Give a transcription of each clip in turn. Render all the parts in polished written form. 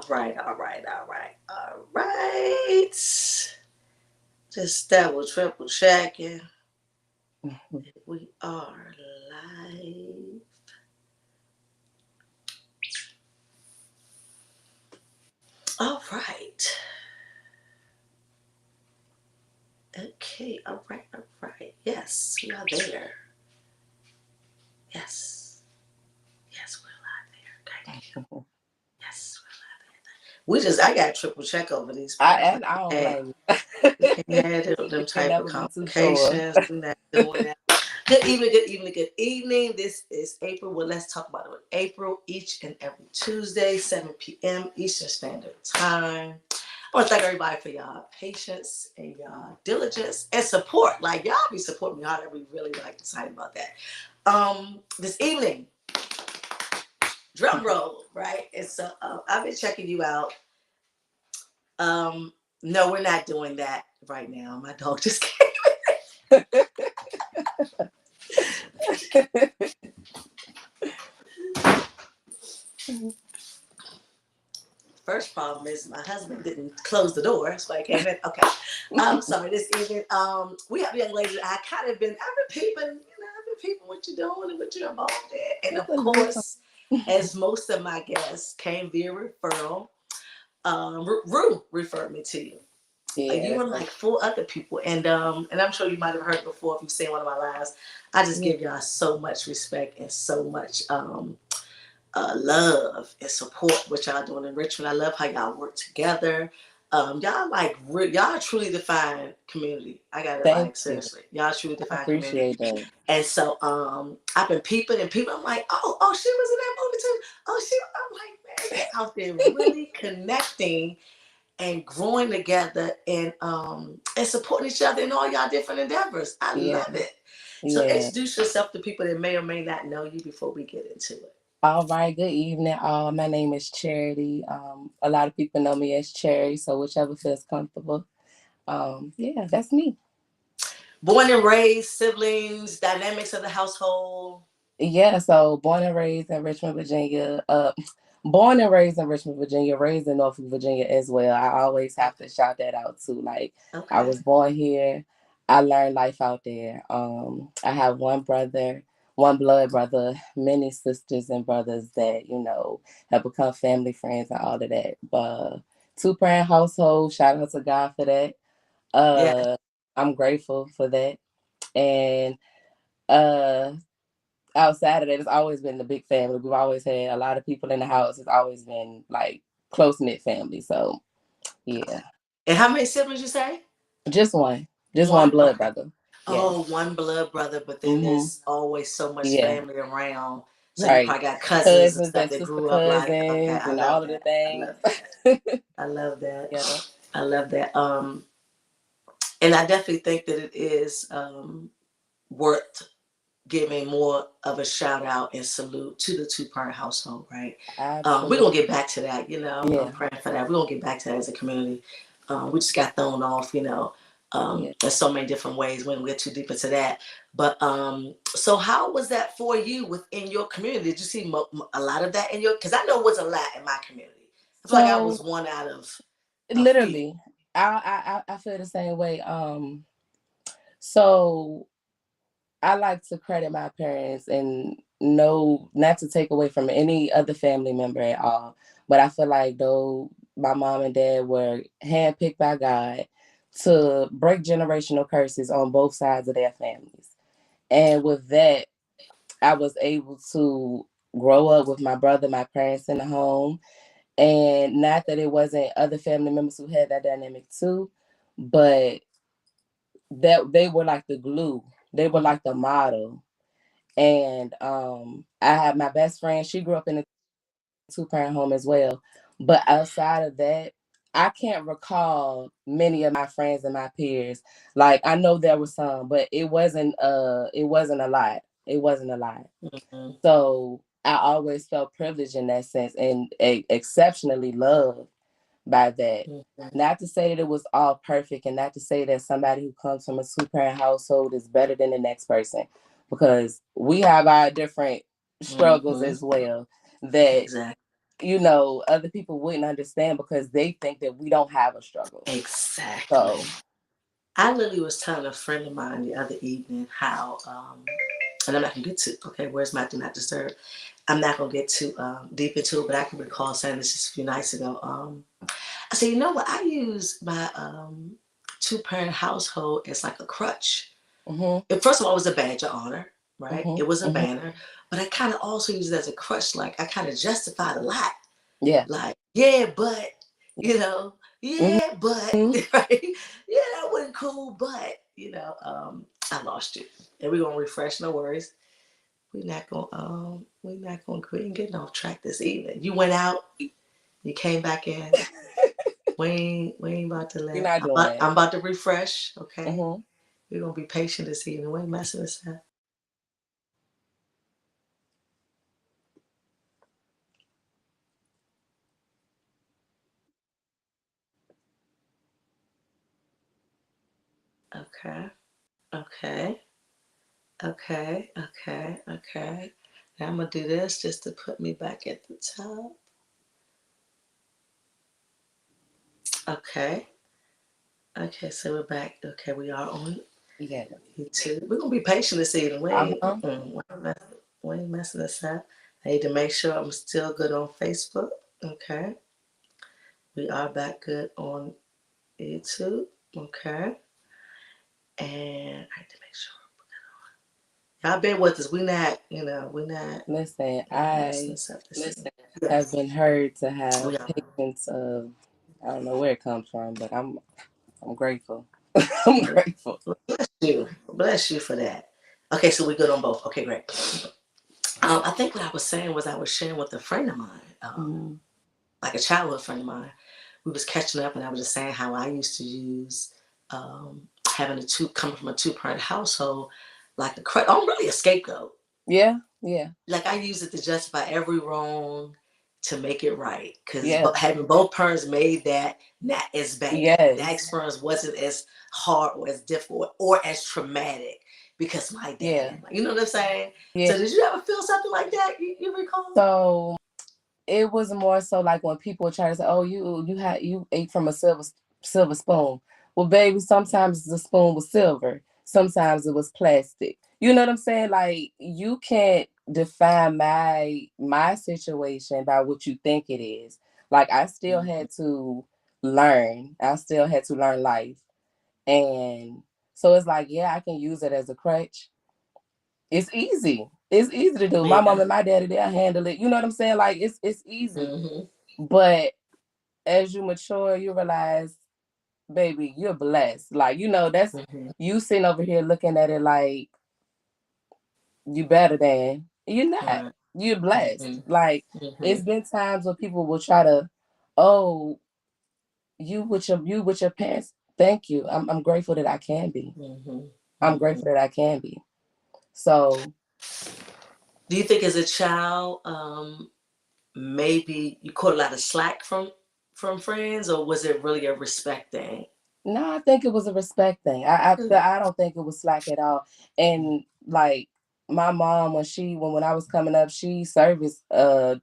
All right. Just double, triple checking. We are live. All right. Okay. All right. Yes, we are there. Yes. Yes, we're live there. Okay. Yes, I got to triple check over these points. I don't Hey, blame we you. can't have them You can type of never be too sure. complications. We're not doing that. Good evening. This is April. Well, let's talk about it with April each and every Tuesday, 7 p.m. Eastern Standard Time. I want to thank everybody for y'all patience and y'all diligence and support. Like y'all be supporting me hard. I be really like excited about that. This evening, drum roll, right? And so I've been checking you out. No, we're not doing that right now. My dog just came. First problem is my husband didn't close the door, so I came in. Okay. Sorry, this evening, we have a young lady. I've been peeping what you're doing and what you're involved in. And of course, as most of my guests came via referral, Rue referred me to you. You and like 4 other people, and I'm sure you might have heard before if you've seen one of my lives. I just give y'all so much respect and so much love and support what y'all doing in Richmond. I love how y'all work together. Y'all truly define community. I got it, like seriously. Y'all truly define community. Appreciate that. And so I've been peeping and peeping. I'm like, oh, she was in that movie too. I'm like, man, they're out there really connecting and growing together and supporting each other in all y'all different endeavors. I love it. So introduce yourself to people that may or may not know you before we get into it. All right, good evening. My name is Charity. A lot of people know me as Cherry, so whichever feels comfortable. That's me. Born and raised, siblings, dynamics of the household. Yeah, so born and raised in Richmond, Virginia. Born and raised in Richmond, Virginia, raised in Norfolk, Virginia as well. I always have to shout that out too. Like, I was born here. I learned life out there. I have one brother, one blood brother, many sisters and brothers that, have become family friends and all of that. But two-parent household, shout out to God for that. I'm grateful for that. And outside of that, it's always been the big family. We've always had a lot of people in the house. It's always been like close-knit family. So, yeah. And how many siblings you say? Just one. Just one blood brother. Oh, one blood brother, but then there's always so much family around. So you probably got cousins and stuff that grew up like, okay, I and love all of the that. things. I love that. Yeah. I love that. And I definitely think that it is worth giving more of a shout out and salute to the two-parent household, right? We're gonna get back to that, I'm praying for that. We're gonna get back to that as a community. We just got thrown off, in so many different ways. We don't get too deep into that. But so how was that for you within your community? Did you see a lot of that in your? Because I know it was a lot in my community. I feel like I was one out of literally. I feel the same way. So I like to credit my parents and no, not to take away from any other family member at all. But I feel like though my mom and dad were handpicked by God to break generational curses on both sides of their families. And with that, I was able to grow up with my brother, my parents in the home. And not that it wasn't other family members who had that dynamic too, but that they were like the glue. They were like the model. And I have my best friend, she grew up in a two-parent home as well. But outside of that, I can't recall many of my friends and my peers. Like I know there were some, but it wasn't a lot. It wasn't a lot. Mm-hmm. So I always felt privileged in that sense and exceptionally loved by that. Mm-hmm. Not to say that it was all perfect and not to say that somebody who comes from a two-parent household is better than the next person, because we have our different struggles as well that other people wouldn't understand because they think that we don't have a struggle. Exactly. So, I literally was telling a friend of mine the other evening how, and I'm not gonna get to, okay, where's my do not disturb? I'm not gonna get too deep into it, but I can recall saying this just a few nights ago. I said, you know what? I use my two-parent household as like a crutch. First of all, it was a badge of honor, right? It was a banner, but I kind of also use it as a crutch. Like I kind of justified a lot. yeah. Like, yeah, but you know, yeah, but Mm-hmm. right, yeah, that wasn't cool, but I lost you, and we're gonna refresh. No worries. We're not gonna quit and getting off track this evening. You went out, you came back in. We ain't about to We're let. not doing that. I'm about to refresh. Okay, Mm-hmm. we're gonna be patient this evening. We ain't messing this up. Okay, okay, okay. Now I'm gonna do this just to put me back at the top. Okay, okay. So we're back. Okay, we are on Yeah. YouTube. We're gonna be patient this evening. Uh-huh. We ain't messing this up. I need to make sure I'm still good on Facebook. Okay, we are back good on YouTube. Okay. And I had to make sure y'all been with us. Listen, we're not messing I this up this season. have Yes, been heard to have we are. patience of, I don't know where it comes from, but I'm grateful. I'm grateful. Bless you. Bless you for that. Okay, so we good on both. Okay, great. I think what I was saying was I was sharing with a friend of mine, Mm-hmm. like a childhood friend of mine. We was catching up, and I was just saying how I used to use having coming from a two-parent household, like I'm really a scapegoat. Yeah, yeah, Like I use it to justify every wrong to make it right because yeah, having both parents made that not as bad. That yes, experience wasn't as hard or as difficult or as traumatic because my dad yeah, and you know what I'm saying. yeah. So did you ever feel something like that? You recall? So it was more so like when people try to say, "Oh, you ate from a silver spoon." Well, baby, sometimes the spoon was silver, sometimes it was plastic. You know what I'm saying? Like you can't define my situation by what you think it is. Like I still Mm-hmm. had to learn. I still had to learn life, and so it's like, yeah, I can use it as a crutch. It's easy. It's easy to do. My mom Yeah. and my daddy, they'll handle it. You know what I'm saying? Like it's easy. Mm-hmm. But as you mature, you realize, baby, you're blessed. Like, that's Mm-hmm. you sitting over here looking at it like you better than. You're not. Right. You're blessed. Mm-hmm. Like, Mm-hmm. it's been times when people will try to, oh, you with your parents. Thank you. I'm grateful that I can be. Mm-hmm. I'm Mm-hmm. grateful that I can be. So Do you think as a child, maybe you caught a lot of slack from friends, or was it really a respect thing? no, I think it was a respect thing. Good. I don't think it was slack at all. And like my mom, when I was coming up, she serviced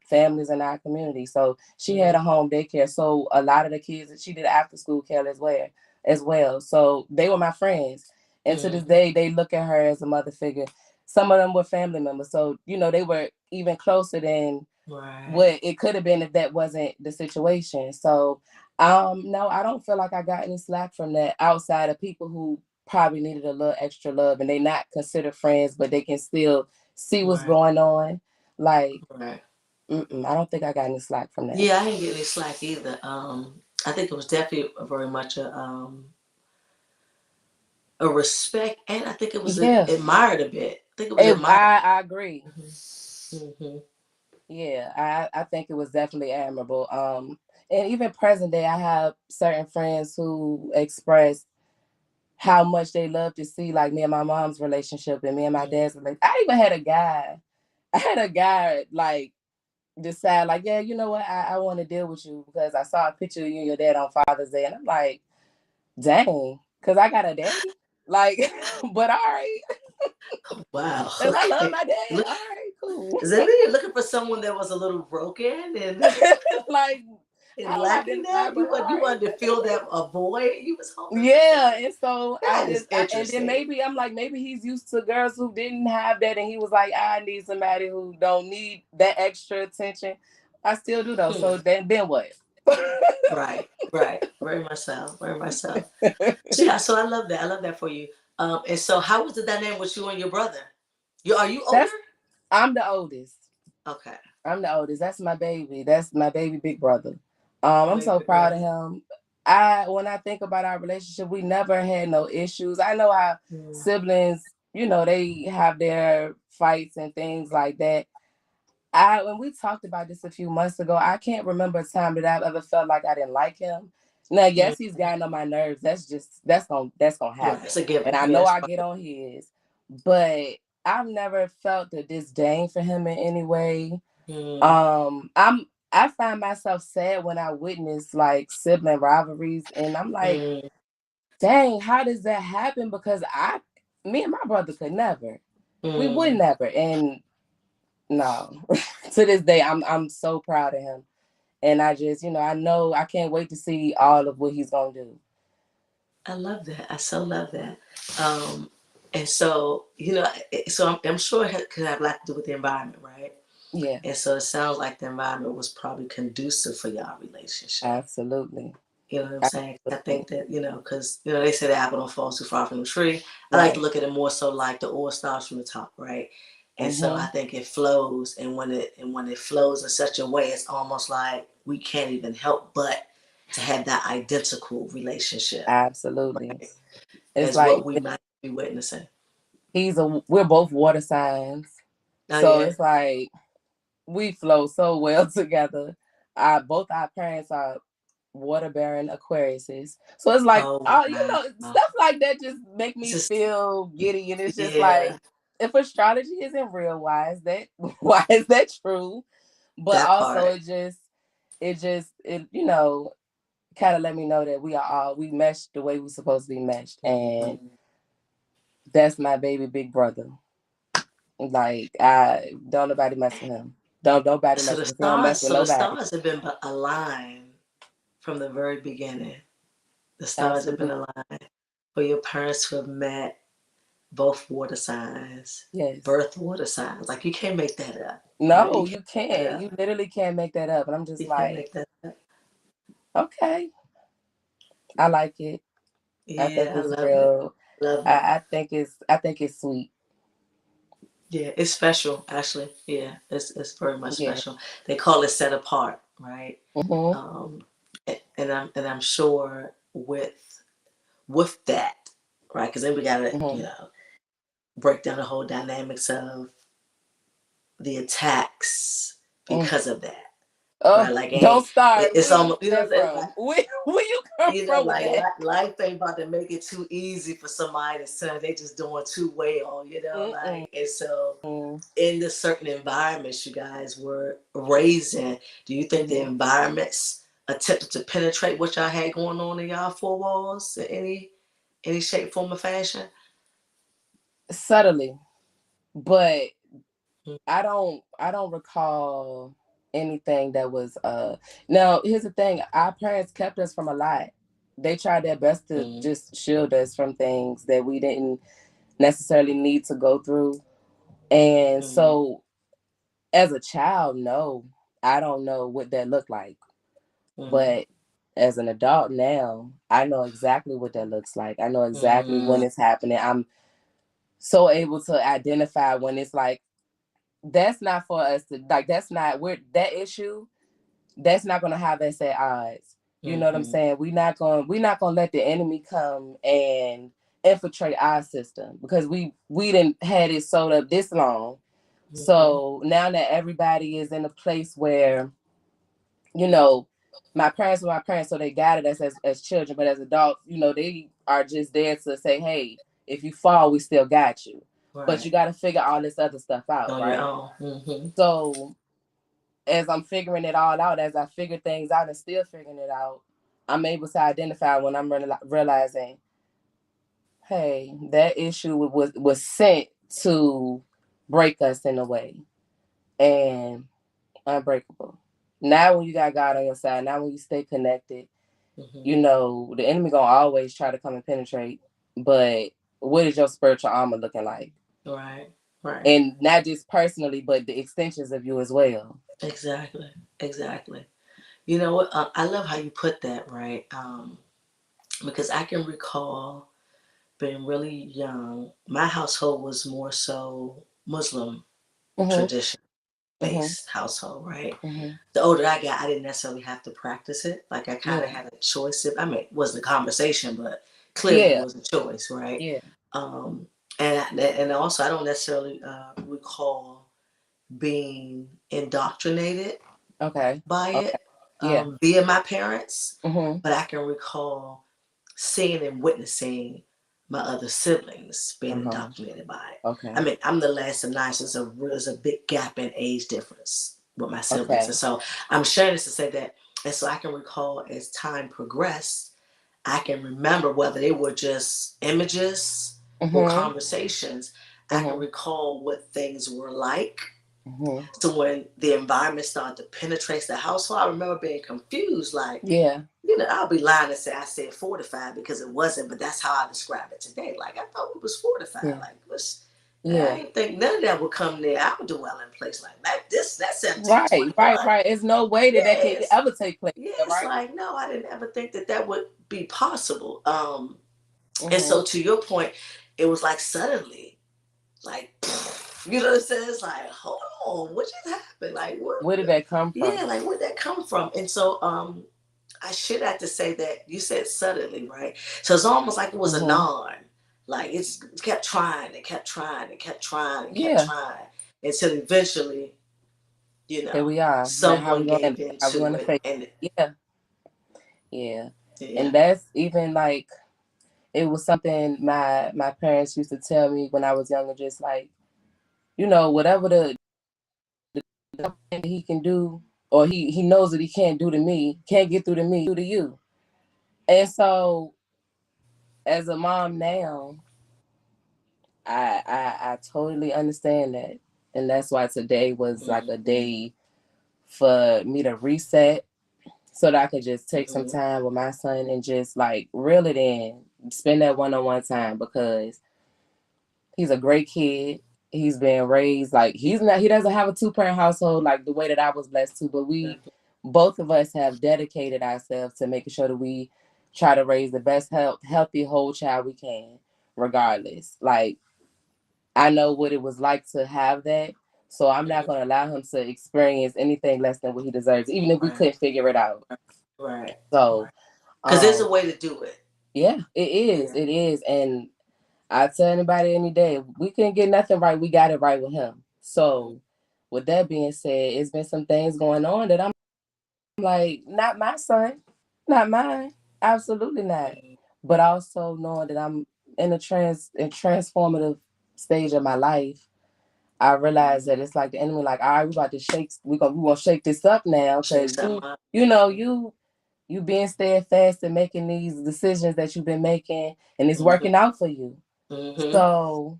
families in our community. So she had Mm-hmm. a home daycare. So a lot of the kids, she did after school care as well. So they were my friends. And to this Mm-hmm. day, they look at her as a mother figure. Some of them were family members. So, they were even closer than Right. what it could have been if that wasn't the situation. So, no, I don't feel like I got any slack from that outside of people who probably needed a little extra love and they not considered friends, but they can still see what's Right. going on. Like, Right. I don't think I got any slack from that. Yeah, I didn't get any slack either. I think it was definitely very much a respect, and I think it was Yeah, admired a bit. I think it was admired. I agree. Mm-hmm. Yeah, I think it was definitely admirable. And even present day, I have certain friends who express how much they love to see like me and my mom's relationship and me and my Mm-hmm. dad's relationship. I had a guy like decide like, yeah, you know what, I want to deal with you because I saw a picture of you and your dad on Father's Day, and I'm like, dang, because I got a daddy, like, but all right, Wow. and I love Okay. my dad. Look, All right, cool. Does that mean you're looking for someone that was a little broken and Like, and I don't lacking identify that? with You her. wanted to fill that a void you was hoping to Yeah, fill? and so That is and then interesting. maybe I'm like, maybe he's used to girls who didn't have that, and he was like, I need somebody who don't need that extra attention. I still do though. So Hmm. then what? Right, right. Very much so. Very much so. So yeah, so I love that. I love that for you. And so how was the dynamic with you and your brother? Are you older? That's I'm the oldest. Okay. I'm the oldest. That's my baby. That's my baby big brother. I'm Baby so proud of brother. him. When I think about our relationship, we never had no issues. I know how Mm, siblings, they have their fights and things like that. I When we talked about this a few months ago, I can't remember a time that I've ever felt like I didn't like him. Now, mm. yes, he's gotten on my nerves. That's gonna Right. happen. It's a given. And I know Yes. I get on his, but I've never felt a disdain for him in any way. Mm, I find myself sad when I witness like sibling rivalries, and I'm like, mm, dang, how does that happen? Because me and my brother could never, we would mm. never, and no, to this day, I'm so proud of him, and I just, I know I can't wait to see all of what he's gonna do. I love that. I so love that. Um, and so, I'm sure it could have a lot to do with the environment, right? Yeah, And so it sounds like the environment was probably conducive for y'all relationship. absolutely, You know what I'm saying? I absolutely, think that, because, they say the apple don't fall too far from the tree. I like to right. look at it more so like the oil starts from the top, right? And so I Mm-hmm. think it flows, and when it flows in such a way, it's almost like we can't even help but to have that identical relationship, Absolutely. right? It's As like what we might be witnessing. we're both water signs, Oh so yeah. it's like we flow so well together. Both our parents are water bearing Aquariuses, so it's like, Oh oh, wow. stuff like that just make It's me just feel giddy, and it's just yeah, like, if astrology isn't real, why is that? Why is that true? But that also, part. it kind of let me know that we meshed the way we supposed to be meshed, and Mhm. that's my baby big brother. Like, I don't nobody mess with him. Don't nobody So mess the with him. He don't stars, mess with so the nobody. stars have been aligned from the very beginning. The stars have been Absolutely. aligned for your parents to have met both water signs, Yes. birth water signs. Like you can't make that up, right? You No, can't you make that can't. up. You literally can't make that up. And I'm just You can't like, make that up. okay, I like it. I think Yeah, I it's love it. real. Love it. I think it's sweet. Yeah, it's special, actually. Yeah, it's very much Yeah. special. They call it set apart, right? Mhm. Um, and I'm sure with that, right? Because then we gotta, Mhm. break down the whole dynamics of the attacks Mm. because of that, right? Oh, Like, don't start. it's Where you almost, get that from? Where you come from with like that? life ain't about to make it too easy for somebody to say they just doing too well, Mm-mm. like, and so in the certain environments you guys were raised in, do you think the Yeah. environments attempted to penetrate what y'all had going on in y'all four walls in any shape, form, or fashion? Subtly, but I don't recall anything that was now here's the thing, our parents kept us from a lot. They tried their best to Mm-hmm. just shield us from things that we didn't necessarily need to go through. And Mm-hmm. so as a child, no, I don't know what that looked like. Mm-hmm. But as an adult now, I know exactly what that looks like. I know exactly Mm-hmm. when it's happening. I'm so able to identify when it's like, that's not for us to like, that's not we're that issue, that's not gonna have us at odds. You know what I'm Mm-hmm. saying? We're not gonna let the enemy come and infiltrate our system, because we didn't had it sewed up this long. Mm-hmm. So now that everybody is in a place where, you know, my parents were my parents, so they guided us as children, but as adults, they are just there to say, hey, if you fall, we still got you. But Right. you got to figure all this other stuff out, On your right? own. Mm-hmm. So as I'm figuring it all out, as I figure things out and still figuring it out, I'm able to identify when I'm realizing, hey, that issue was sent to break us in a way. and unbreakable. Now when you got God on your side, now when you stay connected, Hmm. you know the enemy gonna always try to come and penetrate. But what is your spiritual armor looking like? Right. Right. And not just personally, but the extensions of you as well. Exactly. Exactly. You know what? I love how you put that, right? Because I can recall being really young. My household was more so Muslim Mhm. tradition Mhm. based household, right? Mhm. The older I got, I didn't necessarily have to practice it. Like I kind of Yeah. had a choice. I mean, it wasn't a conversation, but clearly it Yeah. was a choice, right? Yeah. Um, and also I don't necessarily recall being indoctrinated Okay. by Okay. it Yeah. via my parents, Mhm. but I can recall seeing and witnessing my other siblings being Uh huh. indoctrinated by it. I Okay. mean, I'm the last of nine, so there's a big gap in age difference with my siblings. And Okay. so I'm sharing this to say that, and so I can recall as time progressed, I can remember whether they were just images or Mhm. conversations, I can Mhm. recall what things were like. Mhm. So when the environment started to penetrate the household, I remember being confused, like, Yeah. I'll be lying to say I said fortified because it wasn't, but that's how I describe it today. Like I thought it was fortified. Yeah. Like it was, I Yeah. didn't think none of that would come near our dwelling place like that. That's Right. Right. 1721. Right. It's no way that that can Yes, ever take place. yes. Right. Like no, I didn't ever think that that would be possible. And Mhm. so to your point, it was like suddenly, like you know what I'm saying? It's like, hold on, what just happened? Like what? Where did that come Yeah, from? like where'd that come from? And so I should have to say that you said suddenly, right? So it's almost like it was a Mhm. non. Like it kept trying and kept trying and kept trying and kept Yeah. trying until eventually, Here we are. Now, how we someone gonna gave handle it? How we into gonna it. face And it? Yeah. Yeah. yeah, And that's even like it was something my parents used to tell me when I was younger, just like, whatever the thing he can do or he knows that he can't do to me, can't get through to me, do to you. And so as a mom now, I totally understand that. And that's why today was like a mm-hmm, day for me to reset so that I could just take some mm-hmm, time with my son and just like reel it in, spend that one-on-one time because he's a great kid. He's been raised like he doesn't have a two-parent household like the way that I was blessed to, but we exactly, both of us have dedicated ourselves to making sure that we try to raise the best healthy whole child we can, regardless. Like I know what it was like to have that. So I'm not mm-hmm, gonna allow him to experience anything less than what he deserves, even if we right, couldn't figure it out. right, So right. Because there's a way to do it. yeah, it is. Yeah, It is. And I tell anybody any day, if we couldn't get nothing right, we got it right with him. mm-hmm, So with that being said, it's been some things going on that I'm like, not my son, not mine. Absolutely not. mm-hmm, But also knowing that I'm in a transformative stage of my life, I realize mm-hmm. that it's like the enemy, like, all right, we about to shake, we gonna shake this up now, Shake because something up. you being steadfast and making these decisions that you've been making, and it's Mm-hmm, working out for you. mm-hmm, So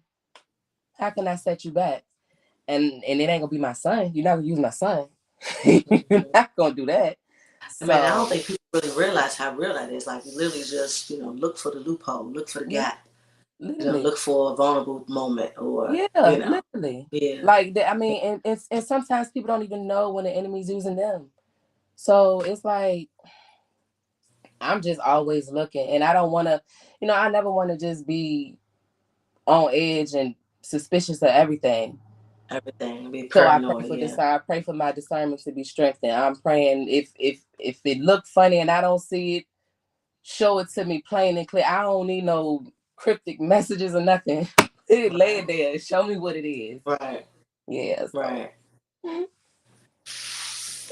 how can I set you back? And it ain't gonna be my son. You're not gonna use my son. You're mm-hmm. not gonna do that. I mean, I don't So think people really realize how real that is. Like, you literally just, look for the loophole, look for the yeah, gap, literally, look for a vulnerable moment or, yeah, literally. yeah, Like I mean, and sometimes people don't even know when the enemy's using them. So it's like I'm just always looking, and I don't want to, I never want to just be on edge and suspicious of everything. everything, be So I pray paranoid, for yeah. this. I pray for my discernment to be strengthened. I'm praying if it look funny and I don't see it, show it to me plain and clear. I don't need no cryptic messages or nothing. Lay it Right, there. Show me what it is. right, Yeah. So. right.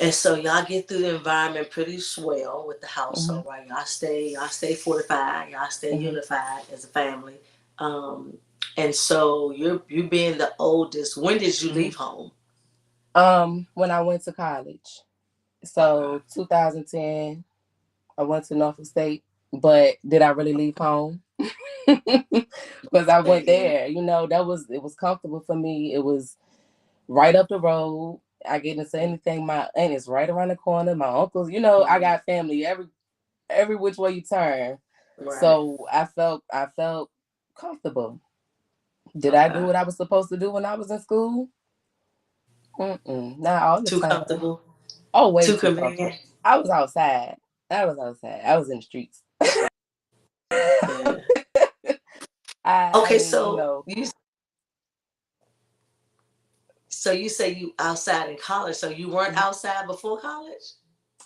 And so y'all get through the environment pretty swell with the Mhm. household, right? Y'all stay fortified, y'all stay Mhm. unified as a family. Um, and so you being the oldest, when did you Mhm. leave home? When I went to college, Okay. so 2010, I went to Norfolk State. But did I really leave home? Because I went Yeah. there. It was comfortable for me. It was right up the road. I get into anything. My aunt is right around the corner. My uncles, I Mm-hmm. got family every which way you turn. Right. So I felt comfortable. Did I do Okay. what I was supposed to do when I was in school? Not all the Too time. comfortable. Oh, way Too too comfortable. convenient. I was outside. I was outside. I was in the streets. Yeah. I Okay, mean, so you say you outside in college, so you weren't outside before college?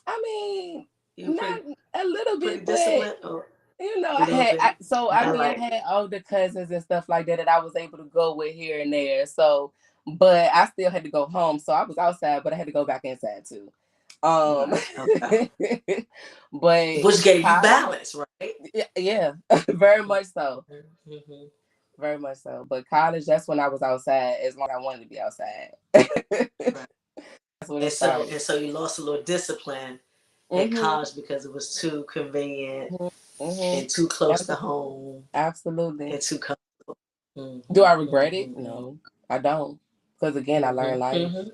I mean, You not pretty a little pretty bit, but disciplined or I a little had bit? I I mean like I had older cousins and stuff like that I was able to go with here and there. So, but I still had to go home. So I was outside, but I had to go back inside too. Um, right. Okay. but Which gave you college, balance, right? yeah, very much so, Mm-hmm. very much so. But college, that's when I was outside as long as I wanted to be outside. Right. That's when And it so started. and so you lost a little discipline at Mhm. college because it was too convenient Mhm. Mhm. and too close to Ab- home Absolutely. and too comfortable. Do Mm-hmm. I regret it? Mm-hmm. No, I don't. Because again, I Mm-hmm. learned life. Mm-hmm.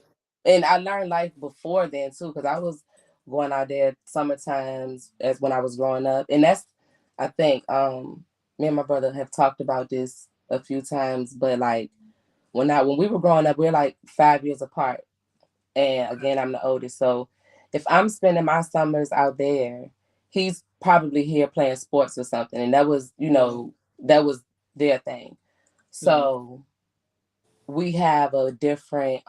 And I learned life before then too, because I was going out there summer times as when I was growing up. And that's I think me and my brother have talked about this a few times, but like when we were growing up, we are like 5 years apart. And again, I'm the oldest. So if I'm spending my summers out there, he's probably here playing sports or something. And that was, that was their thing. Mm-hmm. So we have a different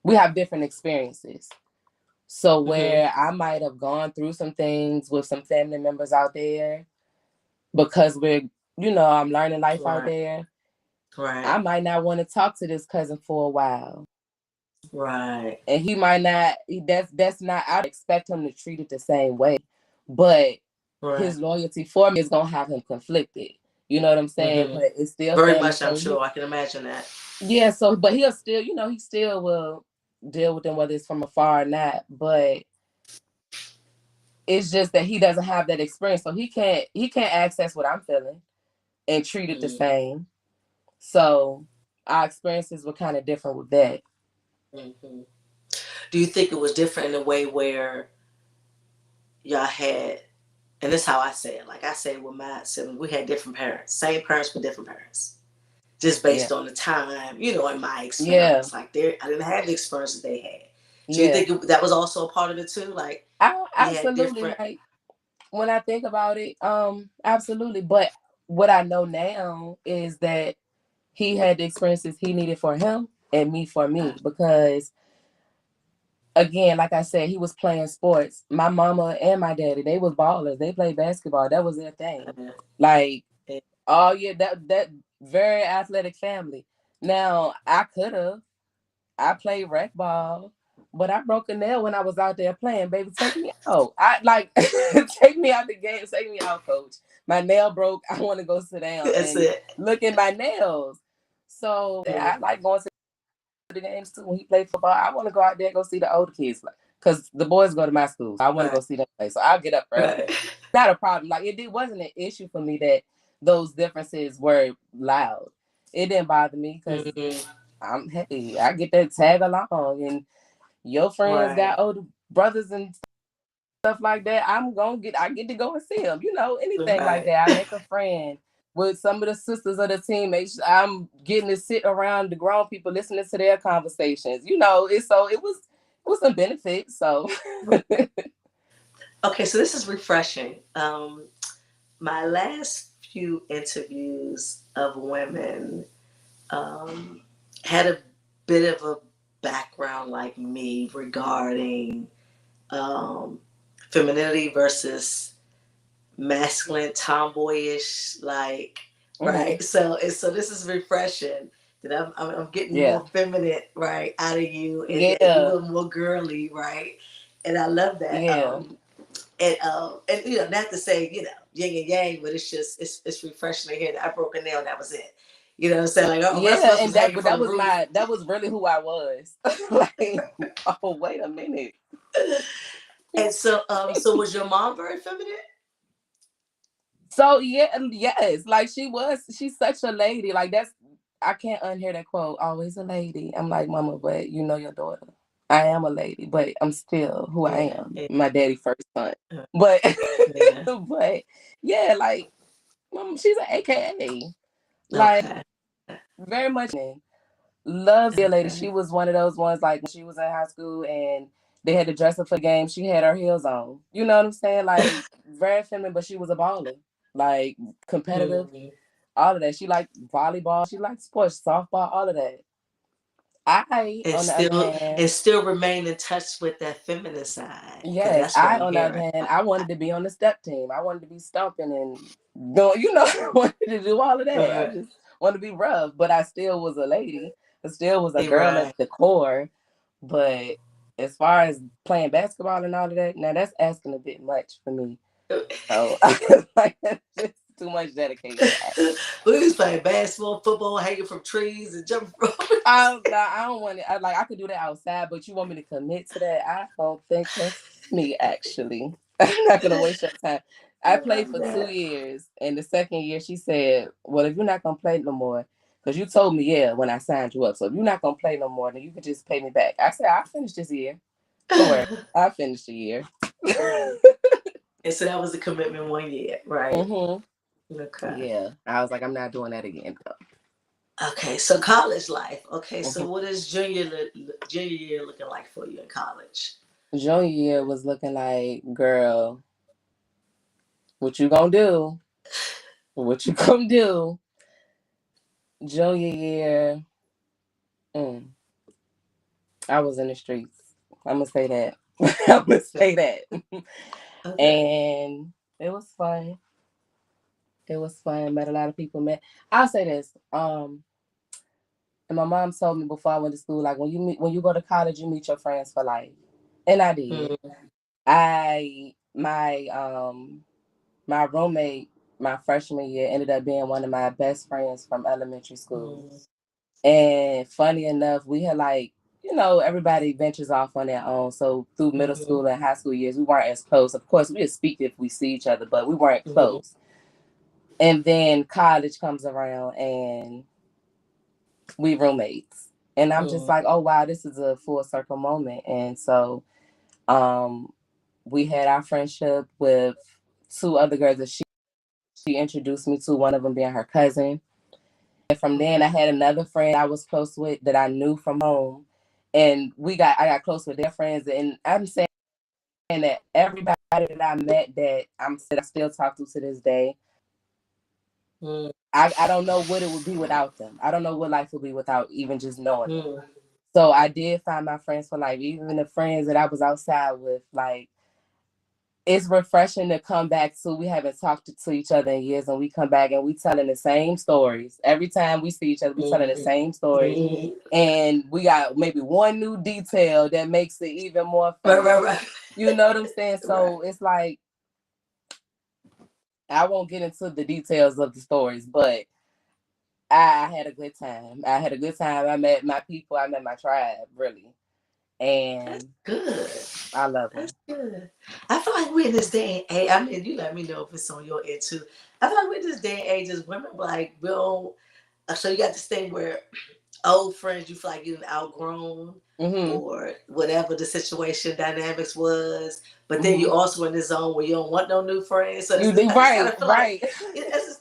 we have different experiences. So Mm-hmm. where I might have gone through some things with some family members out there because I'm learning life out Right. there. Right. I might not want to talk to this cousin for a while. Right. And he might not that's not I don't expect him to treat it the same way. But Right. his loyalty for me is gonna have him conflicted. You know what I'm saying? Mm-hmm. But it's still Very family. much, I'm So sure. I can imagine that. yeah, so but he'll still, he still will deal with them whether it's from afar or not. But it's just that he doesn't have that experience. So he can't access what I'm feeling and treat it the Mm-hmm. same. So our experiences were kind of different with that. Mm-hmm. Do you think it was different in a way where y'all had, and this is how I say it, like I say with my siblings, we had different parents, same parents but different parents, just Yeah. based on the time, in my Yeah. experience. Like I didn't have the experiences they had. So you Yeah. think that was also a part of it too? Like I you had absolutely, different. like, when I think about it, absolutely. But what I know now is that he had the experiences he needed for him and me for me. Because again, like I said, he was playing sports. My mama and my daddy, they was ballers. They played basketball. That was their thing. Like, oh yeah, that very athletic family. Now I played rec ball, but I broke a nail when I was out there playing. Baby, take me out. I like take me out the game. Take me out, coach. My nail broke. I want to go sit down That's and it. look at my nails. So Mm-hmm. I like going to the games too. When he played football, I want to go out there and go see the older kids, like, because the boys go to my school. So I want to Right. go see them play. So I'll get up Right. early. Not a problem. Like it wasn't an issue for me that those differences were loud. It didn't bother me because Mm-hmm. I'm hey, I get that tag along, and your friends Right. got older brothers and stuff like that. I get to go and see them. Anything like Right. that. I make a friend with some of the sisters of the teammates. I'm getting to sit around the grown people listening to their conversations. It was some benefits. So Okay, so this is refreshing. My last few interviews of women um, had a bit of a background like me regarding um, femininity versus masculine, tomboyish, like mhm. right. So this is refreshing that I'm getting Yeah, more feminine right out of you and you a yeah, little more girly right, and I love that. yeah, And not to say yin and yang, but it's refreshing to hear that I broke a nail and that was it. You know what I'm saying? Like, oh, the rest of yeah. us And was hanging but from that the was roof. that was really who I was. Like, oh, wait a minute. And so was your mom very feminine? So yeah, yes, like she's such a lady. Like that's I can't unhear that quote, always a lady. I'm like, Mama, but you know your daughter. I am a lady, but I'm still who I Yeah, am. yeah, My daddy first son. But yeah. but yeah, like she's an AKA. Like Okay, very much loves the lady. She okay. was one of those ones like when she was in high school and they had to dress up for the game, she had her heels on. You know what I'm saying? Like very feminine, but she was a baller. Like competitive, Mm. all of that. She liked volleyball, she liked sports, softball, all of that. I, And on the other still hand, remain in touch with that feminine side, because yes, that's what I, I'm on the other hearing. hand, I wanted to be on the step team. I wanted to be stomping and doing, I wanted to do all of that. I Right, just wanted to be rough, but I still was a lady. I still was a you're girl at right. the core. But as far as playing basketball and all of that, now that's asking a bit much for me. So like that's just too much dedication. We was playing basketball, football, hanging from trees and jumping ropes. I don't want it. I could do that outside, but you want me to commit to that? I don't think that's me. Actually, I'm not gonna waste your time. I I played love for two that. years, and the second year she said, "Well, if you're not gonna play no more, because you told me yeah when I signed you up, so if you're not gonna play no more, then you can just pay me back." I said, "I'll finish this year. Don't worry, I'll finish the year." And so that was the commitment 1 year, right? hmm Okay. Yeah, I was like, I'm not doing that again Okay, so college life. Okay, though. so what is junior year looking like for you in college? Junior year was looking like, girl, what you gonna do? What you gonna do? Junior year, mm, I was in the streets. I'm gonna say that. I'm gonna say that. Okay. And it was fun. It was fun. Met a lot of people. I'll say this. And my mom told me before I went to school, like when you go to college, you meet your friends for life. And I did. Mm, I my roommate my freshman year ended up being one of my best friends from elementary school. mm, And funny enough, we had like, everybody ventures off on their own. So through middle mhm, school and high school years, we weren't as close. Of course, we would speak if we see each other, but we weren't mhm, close. And then college comes around and we roommates. And I'm just mm, like, oh wow, this is a full circle moment. And so um we had our friendship with two other girls that she introduced me to, one of them being her cousin. And from then I okay. had another friend I was close with that I knew from home. And I got close with their friends. And I'm saying that everybody that I met that I still talk to this day, Mm, I don't know what it would be without them. I don't know what life would be without even just knowing them. mm, So I did find my friends for life, even the friends that I was outside with. Like it's refreshing to come back to. We haven't talked to each other in years, and we come back and we telling the same stories every time we see each other. We telling the mm, same stories, mm. and we got maybe one new detail that makes it even more Right, funny. right, You right. know what I'm saying? Right. So it's like I won't get into the details of the stories, but I had a good time. I had a good time. I met my people. I met my tribe, really, That's and good. I love That's them. good. I feel like we're in this day and age. I mean, you let me know if it's on your end too. I feel like we're in this day and age as women, like, we don't. So you got this thing where old friends you feel like you've outgrown hmm or whatever the situation dynamics was, but then hmm you also in the zone where you don't want no new friends. So You I just kind right, of feel like right.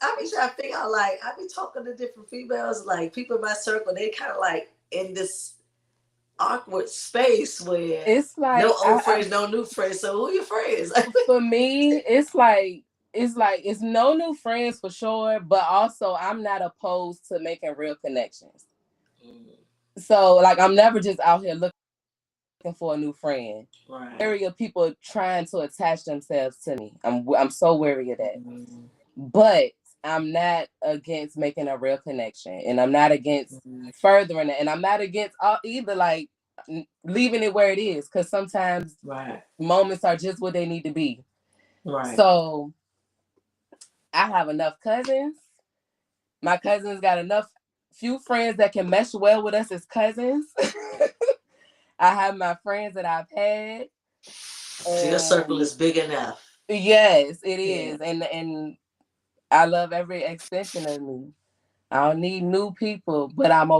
I be trying to figure out, like, I be talking to different females, like people in my circle, they kind of like in this awkward space where It's no like old friends, no new friends. So who are your friends? for me, it's no new friends for sure, but also I'm not opposed to making real connections. So like I'm never just out here looking for a new friend. Right. Area of people trying to attach themselves to me. I'm so wary of that. Mm, But I'm not against making a real connection, and I'm not against mm, furthering it, and I'm not against either like leaving it where it is because sometimes right. moments are just what they need to be. Right. So I have enough cousins. My cousins got enough few friends that can mesh well with us as cousins. I have my friends that I've had, So your circle and is big enough. yes, it Yeah. is, and I love every extension of me. I don't need new people, but I'm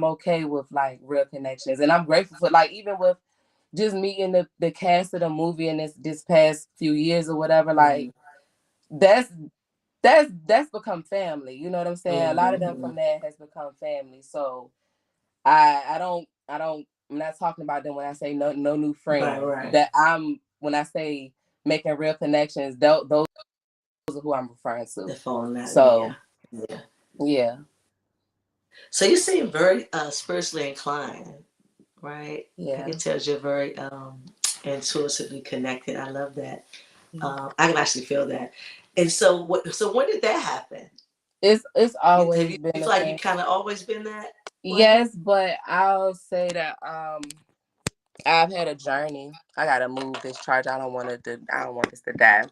okay with like real connections. And I'm grateful for like even with just meeting the cast of the movie in this past few years or whatever, like Mm, that's that's become family. You know what I'm saying? A lot of them mm-hmm. from that has become family. So I don't I'm not talking about them when I say no new Right, friends. right. That I'm when I say making real connections, those are who I'm referring They to. fall in that, yeah. So Yeah. yeah, So you seem very spiritually inclined, right? I yeah, can tell you're very intuitively connected. I love that. yeah. I can actually feel that. And so, what? So when did that happen? It's Have always you? been You a feel like you thing. kind of always been that way? Yes, but I'll say that I've had a journey. I gotta move this charge. I don't want this to die.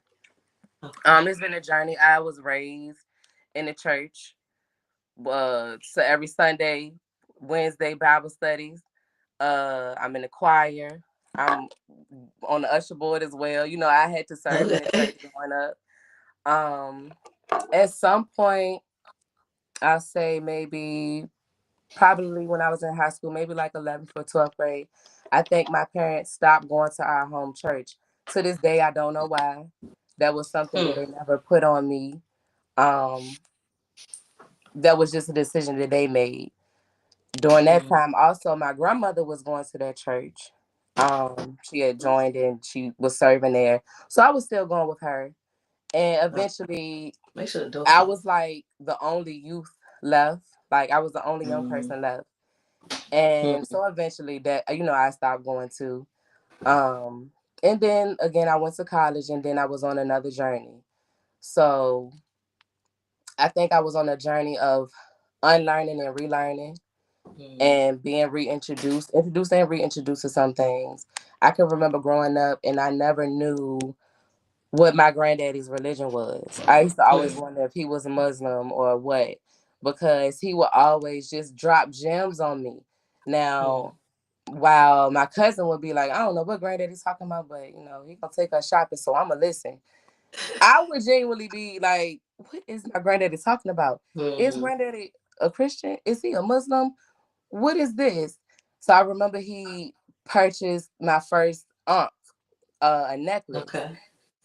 Okay. It's been a journey. I was raised in the church. So every Sunday, Wednesday Bible studies. I'm in the choir. I'm on the usher board as well. You know, I had to serve in the church Okay. growing up. Um, at some point, I'll say maybe probably when I was in high school, maybe like 11th or 12th grade, I think my parents stopped going to our home church. To this day, I don't know why. That was something that Hmm. they never put on me. Um, that was just a decision that they made. During that Hmm. time, also, my grandmother was going to that church. She had joined and she was serving there. So I was still going with her. And Oh, eventually, make sure the door I closed. was like the only youth left. Like I was the only young Hmm. person left. And Hmm. so eventually that I stopped going to. Um and then again I went to college and then I was on another journey. So I think I was on a journey of unlearning and relearning Hmm. and being introduced and reintroduced to some things. I can remember growing up and I never knew what my granddaddy's religion was. I used to always Hmm. wonder if he was a Muslim or what, because he would always just drop gems on me. Hmm. Now, while my cousin would be like, I don't know what granddaddy's talking about, but he gonna take us shopping, so I'ma listen. I would genuinely be like, what is my granddaddy talking about? Is Hmm. granddaddy a Christian? Is he a Muslim? What is this? So I remember he purchased my first aunt a necklace. Okay.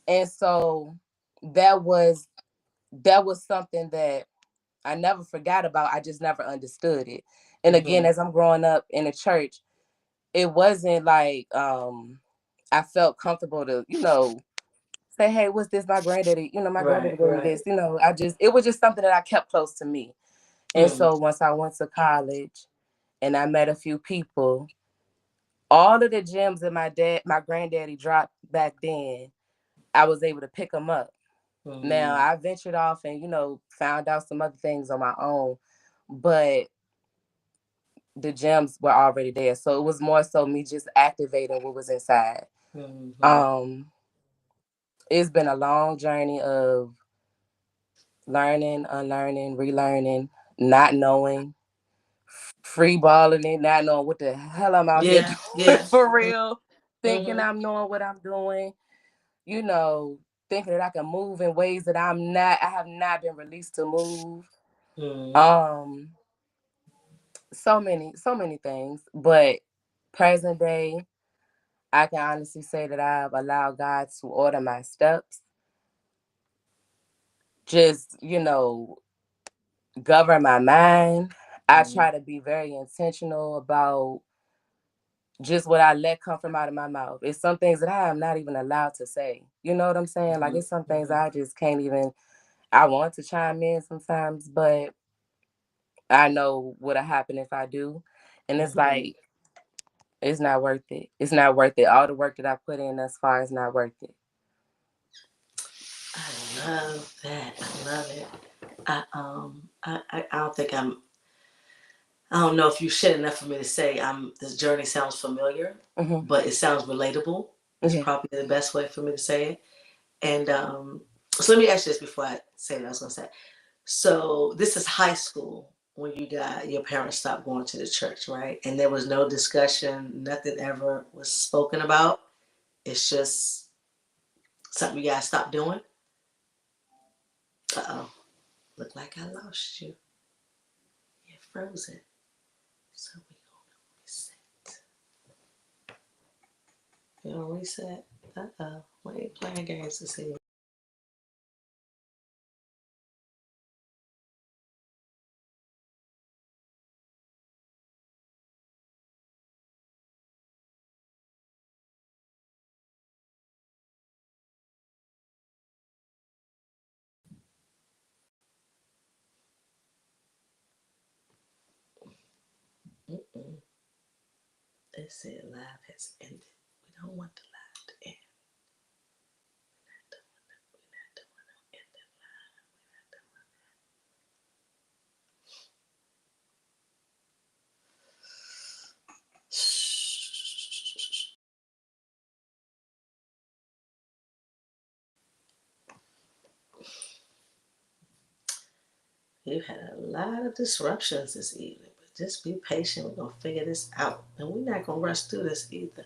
And so that was that was something that I never forgot about. I just never understood it. And again, Hmm. as I'm growing up in the church, it wasn't like I felt comfortable to, say, hey, what's this? My granddaddy, my Right. granddaddy gave me Right. this. It was just something that I kept close to me. And Hmm. so once I went to college and I met a few people, all of the gems that my granddaddy dropped back then, I was able to pick them up. Now Hmm. I ventured off and found out some other things on my own, but the gems were already there. So it was more so me just activating what was inside. Hmm. Um, it's been a long journey of learning, unlearning, relearning, not knowing, free balling it, not knowing what the hell I'm out here Yeah. doing Yeah. for real, thinking Hmm. I'm knowing what I'm doing, you know, thinking that I can move in ways that I have not been released to move. Hmm. Um, so many things, but present day, I can honestly say that I've allowed God to order my steps, just govern my mind. I Hmm. try to be very intentional about just what I let come from out of my mouth. It's some things that I am not even allowed to say. You know what I'm saying? Like Hmm. it's some things Hmm. I just can't even. I want to chime in sometimes, but I know what'll happen if I do, and it's Hmm. like it's not worth it. It's not worth it. All the work that I put in thus far is not worth it. I love that. I love it. I don't think I don't know if you shed enough for me to say this journey sounds familiar, Hmm. but it sounds relatable. It's Yeah. probably the best way for me to say it. And so let me ask you this before I say what I was gonna say. So this is high school when your parents stopped going to the church, right? And there was no discussion, nothing ever was spoken about. It's just something you guys stopped doing. Uh oh. Look like I lost you. You're frozen. So we gonna reset. You gonna reset? Uh-oh. We ain't playing games this evening. Mm-mm. It said live has ended. We don't want the live to end. We're not doing no ending live. We're not doing We've had a lot of disruptions this evening, but just be patient. We're going to figure this out. And we're not going to rush through this either.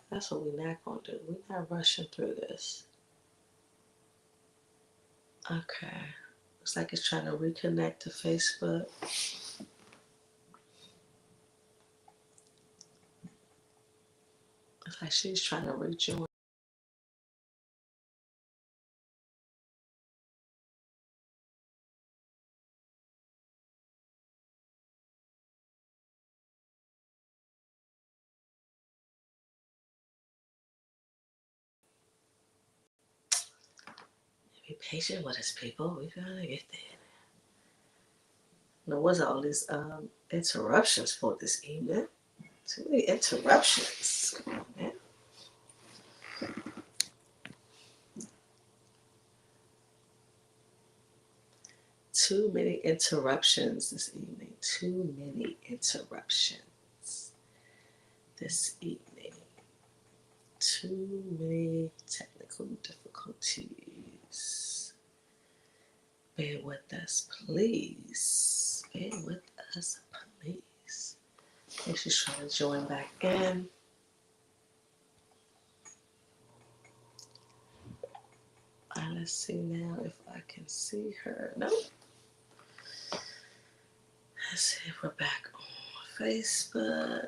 That's what we're not going to do. We're not rushing through this. Okay. Looks like it's trying to reconnect to Facebook. Looks like she's trying to rejoin. Be patient with us, people. We're going to get there. There was all these interruptions for this evening. Too many interruptions. Come on, man. Too many interruptions this evening. Too many interruptions this evening. Too many technical difficulties. Bear with us, please. Bear with us, please. I think she's trying to join back in. Let's see now if I can see her. Nope. Let's see if we're back on Facebook.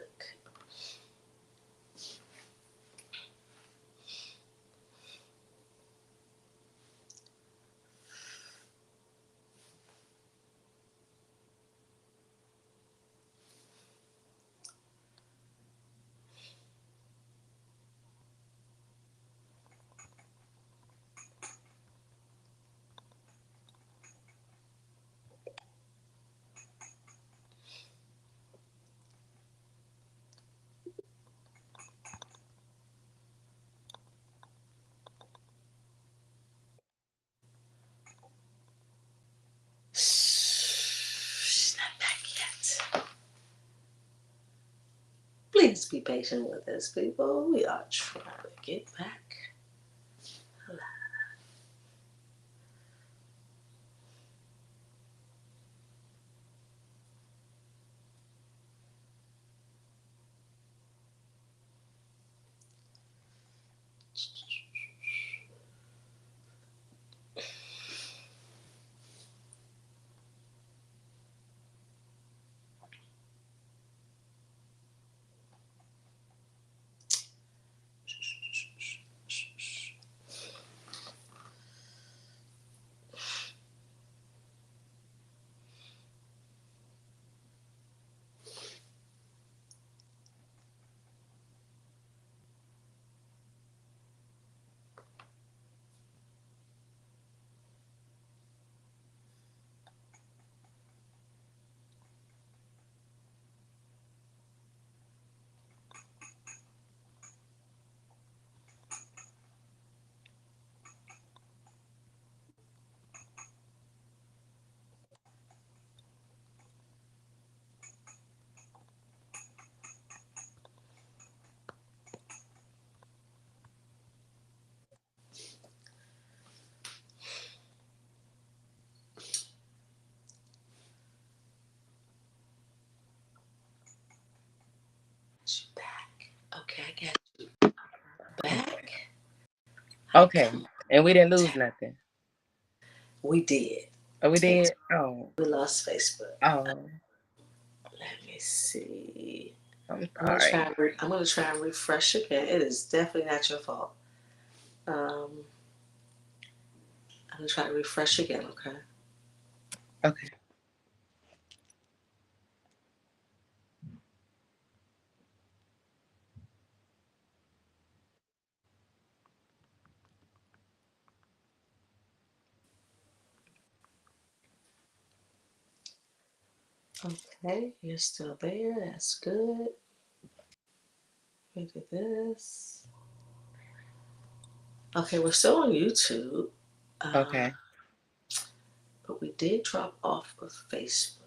She's not back yet. Please be patient with us, people. We are trying to get back. She's back. Okay, I got you back. Okay. And we didn't lose nothing. We did. Oh, we It, did. Oh, we lost Facebook. oh, Let me see. I'm I'm gonna try. sorry. I'm gonna try and refresh again. It is definitely not your fault. I'm gonna try to refresh again. Okay. Okay. Okay, you're still there. That's good. Look at this. Okay, we're still on YouTube, um, Okay. but we did drop off of Facebook,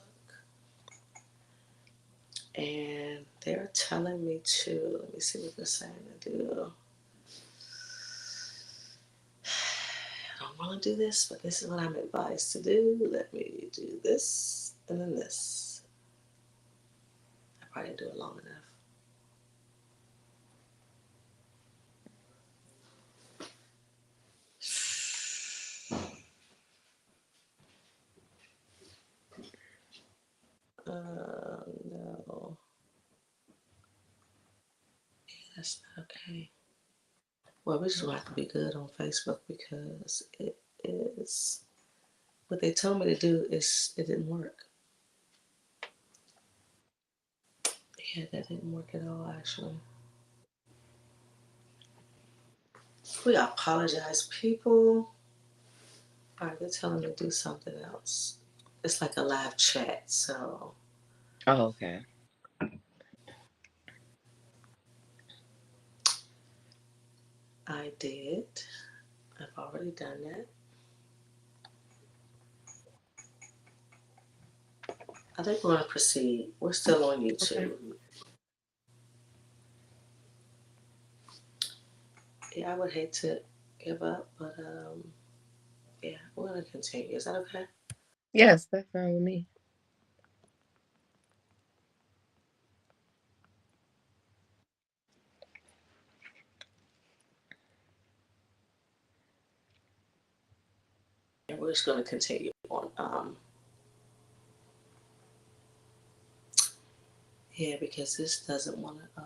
and they're telling me to. Let me see what they're saying to do. I don't want to do this, but this is what I'm advised to do. Let me do this and then this. I probably didn't do it long enough. No, that's not okay. Well, we just gonna have to be good on Facebook because it is what they told me to do is it didn't work. Yeah, that didn't work at all actually. We apologize, people. Alright, they're telling me to do something else. It's like a live chat, so Oh, okay. I did. I've already done that. I think we're gonna proceed. We're still on Okay. YouTube. Yeah, I would hate to give up, but yeah, we're gonna continue. Is that okay? Yes, that's fine with me. And we're just gonna continue on. Yeah, because this doesn't want to.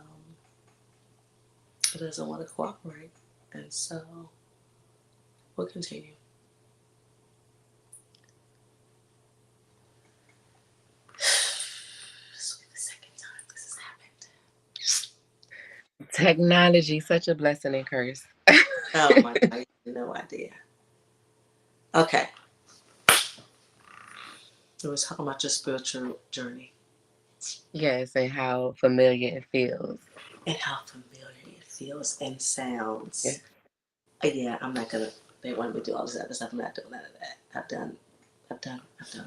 It doesn't want to cooperate, and so we'll continue. This will be the second time this has happened. Technology, such a blessing and curse. Oh my God, no idea. Okay, we were talking about your spiritual journey Yes, and how familiar it feels. and how familiar it feels and Yeah. sounds. Yeah, I'm not gonna. They want me to do all this other stuff. I'm not doing none of that. I've done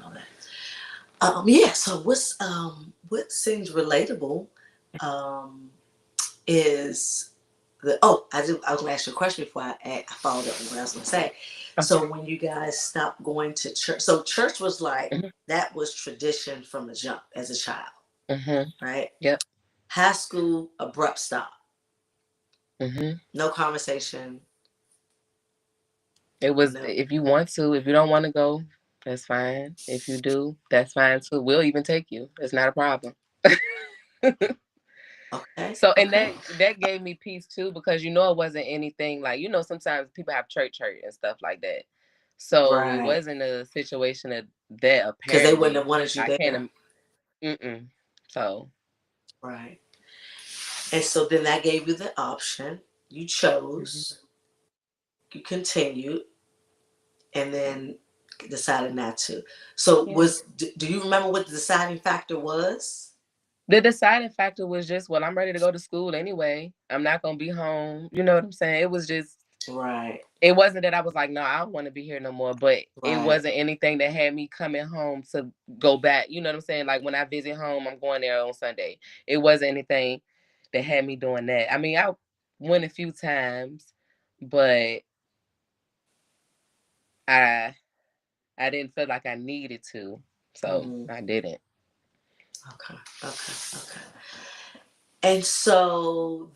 all that. Yeah. So what seems relatable, um, is I was gonna ask you a question before I followed up with what I was gonna say. Okay. So when you guys stopped going to church, so church was like Hmm. that was tradition from the jump as a child, Hmm. right? Yep. High school abrupt stop, Hmm. no conversation, It was, no. if you want to, if you don't want to go, that's fine. If you do, that's fine too. We'll even take you. It's not a problem. Okay, So, and okay, that gave me peace too, because it wasn't anything like, sometimes people have church hurt and stuff like that. So it right. wasn't a situation that Because they wouldn't apparently have wanted you I can't. there, Mm-mm. So right? And so then that gave you the option. You mhm. chose. You continued, and then decided not to. So Yeah. do you remember what the deciding factor was? The deciding factor was just, well, I'm ready to go to school anyway. I'm not gonna be home. You know what I'm saying? It was just, Right, it wasn't that I was like, no, I don't want to be here no more. But it right. wasn't anything that had me coming home to go back. You know what I'm saying? Like when I visit home, I'm going there on Sunday. It wasn't anything that had me doing that. I mean, I went a few times, but I I didn't feel like I needed to, so Mm, I didn't. okay, okay, okay. And so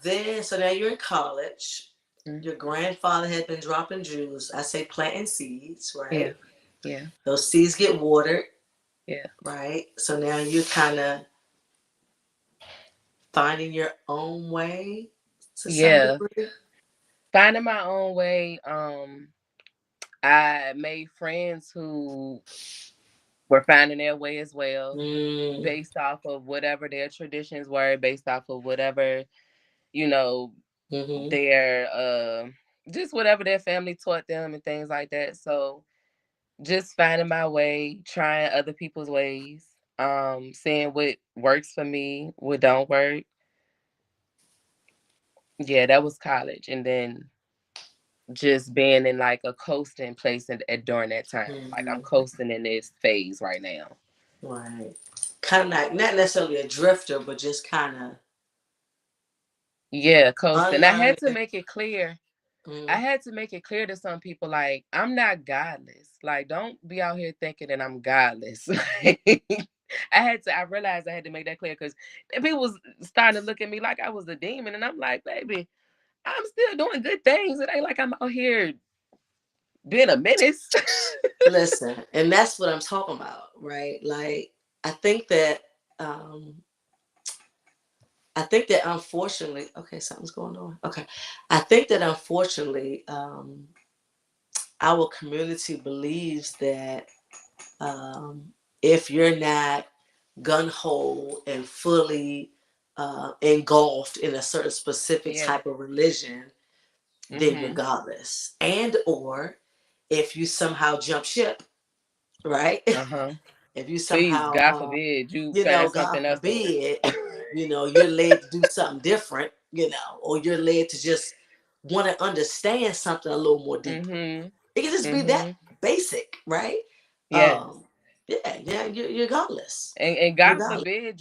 now you're in college. Mm. Your grandfather had been dropping jewels. I say planting seeds, Yeah. right? Yeah. Those seeds get watered, Yeah. right? So now you're kind of finding your own way to some Yeah. degree. Finding my own way. I made friends who were finding their way as well, Mm, based off of whatever their traditions were, based off of whatever, you know, mm-hmm. their just whatever their family taught them and things like that. So just finding my way, trying other people's ways, seeing what works for me, what don't work. Yeah, that was college. And then just being in like a coasting place during that time. Like I'm Mm-hmm. coasting in this phase right now. Right. Kind of not necessarily a drifter, but just kind of Yeah, coasting. I had to unlearning. make it clear. I Mm, had to make it clear to some people, like, I'm not godless. Like, don't be out here thinking that I'm godless. I realized I had to make that clear because people was starting to look at me like I was a demon. And I'm like, baby, I'm still doing good things. It ain't like I'm out here being a menace. listen, and that's what I'm talking about, right? Like, I think that, um, I think that unfortunately, okay, something's going on. Okay, I think that unfortunately, our community believes that if you're not gun ho and fully engulfed in a certain specific Yeah. type of religion, then you're Mm-hmm. godless. And or if you somehow jump ship, right? Uh-huh. If you Please, somehow, God forbid, you you know, find God something else to forbid, you know, you're led to do something different, you know, or you're led to just want to understand something a little more deeper. Mm-hmm. It can just be that Mm-hmm. basic, right? Yes. Um, yeah, you're godless. And You're God godless. forbid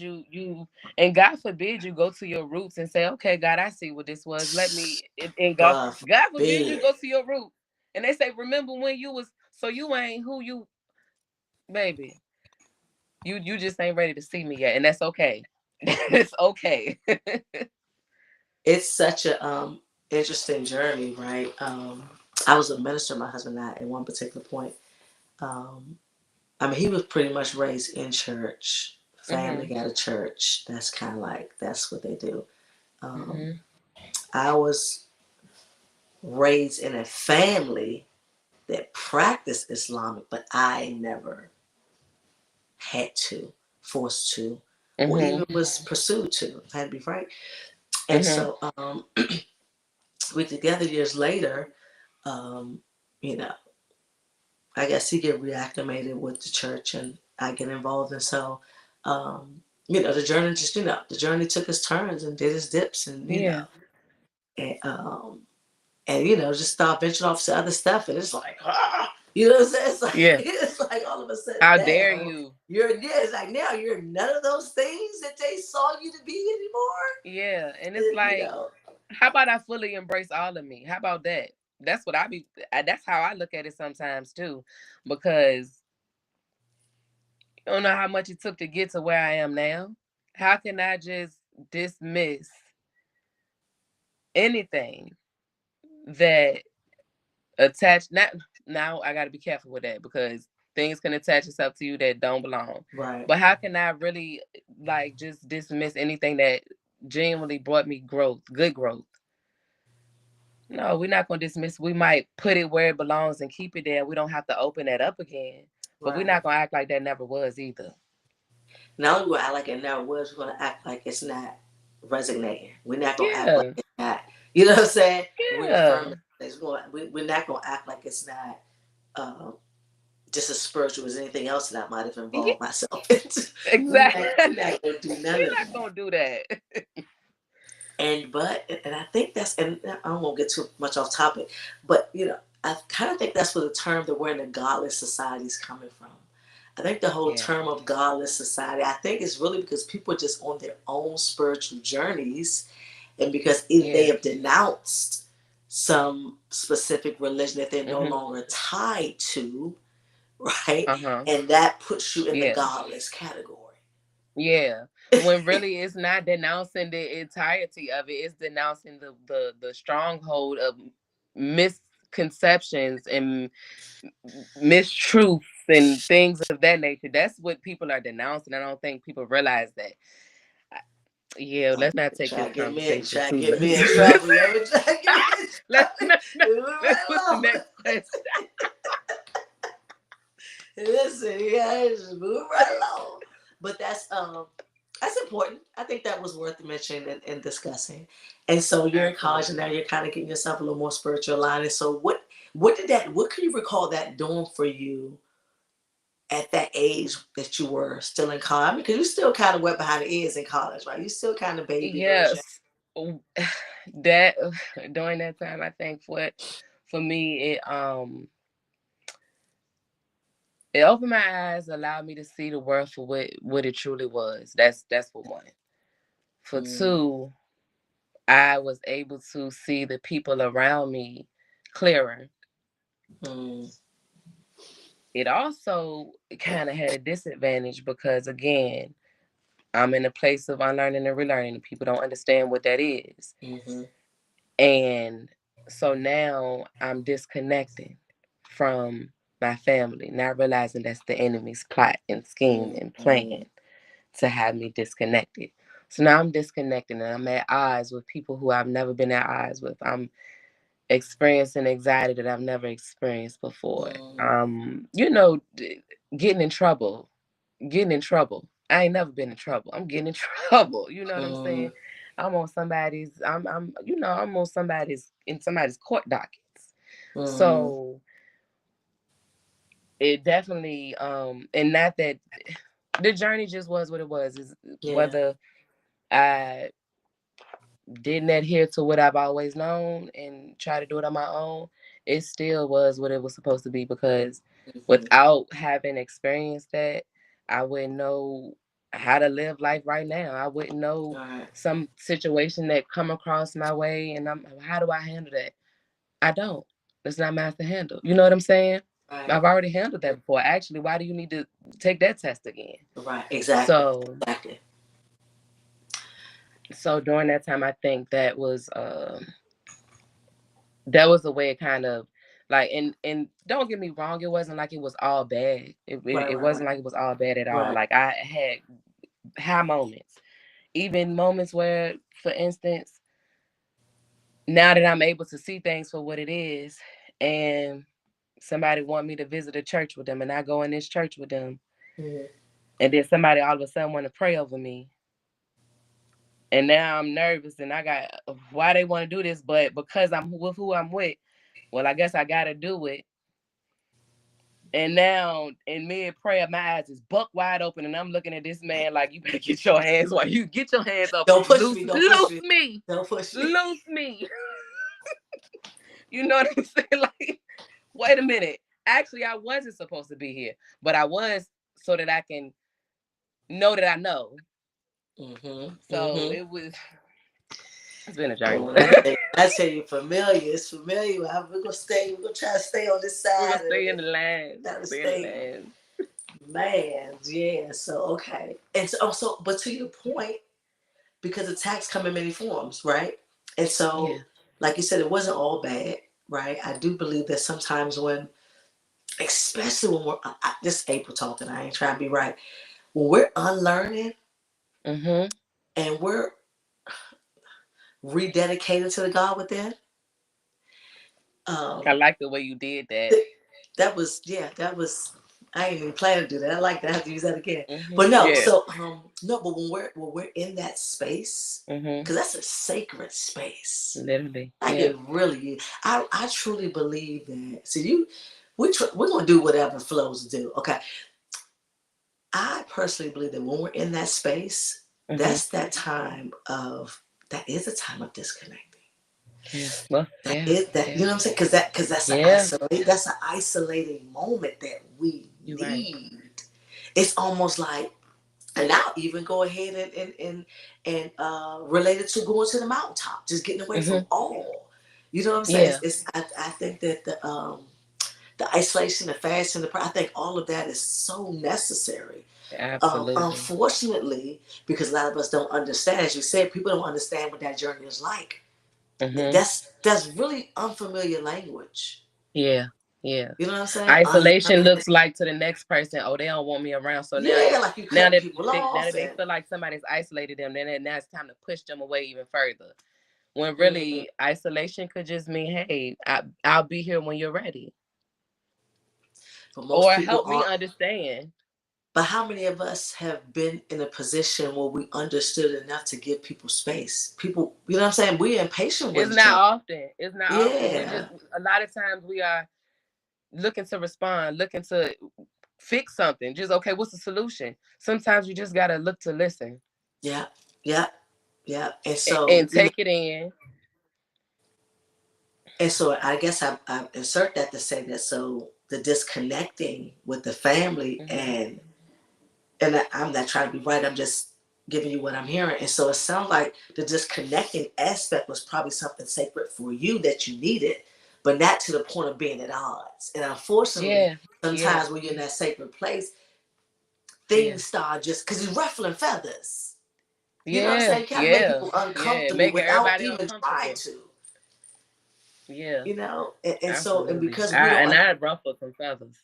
God forbid you go to your roots and say, okay, God, I see what this was. Let me and God God forbid you forbid. go to your root. And they say, remember when you was so you ain't who you baby. You just ain't ready to see me yet. And that's okay. It's okay. It's such a interesting journey, right? I was a minister, my husband and I, at one particular point. Um, I mean, he was pretty much raised in church. Family Mm-hmm. got a church. That's kind of like that's what they do. Um, Mm-hmm. I was raised in a family that practiced Islamic, but I never had to, forced to, or Mm-hmm. even was pursued to. I had to be frank. And Mm-hmm. so we together years later, um, you know, I guess he get reacclimated with the church and I get involved. And so, you know, the journey just, you know, the journey took its turns and did its dips and, you know, Yeah. and, um, and you know, just start venturing off to other stuff. And it's like, ah, you know what I'm saying? Yeah. It's like all of a sudden How dare now, you? yeah, it's like now you're none of those things that they saw you to be anymore. Yeah. And it's And, you like, know, how about I fully embrace all of me? How about that? That's what that's how I look at it sometimes too. Because you don't know how much it took to get to where I am now. How can I just dismiss anything that attach not now I gotta be careful with that because things can attach itself to you that don't belong. right. But how can I really like just dismiss anything that genuinely brought me growth, good growth? No, we're not going to dismiss. We might put it where it belongs and keep it there. We don't have to open that up again. But we're Right. not going to act like that never was either. Not only will I act like it never was, we're gonna act like it's not resonating. We're not gonna act like Yeah. it's not, you know what I'm saying? Yeah. Reaffirming things. We're not gonna act like it's not just as spiritual as anything else that I might have Yeah. involved myself into. Exactly. We're not gonna do none We're of not that. going to do that. And I think that's, and I don't want to get too much off topic, but you know, I kind of think that's where the term that we're in a godless society is coming from. I think the whole Yeah. term of godless society, I think it's really because people are just on their own spiritual journeys, and because either they Yeah. have denounced some specific religion that they're no Hmm. longer tied to, right? Uh-huh. And that puts you in the Yeah. godless category. Yeah. When really it's not denouncing the entirety of it, it's denouncing the stronghold of misconceptions misconceptions and mistruths and things of that nature. That's what people are denouncing. I don't think people realize that. Yeah, let's not take Try this to get me, conversation try to too get me in much. trouble. You ever try to get me in let's trouble? not, Move let's right go to the along. next question. Listen, yeah, just move right along. But that's important. I think that was worth mentioning and discussing. And so you're in college and now Absolutely. you're kind of getting yourself a little more spiritual aligned. And so what can you recall that doing for you at that age that you were still in college? Because you still kind of wet behind the ears in college, right? You still kind of baby version. Yes. That during that time, I think for me it opened my eyes, allowed me to see the world for what it truly was. That's for one. For Mm, two, I was able to see the people around me clearer. mm, It also kind of had a disadvantage because, again, I'm in a place of unlearning and relearning, and people don't understand what that is. mm-hmm, And so now I'm disconnecting from my family, not realizing that's the enemy's plot and scheme and mm-hmm, plan to have me disconnected. So now I'm disconnected and I'm at odds with people who I've never been at odds with. I'm experiencing anxiety that I've never experienced before. mm, Getting in trouble. Getting in trouble. I ain't never been in trouble. I'm getting in trouble. You know what I'm mm, saying? I'm on somebody's court dockets. mm, So it definitely and not that the journey just was what it was. Is yeah. whether I didn't adhere to what I've always known and try to do it on my own, it still was what it was supposed to be because Mm-hmm. without having experienced that, I wouldn't know how to live life right now. I wouldn't know All right. some situation that come across my way and how do I handle that? I don't. It's not mine to handle. You know what I'm saying? Right. I've already handled that before. Actually, why do you need to take that test again? Right. Exactly. So Exactly. so during that time I think that was the way it kind of like and don't get me wrong, it wasn't like it was all bad. Right. It Right. Right. wasn't like it was all bad at all. Right. Like I had high moments, even moments where, for instance, now that I'm able to see things for what it is, and somebody want me to visit a church with them, and I go in this church with them, Mm-hmm. and then somebody all of a sudden want to pray over me, and now I'm nervous, and I got why they want to do this, but because I'm with who I'm with, well, I guess I got to do it. And now in mid prayer, my eyes is buck wide open, and I'm looking at this man like, "You better get your hands while you get your hands off Don't me, push me. Don't push loose me. me, Don't push me. loose me." You know what I'm saying? Like, wait a minute. Actually, I wasn't supposed to be here, but I was so that I can know that I know. Mm-hmm. So Mm-hmm. it's been a journey. Well, I tell you, familiar. It's familiar. We're gonna stay. We're gonna try to stay on this We're gonna side of stay in it. the line. Try to Stay in the stay, line. man. Yeah. So okay. And so, but to your point, because attacks come in many forms, right? And so, Yeah. like you said, it wasn't all bad, right? I do believe that sometimes when, especially when this April talking, I ain't trying to be right. When we're unlearning Mm-hmm. and we're rededicated to the God within, I um, like the way you did that. that was, yeah, that was. I ain't even planning to do that. I like that. I have to use that again. Mm-hmm. But no, Yeah. so no, but when we're in that space, Mm-hmm. because that's a sacred space. Literally. Like Yeah. it really is. I truly believe that. So we're gonna do whatever flows to do. Okay. I personally believe that when we're in that space, Mm-hmm. that is a time of disconnecting. Yeah. Well, That yeah. is that, you Yeah. know what I'm saying? Because Yeah. that's an isolating moment that we You're right. need. It's almost like, and I'll even go ahead and relate it to going to the mountaintop, just getting away from Mm-hmm. all. You know what I'm saying? Yeah. I think that the isolation, the fasting, I think all of that is so necessary. Absolutely. Unfortunately, because a lot of us don't understand, as you said, people don't understand what that journey is like. Mm-hmm. That's really unfamiliar language. Yeah. Yeah. You know what I'm saying? Isolation looks like to the next person, oh, they don't want me around. So Yeah, like you now cutting that people now off that they and feel like somebody's isolated them, then now it's time to push them away even further. When mhm. really isolation could just mean, hey, I'll be here when you're ready. But Or most people help me aren't. understand. But how many of us have been in a position where we understood enough to give people space? People, you know what I'm saying? We're impatient with It's each not other. often. It's not often. We just Yeah, a lot of times we are looking to respond, looking to fix something. Just okay, what's the solution? Sometimes you just gotta look to listen yeah, yeah, yeah. and take it in. And so I guess I insert that to say that so the disconnecting with the family Hmm. and I'm not trying to be right. I'm just giving you what I'm hearing. And so it sounds like the disconnecting aspect was probably something sacred for you that you needed, but not to the point of being at odds. And unfortunately, Yeah, yeah, sometimes when you're in that sacred place, yeah, things start just because you're ruffling feathers. You know what I'm yeah, saying? You kind of make yeah, people yeah. uncomfortable Making without everybody even trying uncomfortable. to. Yeah, And absolutely. because we don't, I ruffled some feathers.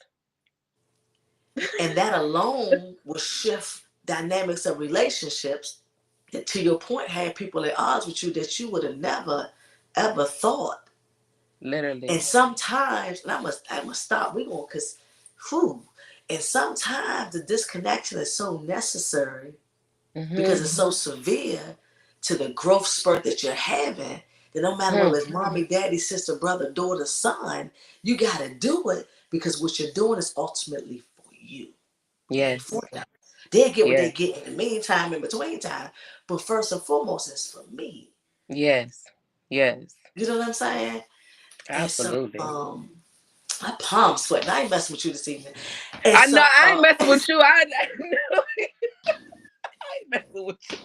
and that alone will shift dynamics of relationships that, to your point, had people at odds with you that you would have never ever thought. And Literally. sometimes, and I must stop. We going because, whew. And sometimes the disconnection is so necessary because Hmm. it's so severe to the growth spurt that you're having that no matter Hmm. whether it's mommy, daddy, sister, brother, daughter, son, you got to do it because what you're doing is ultimately for you. It ain't Yes. for them. They'll get what they Yes. get in the meantime, in between time. But first and foremost, it's for me. Yes. Yes. You know what I'm saying? And so, Absolutely. my palms sweating. I ain't messing with you this evening. And I know so, I ain't messing with you. I ain't messing with you.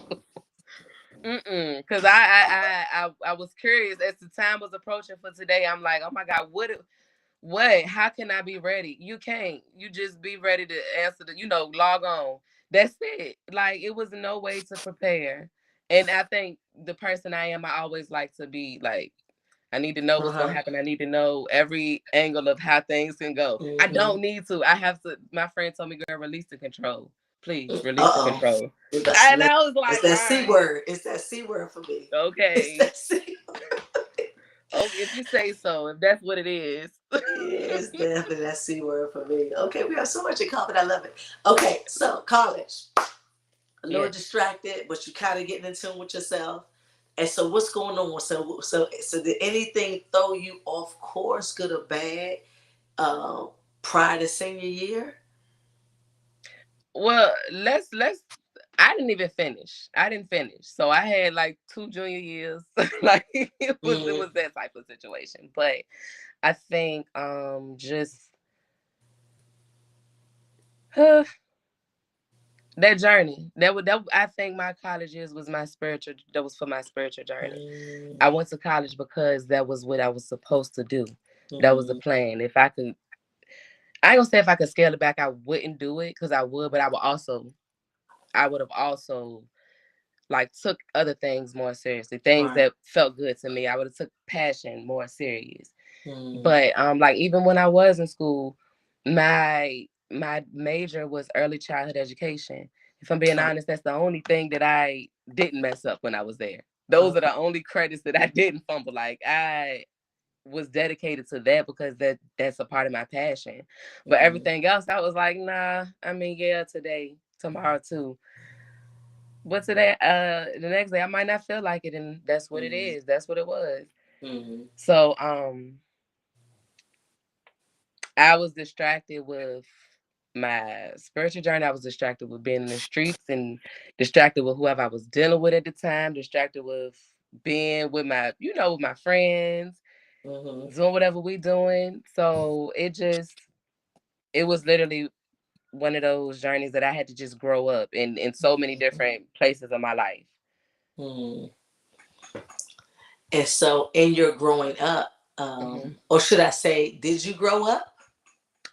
Mm-mm. Cause I was curious as the time was approaching for today. I'm like, oh my God, what? How can I be ready? You can't. You just be ready to answer log on. That's it. Like it was no way to prepare. And I think the person I am, I always like to be like, I need to know what's gonna uh-huh. happen. I need to know every angle of how things can go. I Mm-hmm. don't need to. I have to. My friend told me, girl, release the control. Please release the Uh-oh. control. And I was It's like, all that C right, word. It's that C word for me. It's okay. that C word. Oh, if you say so, if that's what it is. It's definitely that C word for me. Okay, we have so much in common. I love it. Okay, so college. A little Yeah. distracted, but you kind of getting in tune with yourself. And so, what's going on? So, did anything throw you off course, good or bad, uh, prior to senior year? Well, let's. I didn't even finish. I didn't finish, so I had like 2 junior years. Like it Mm-hmm. was that type of situation. But I think just that journey. That I think my college years was my spiritual. That was for my spiritual journey. I went to college because that was what I was supposed to do. That was the Mm-hmm. plan. If I could, I ain't gonna say if I could scale it back, I wouldn't do it because I would, but I would have also like took other things more seriously, things Right. that felt good to me. I would have took passion more serious. Mm-hmm. But like even when I was in school, my major was early childhood education. If I'm being Okay. honest, that's the only thing that I didn't mess up when I was there. Those are Okay. the only credits that I didn't fumble. Like I was dedicated to that because that's a part of my passion. But Mm-hmm. everything else, I was like, nah. I mean, yeah, today, tomorrow too. But today, the next day, I might not feel like it, and that's what it Mm-hmm. is. That's what it was. Mm-hmm. So, I was distracted with my spiritual journey. I was distracted with being in the streets and distracted with whoever I was dealing with at the time. Distracted with being with with my friends, Mm-hmm. doing whatever we doing. So it was literally one of those journeys that I had to just grow up in so many different places of my life. Mm-hmm. And so, in your growing up, Hmm. or should I say, did you grow up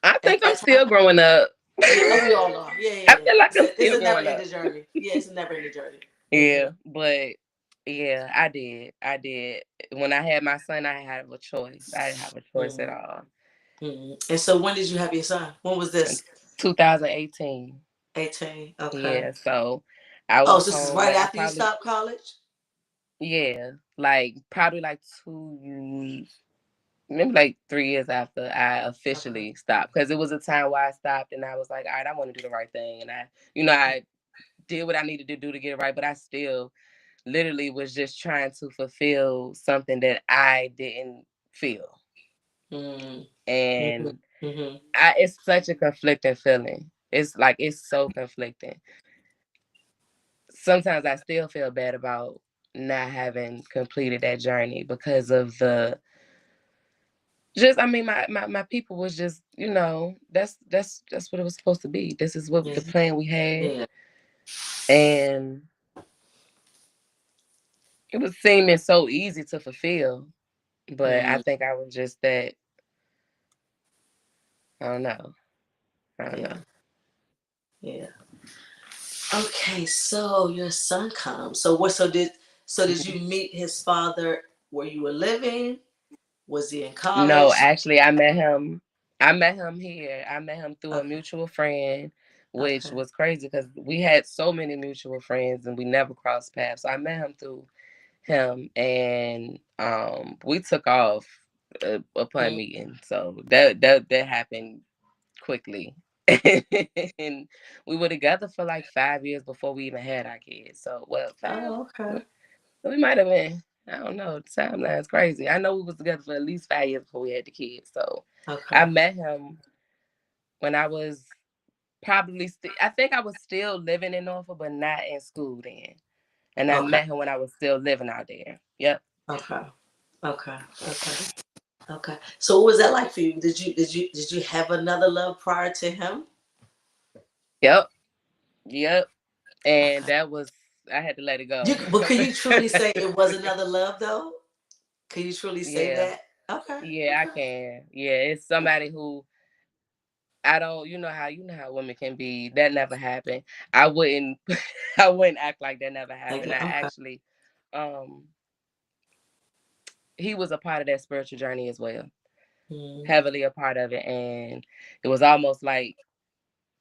I at think I'm that time? still growing up. Yeah, oh, I we all are. Yeah, yeah, yeah. feel like It's I'm a, it's still a never growing up. ending journey. Yeah, it's a never ending journey. Mm-hmm. Yeah, but yeah, I did. I did. When I had my son, I had a choice. I didn't have a choice at Mm-hmm. all. And so when did you have your son? When was In this? 2018. 18. Okay. Yeah, so I Oh, was so this is home right like I after you probably, stopped college? yeah, like probably like 2 years, maybe like 3 years after I Okay. officially stopped, because it was a time where I stopped and I was like, all right, I want to do the right thing, and I did what I needed to do to get it right, but I still literally was just trying to fulfill something that I didn't feel, Mm. Mm-hmm. and Mm-hmm. it's such a conflicting feeling. It's like it's so conflicting. Sometimes I still feel bad about not having completed that journey because of the just I mean my people was just, that's what it was supposed to be. This is what Yeah. the plan we had, Yeah. and it was seeming so easy to fulfill, but I Mm. think I was just that, I don't know. I don't Yeah. know. Yeah. Okay, so your son comes. So what? So did you meet his father where you were living? Was he in No, college? actually, I met him here. I met him through a Okay. mutual friend, which Okay. was crazy because we had so many mutual friends and we never crossed paths. So I met him through him, and we took off upon Mm. meeting. So that happened quickly. And we were together for like 5 years before we even had our kids. So, well, five. Oh, okay. We might have been. I don't know. The timeline's crazy. I know we was together for at least 5 years before we had the kids. So I Okay. met him when I was probably I think I was still living in Norfolk, but not in school then. And I Okay. met him when I was still living out there. Yep. Okay. Okay. Okay. Okay. So what was that like for you? Did you have another love prior to him? Yep. Yep. And Okay. that was, I had to let it You go. but can you truly say it was another love though? Can you truly say Yeah. that? Okay. Yeah, I Okay. can. Yeah, it's somebody who I don't, you know how women can be. That never happened. I wouldn't I wouldn't act like that never happened. I Okay. actually um he was a part of that spiritual journey as well. Mm-hmm. Heavily a part of it, and it was almost like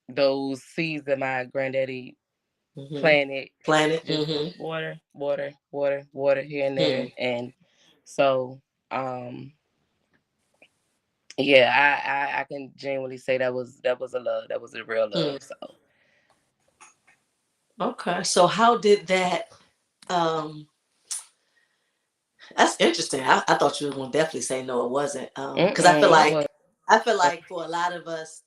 those seeds that my granddaddy Mm-hmm. planted, Planet. just Mm-hmm. water, water, water, water here and Hmm. there. And so yeah, I can genuinely say that was a love. That was a real Hmm. love. So Okay. So how did that um that's interesting. I thought you were gonna definitely say no, it wasn't. Because I feel it was. like I feel like for a lot of us,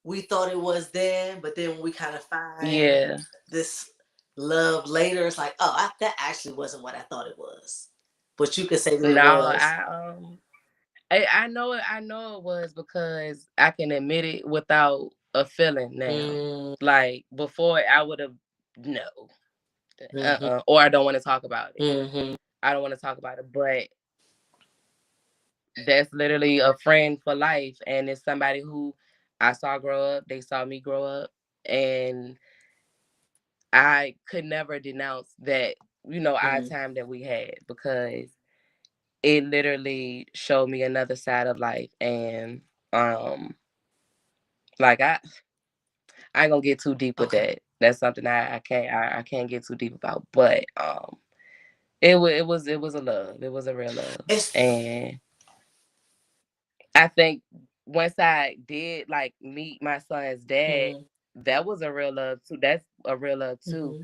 we thought it was then, but then when we kind of find Yeah. this love later, it's like, oh, that actually wasn't what I thought it was. But you could say that No, it was. I know it. I know it was because I can admit it without a feeling now. Mm, Like before, I would have no, mm-hmm, or I don't want to talk about it. mm-hmm, I don't want to talk about it, but that's literally a friend for life, and it's somebody who I saw grow up. They saw me grow up, and I could never denounce that. Our mm-hmm. time that we had, because it literally showed me another side of life, and um like I ain't gonna get too deep with Okay. that. That's something I can't get too deep about. But it was a love. It was a real love. It's And I think once I did like meet my son's dad, mm-hmm, that was a real love too. That's a real love too. mm-hmm,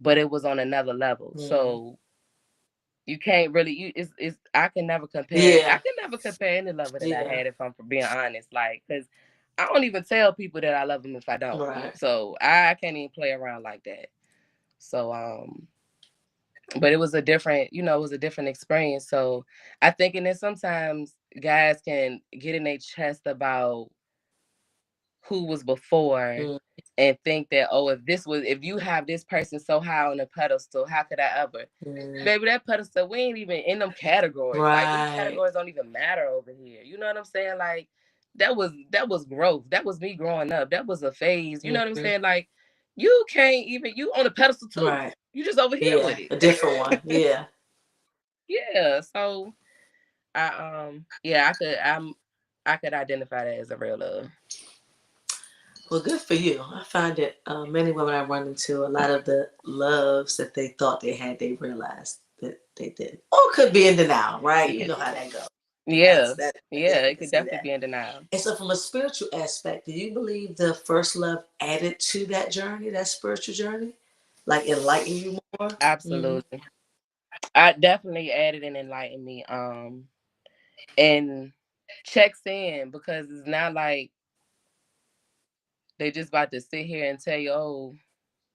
But it was on another level. mm-hmm. So you can't really it's I Yeah, can never compare any lover that I yeah, had, if I'm for being honest. Like, cause I don't even tell people that I love them if I don't. right. So I can't even play around like that. So but it was a different experience. So I think, and then sometimes guys can get in their chest about who was before Mm, and think that, oh, if you have this person so high on a pedestal, how could I ever? mm, Baby, that pedestal, we ain't even in them categories. Like, them right. categories don't even matter over here. You know what I'm saying? Like, that was growth. That was me growing up. That was a phase. You know what I'm Mm-hmm, saying? Like, you can't even, you on a pedestal too. right. You just over here Yeah, with it. a different one. Yeah. Yeah. So Yeah, I could identify that as a real love. Well, good for you. I find that many women I run into, a lot of the loves that they thought they had, they realized that they did, or could be in denial, right? You Yeah. know how that goes. Yeah. That I Yeah, definitely it can could see definitely that. be in denial. And so, from a spiritual aspect, do you believe the first love added to that journey, that spiritual journey, like enlighten you more? Mm-hmm. Absolutely. I definitely added and enlightened me. And checks in because it's not like they just about to sit here and tell you, oh,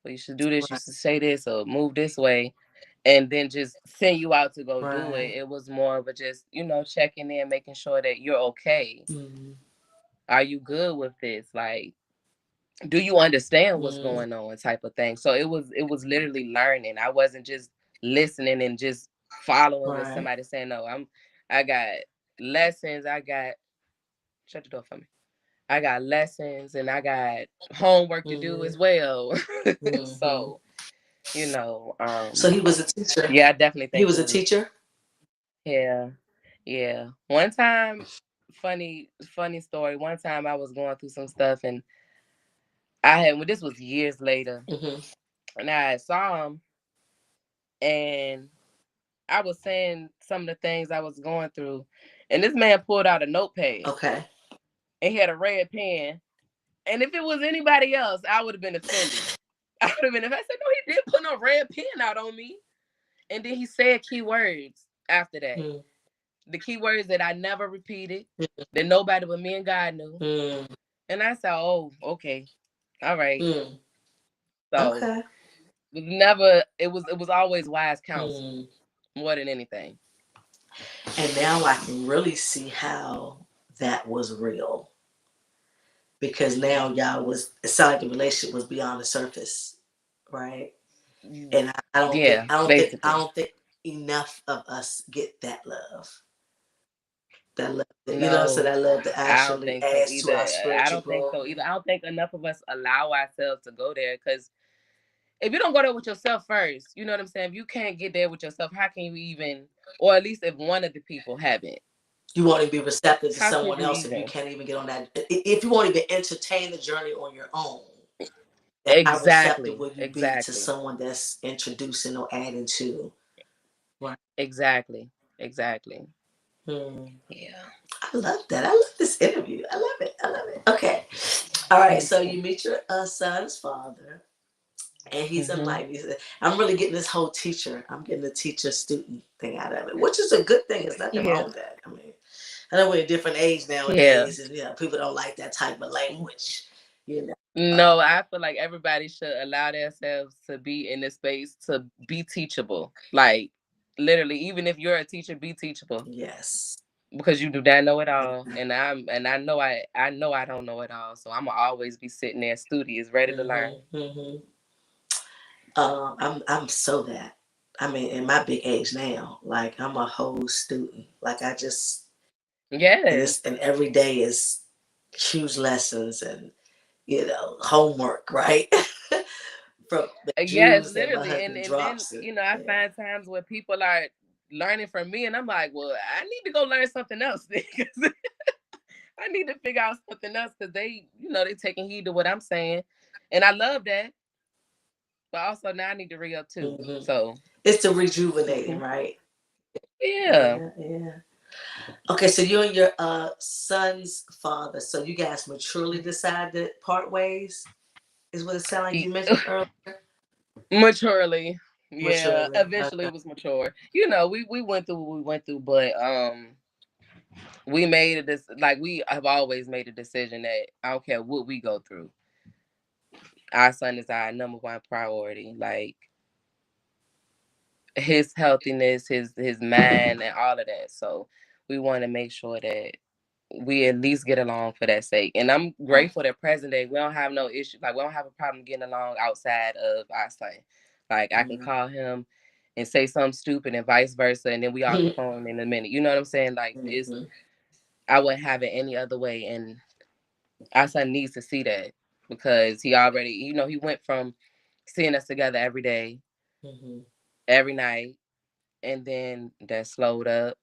well, you should do this, you Right. should say this or move this way, and then just send you out to go do it. Right. It was more of a just, checking in, making sure that you're okay. Mm-hmm. Are you good with this? Like, do you understand what's Mm-hmm. going on type of thing. So it was literally learning. I wasn't just listening and just following what Right. somebody saying. No, I got lessons. I got shut the door for me. I got lessons and I got homework to do Mm-hmm. as well. Mm-hmm. So, So he was a teacher. yeah, I definitely He think was it a was, teacher. yeah. Yeah. One time, funny story. One time I was going through some stuff and well, this was years later, Mm-hmm. and I saw him and I was saying some of the things I was going through, and this man pulled out a notepad Okay. and he had a red pen. And if it was anybody else, I would have been offended. I would have been. If I said no, he didn't put no red pen out on me. And then he said key words after that. Mm-hmm. The key words that I never repeated, that nobody but me and God knew. Mm-hmm. And I said, oh, okay, all right. Mm-hmm. So Okay. it was always wise counsel Mm-hmm. more than anything. And now I can really see how that was real, because now y'all was, it sounded like the relationship was beyond the surface, right? And I don't think Yeah, basically. enough of us get that love, so No, that love that I don't actually think so adds to either. our I don't spiritual think growth. so either. I don't think enough of us allow ourselves to go there because if you don't go there with yourself first, you know what I'm saying? If you can't get there with yourself, how can you even, or at least if one of the people haven't, You won't even be receptive to how could someone you else if you even? can't even get on that. If you won't even entertain the journey on your own, then how receptive Exactly, will you be to exactly, someone that's introducing or adding to? Right. exactly, exactly. Hmm. Yeah. I love that. I love this interview. I love it. I love it. Okay. All right. Me So too. you meet your son's father, and he's Hmm. enlightened. I'm really getting this whole teacher. I'm getting the teacher student thing out of it, which is a good thing. There's nothing wrong Yeah. with that. I mean, I know we're in a different age Yeah. nowadays, and people don't like that type of language. You know. No, I feel like everybody should allow themselves to be in this space to be teachable. Like literally, even if you're a teacher, be teachable Yes. because you do not know it all, and I know I don't know it all, so I'm gonna always be sitting there studious, ready to learn. Mm-hmm. Mm-hmm. I'm so that. I mean, in my big age now, like I'm a whole student. Like I just, Yes, and every day is huge lessons and homework, right? From the yes, jewels that my literally, and husband and then drops. And, I yeah. find times where people are learning from me, and I'm like, well, I need to go learn something else because I need to figure out something else because they taking heed to what I'm saying, and I love that. But also now I need to re up too. Hmm. So It's the rejuvenating, mhm. right? Yeah, Yeah, yeah. Okay, so you and your son's father, so you guys maturely decided to part ways, is what it sounded like you mentioned earlier. maturely. Yeah, Maturely. eventually Okay. it was mature. We went through what we went through, but we made this like we have always made a decision that I don't care what we go through. Our son is our number one priority. Like his healthiness, his mind, and all of that. So we want to make sure that we at least get along for that sake. And I'm grateful that present day we don't have no issue. Like we don't have a problem getting along outside of our son. Like I can call him and say something stupid and vice versa, and then we off the phone in a minute. You know what I'm saying? Like it's Mm-hmm. I wouldn't have it any other way. And our son needs to see that because he already, he went from seeing us together every day, Mm-hmm. every night, and then that slowed up.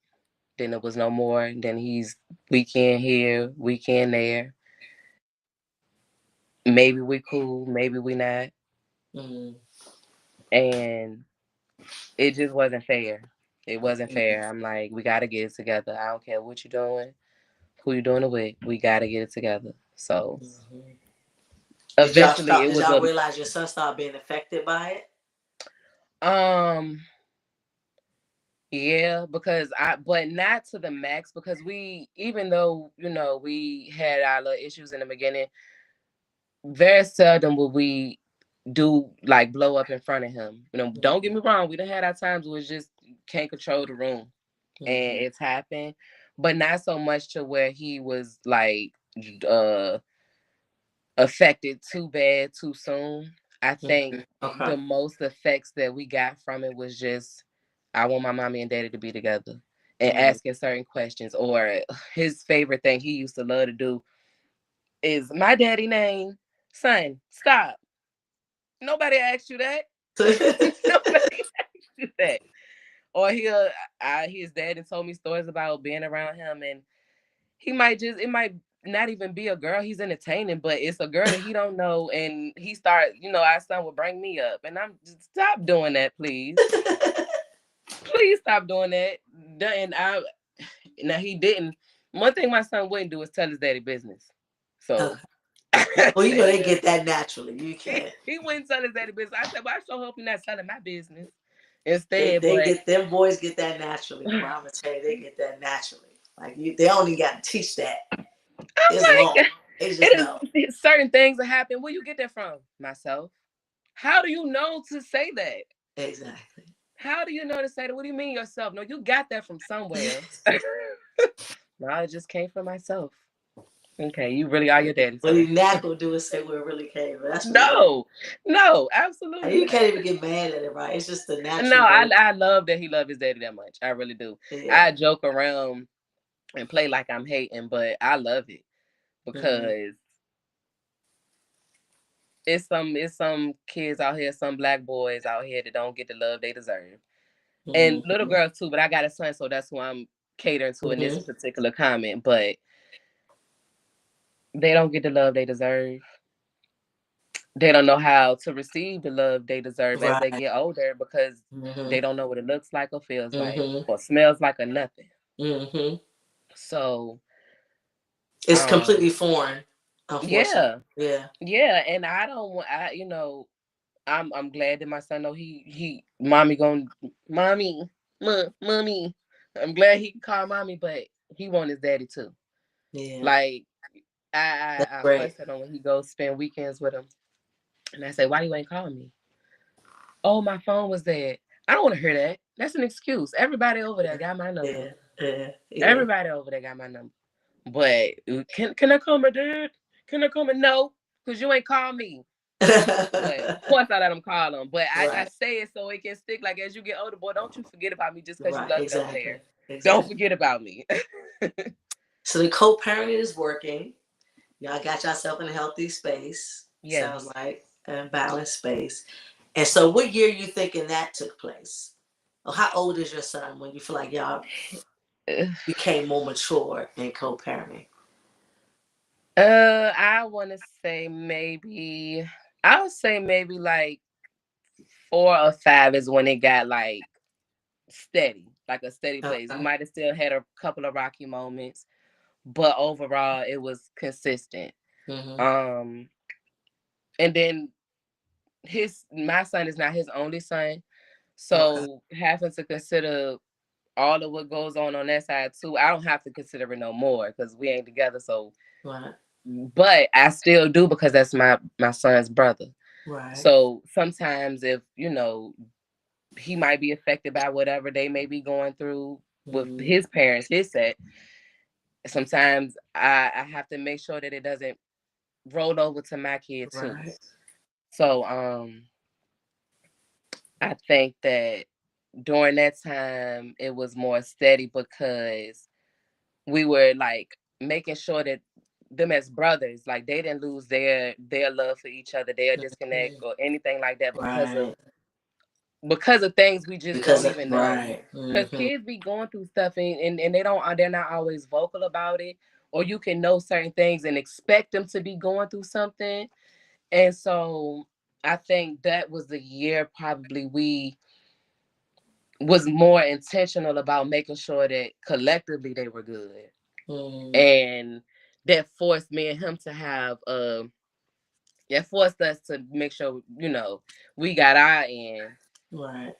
then it was no more. Then he's weekend here, weekend there. Maybe we cool, maybe we not. Mm. And it just wasn't fair. It wasn't fair. I'm like, we gotta get it together. I don't care what you're doing, who you doing it with. We gotta get it together. So Mm-hmm. eventually it Did was y'all a realize your son started being affected by it? um yeah, because but not to the max, because we, even though, we had our little issues in the beginning, very seldom would we do like blow up in front of him. Don't get Mm-hmm. me wrong, we done had our times where it's just can't control the room, and Mm-hmm. it's happened, but not so much to where he was like uh affected too bad too soon. I think Mm-hmm. Okay. the most effects that we got from it was just, I want my mommy and daddy to be together, and Mm-hmm. asking certain questions. Or his favorite thing he used to love to do is, my daddy name, son, stop. Nobody asked you that. Nobody asked you that. Or his dad and told me stories about being around him, and it might not even be a girl he's entertaining, but it's a girl that he don't know, and our son would bring me up, and I'm just, stop doing that, please. Please stop doing that. And I Now, he didn't. One thing my son wouldn't do is tell his daddy business. So Okay. Well, you know they get that naturally. You can't. he wouldn't tell his daddy business. I said, well, I sure hope you're not telling my business They instead. they But get them boys get that naturally. Boy, I'm gonna tell you, they get that naturally. Like they only got to teach that. It's I'm long. like, They just it know. is certain things that happen. Where you get that from? Myself. How do you know to say that? Exactly. How do you know to say that? What do you mean yourself? No, you got that from somewhere. No, it just came from myself. Okay, you really are your daddy, What he son. natural do is say where it really came from. That's what he do. No, no, And absolutely you not. can't even get mad at it, right? It's just the No, natural way. I love that he loved his daddy that much. I really do. Yeah. I joke around and play like I'm hating, but I love it Mm-hmm. because it's some kids out here, some black boys out here that don't get the love they deserve. And little Mm-hmm. girls too, but I got a son, so that's who I'm catering to in this Mm-hmm. particular comment. But they don't get the love they deserve. They don't know how to receive the love they deserve as they Right. get older, because Mm-hmm. they don't know what it looks like or feels like Mm-hmm. or smells like or nothing. Mm-hmm. So, It's um, completely foreign, unfortunately. yeah, Yeah. yeah, and I don't want, I'm glad that my son know mommy going mommy, mommy. I'm glad he can call mommy, but he want his daddy too. Yeah. Like, That's I great. fuss at him when he goes spend weekends with him, and I say, why you ain't calling me? Oh, my phone was dead. I don't want to hear that. That's an excuse. Everybody over there got my number. Yeah. Yeah. Yeah. Everybody over there got my number. But can I call my dad? Can I call my no? Because you ain't call me. But of course I let him call him. But I Right. say it so it can stick. Like, as you get older, boy, don't you forget about me just because you Right. love it over Exactly. there. Don't Exactly. forget about me. So the co-parenting is working. Y'all got yourself in a healthy space. Sounds Yes. like a balanced space. And so, what year you thinking that took place? Or how old is your son when you feel like y'all became more mature in co-parenting? I want to say maybe, I would say maybe like 4 or 5 is when it got like steady, like a steady place. We Okay. might have still had a couple of rocky moments, but overall it was consistent. Mm-hmm. Um, and then my son is not his only son, Okay. so having to consider all of what goes on that side too, I don't have to consider it no more because we ain't together. So, Right. but I still do because that's my son's brother. Right. So sometimes if he might be affected by whatever they may be going through with Mm-hmm. his parents, his set. Sometimes I have to make sure that it doesn't roll over to my kid too. Right. So I think that during that time it was more steady because we were like making sure that them as brothers, like they didn't lose their love for each other, their disconnect Mm-hmm. or anything like that because of Right. because of things we just Because don't of, even know. right. Because Mm-hmm. kids be going through stuff and they're not always vocal about it. Or you can know certain things and expect them to be going through something. And so I think that was the year probably we was more intentional about making sure that collectively they were good. Mm-hmm. And that forced me and him to have that forced us to make sure, we got our end. Right.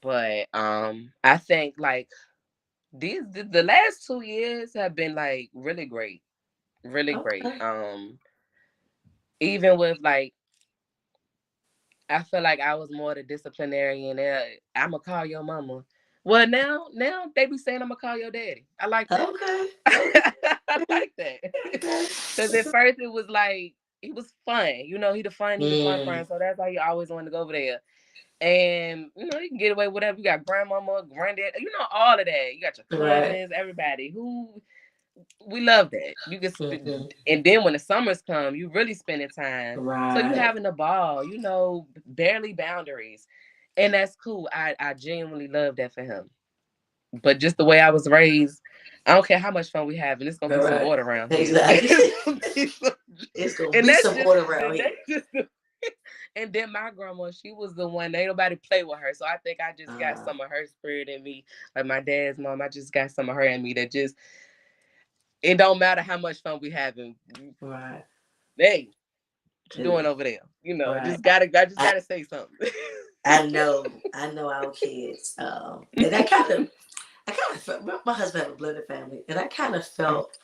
But I think like the last 2 years have been like really great. Really great. Okay. Even with like I feel like I was more the disciplinarian. I'm gonna call your mama. Well, now they be saying I'm gonna call your daddy. I like that. Okay. Okay. I like that. Okay. Because at first it was like he was fun. He the fun Mm, friend. So that's why you always wanted to go over there. And you can get away with whatever. You got grandmama, granddad, all of that. You got your right. cousins, everybody who we love that. You can Mm-hmm. and then when the summers come, you really spending time. So you Right. having a ball, barely boundaries. And that's cool. I genuinely love that for him. But just the way I was raised, I don't care how much fun we have, and it's gonna be some Right. order around here. Exactly. It's gonna be It's gonna and be that's some just order around that's here. just and then my grandma, she was the one. Ain't nobody play with her, so I think I just got Uh, some of her spirit in me. Like my dad's mom, I just got some of her in me that just it don't matter how much fun we having. right. Hey, what you doing It- over there? right. I just I, gotta say something. I know our kids. And I kind of felt, my husband had a blended family, and I kind of felt,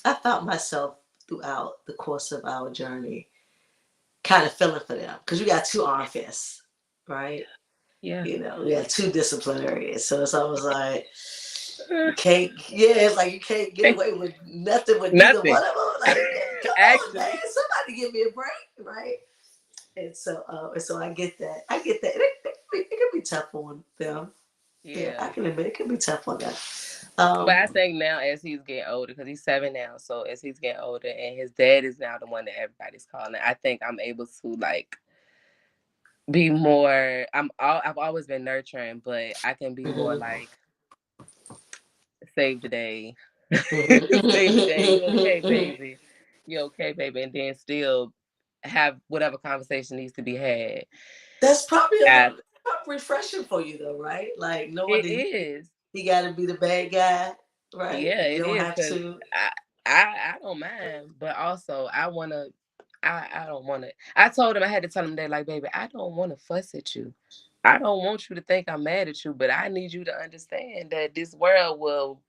I felt myself throughout the course of our journey, kind of feeling for them because you got two arm fists, right? Yeah. We got two disciplinarians, so it's almost like you can't. Yeah, it's like you can't get away with nothing with neither one Nothing. of them. Like, come on, man, Actually. somebody give me a break, right? And so I get that. I get that. It can be tough on them. Yeah, I Yeah. can admit it can be tough on them. But I Um, think now as he's getting older, because he's 7 now, so as he's getting older and his dad is now the one that everybody's calling, I think I'm able to like be more I've always been nurturing, but I can be more mhm. like save the day. Mhm. Save the day. You okay, baby? You okay, baby? And then still have whatever conversation needs to be had. That's probably a I, little refreshing for you, though, right? Like knowing it that is. he got to be the bad guy, right? Yeah, You it don't is have because to. I don't mind, but also I don't wanna. I told him I had to tell him that like, baby, I don't want to fuss at you. I don't want you to think I'm mad at you, but I need you to understand that this world will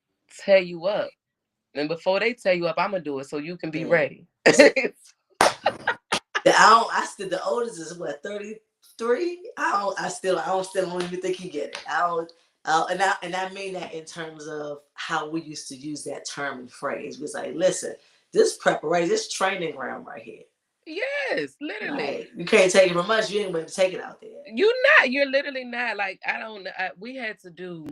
tear you up, and before they tear you up, I'm gonna do it so you can be Mm. ready. So I still the oldest is what 33. I don't even think he get it. I don't. And I mean that in terms of how we used to use that term and phrase. We was like, listen, this preparation, this training ground right here. Yes, Like literally. you can't take it from us. You ain't gonna take it out there. You're literally not like I don't. We had to do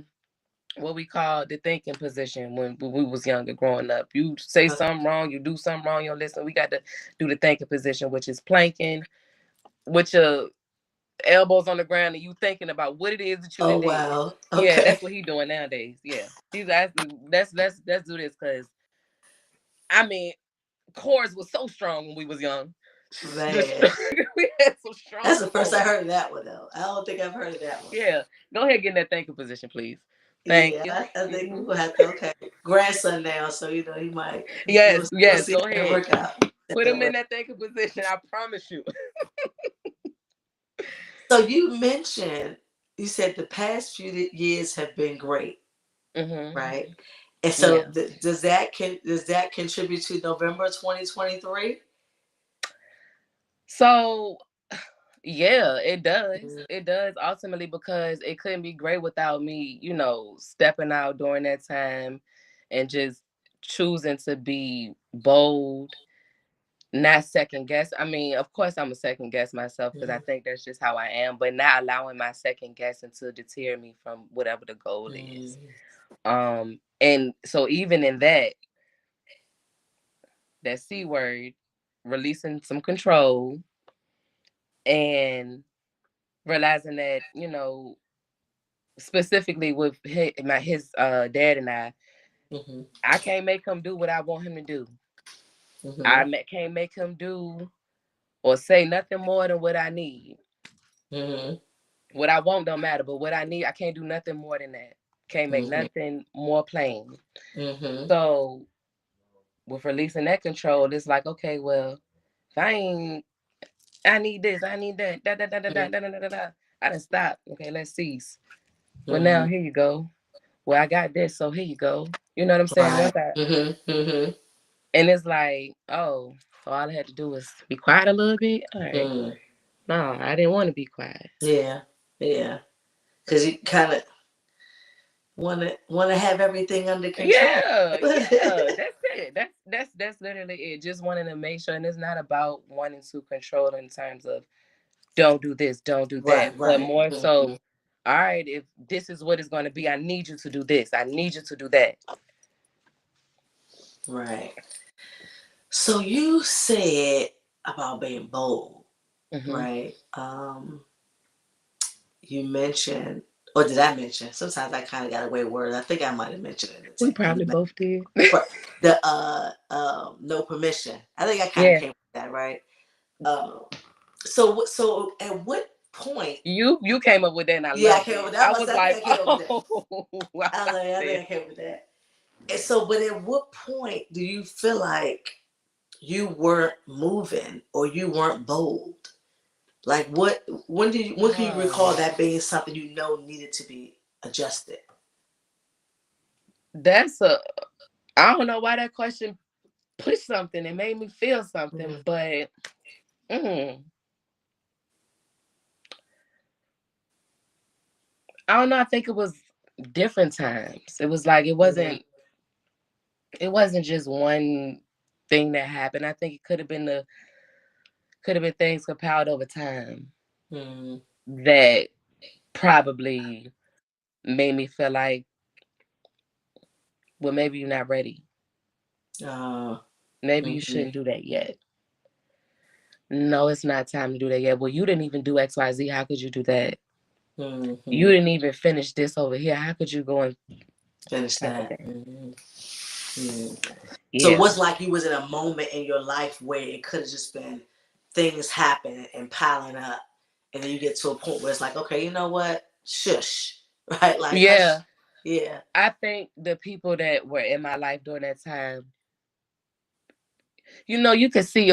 what we call the thinking position when we was younger growing up. You say something wrong, you do something wrong, you don't listen. We got to do the thinking position, which is planking with your elbows on the ground and you thinking about what it is that you Oh done did. wow. Yeah, Okay. that's what he doing nowadays. Yeah, he's asking. Let's do this because I mean, chords was so strong when we was young. Man. We had some That's strong the first I chords. heard of that one though. I don't think I've heard of that one. Yeah, go ahead, get in that thinking position, please. Thank Yeah, you. I think Hmm. we're gonna have to. Okay, grandson now, so he might. Yes, We'll yes, see go how it ahead. work out. Put him in that thinking position. I promise you. So you said the past few years have been great, Hmm. right? And so Yeah. does that contribute to November 2023? So yeah, it does. It does ultimately because it couldn't be great without me, stepping out during that time and just choosing to be bold, not second guess. I mean, of course, I'm a second guess myself because I Mm-hmm. think that's just how I am, but not allowing my second guessing to deter me from whatever the goal is. Mm-hmm. And so even in that C word, releasing some control and realizing that, you know, specifically with his dad and Mhm. I can't make him do what I want him to do. Mhm. Can't make him do or say nothing more than what I need. Mhm. What I want don't matter, but what I need, I can't do nothing more than that. Can't make Mhm. nothing more plain. Mhm. So with releasing that control, it's like, okay, well, if I need this, I need that, da da da da da da da da da. I done stop. Okay, let's cease. Well, now Mhm. here you go. Well, I got this, so here you go. You know what I'm saying? Right. Mhm. Mhm. And it's like, oh, so all I had to do was be quiet a little bit. All right. Mhm. No, I didn't want to be quiet. Yeah. Yeah. Because you kind of want to have everything under control. Yeah, yeah, that's it. That's literally it. Just wanting to make sure, and it's not about wanting to control in terms of don't do this, don't do Right. that, but Right. more Mhm. so, all right, if this is what it's going to be, I need you to do this, I need you to do that. Right. So you said about being bold, Hmm. right? You mentioned, or did I mention? Sometimes I kind of got away with words. I think I might have mentioned it We probably both did. the no permission. I think I kind of Yeah, came with that, right? Um, so at what point? you came up with that, and I Yeah, I loved came up it. with that. I was I think like, I came up with that. oh, I like I this. think I came up with that. And so, but at what point do you feel like you weren't moving or you weren't bold? Like what? When can you recall Oh, that being something you know needed to be adjusted? that's a. I don't know why that question pushed something. It made me feel something, Mm-hmm. but mm, I don't know. I think it was different times. It was like Mm-hmm. it wasn't just one thing that happened. I think it could have been things compiled over time Mm-hmm. that probably made me feel like, well, maybe you're not ready. Uh, Maybe you mm-hmm. shouldn't do that yet. No, it's not time to do that yet. Well, you didn't even do XYZ. How could you do that? You Mm-hmm. didn't even finish this over here. How could you go and Finish type of that. thing? Mm-hmm. Mm-hmm. So Yeah. what's like you was in a moment in your life where it could have just been things happening and piling up, and then you get to a point where it's like, okay, you know what? Shush, right? Like hush. Yeah. Yeah. I think the people that were in my life during that time, you know, you can see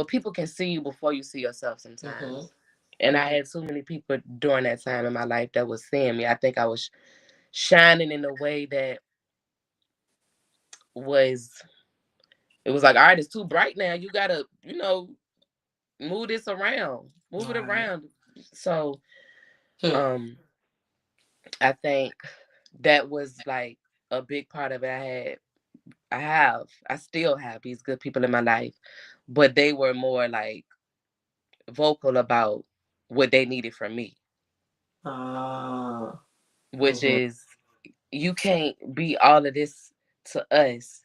people can see you before you see yourself Mm-hmm. sometimes. And I Mm-hmm. had too many people during that time in my life that was seeing me. I think I was shining in a way that was it was like, all right, it's too bright now. You gotta, move this around. Move it Right. around. So Hmm. um I think that was like a big part of it. I still have these good people in my life, but they were more like vocal about what they needed from me, Uh, which mm-hmm. is you can't be all of this to us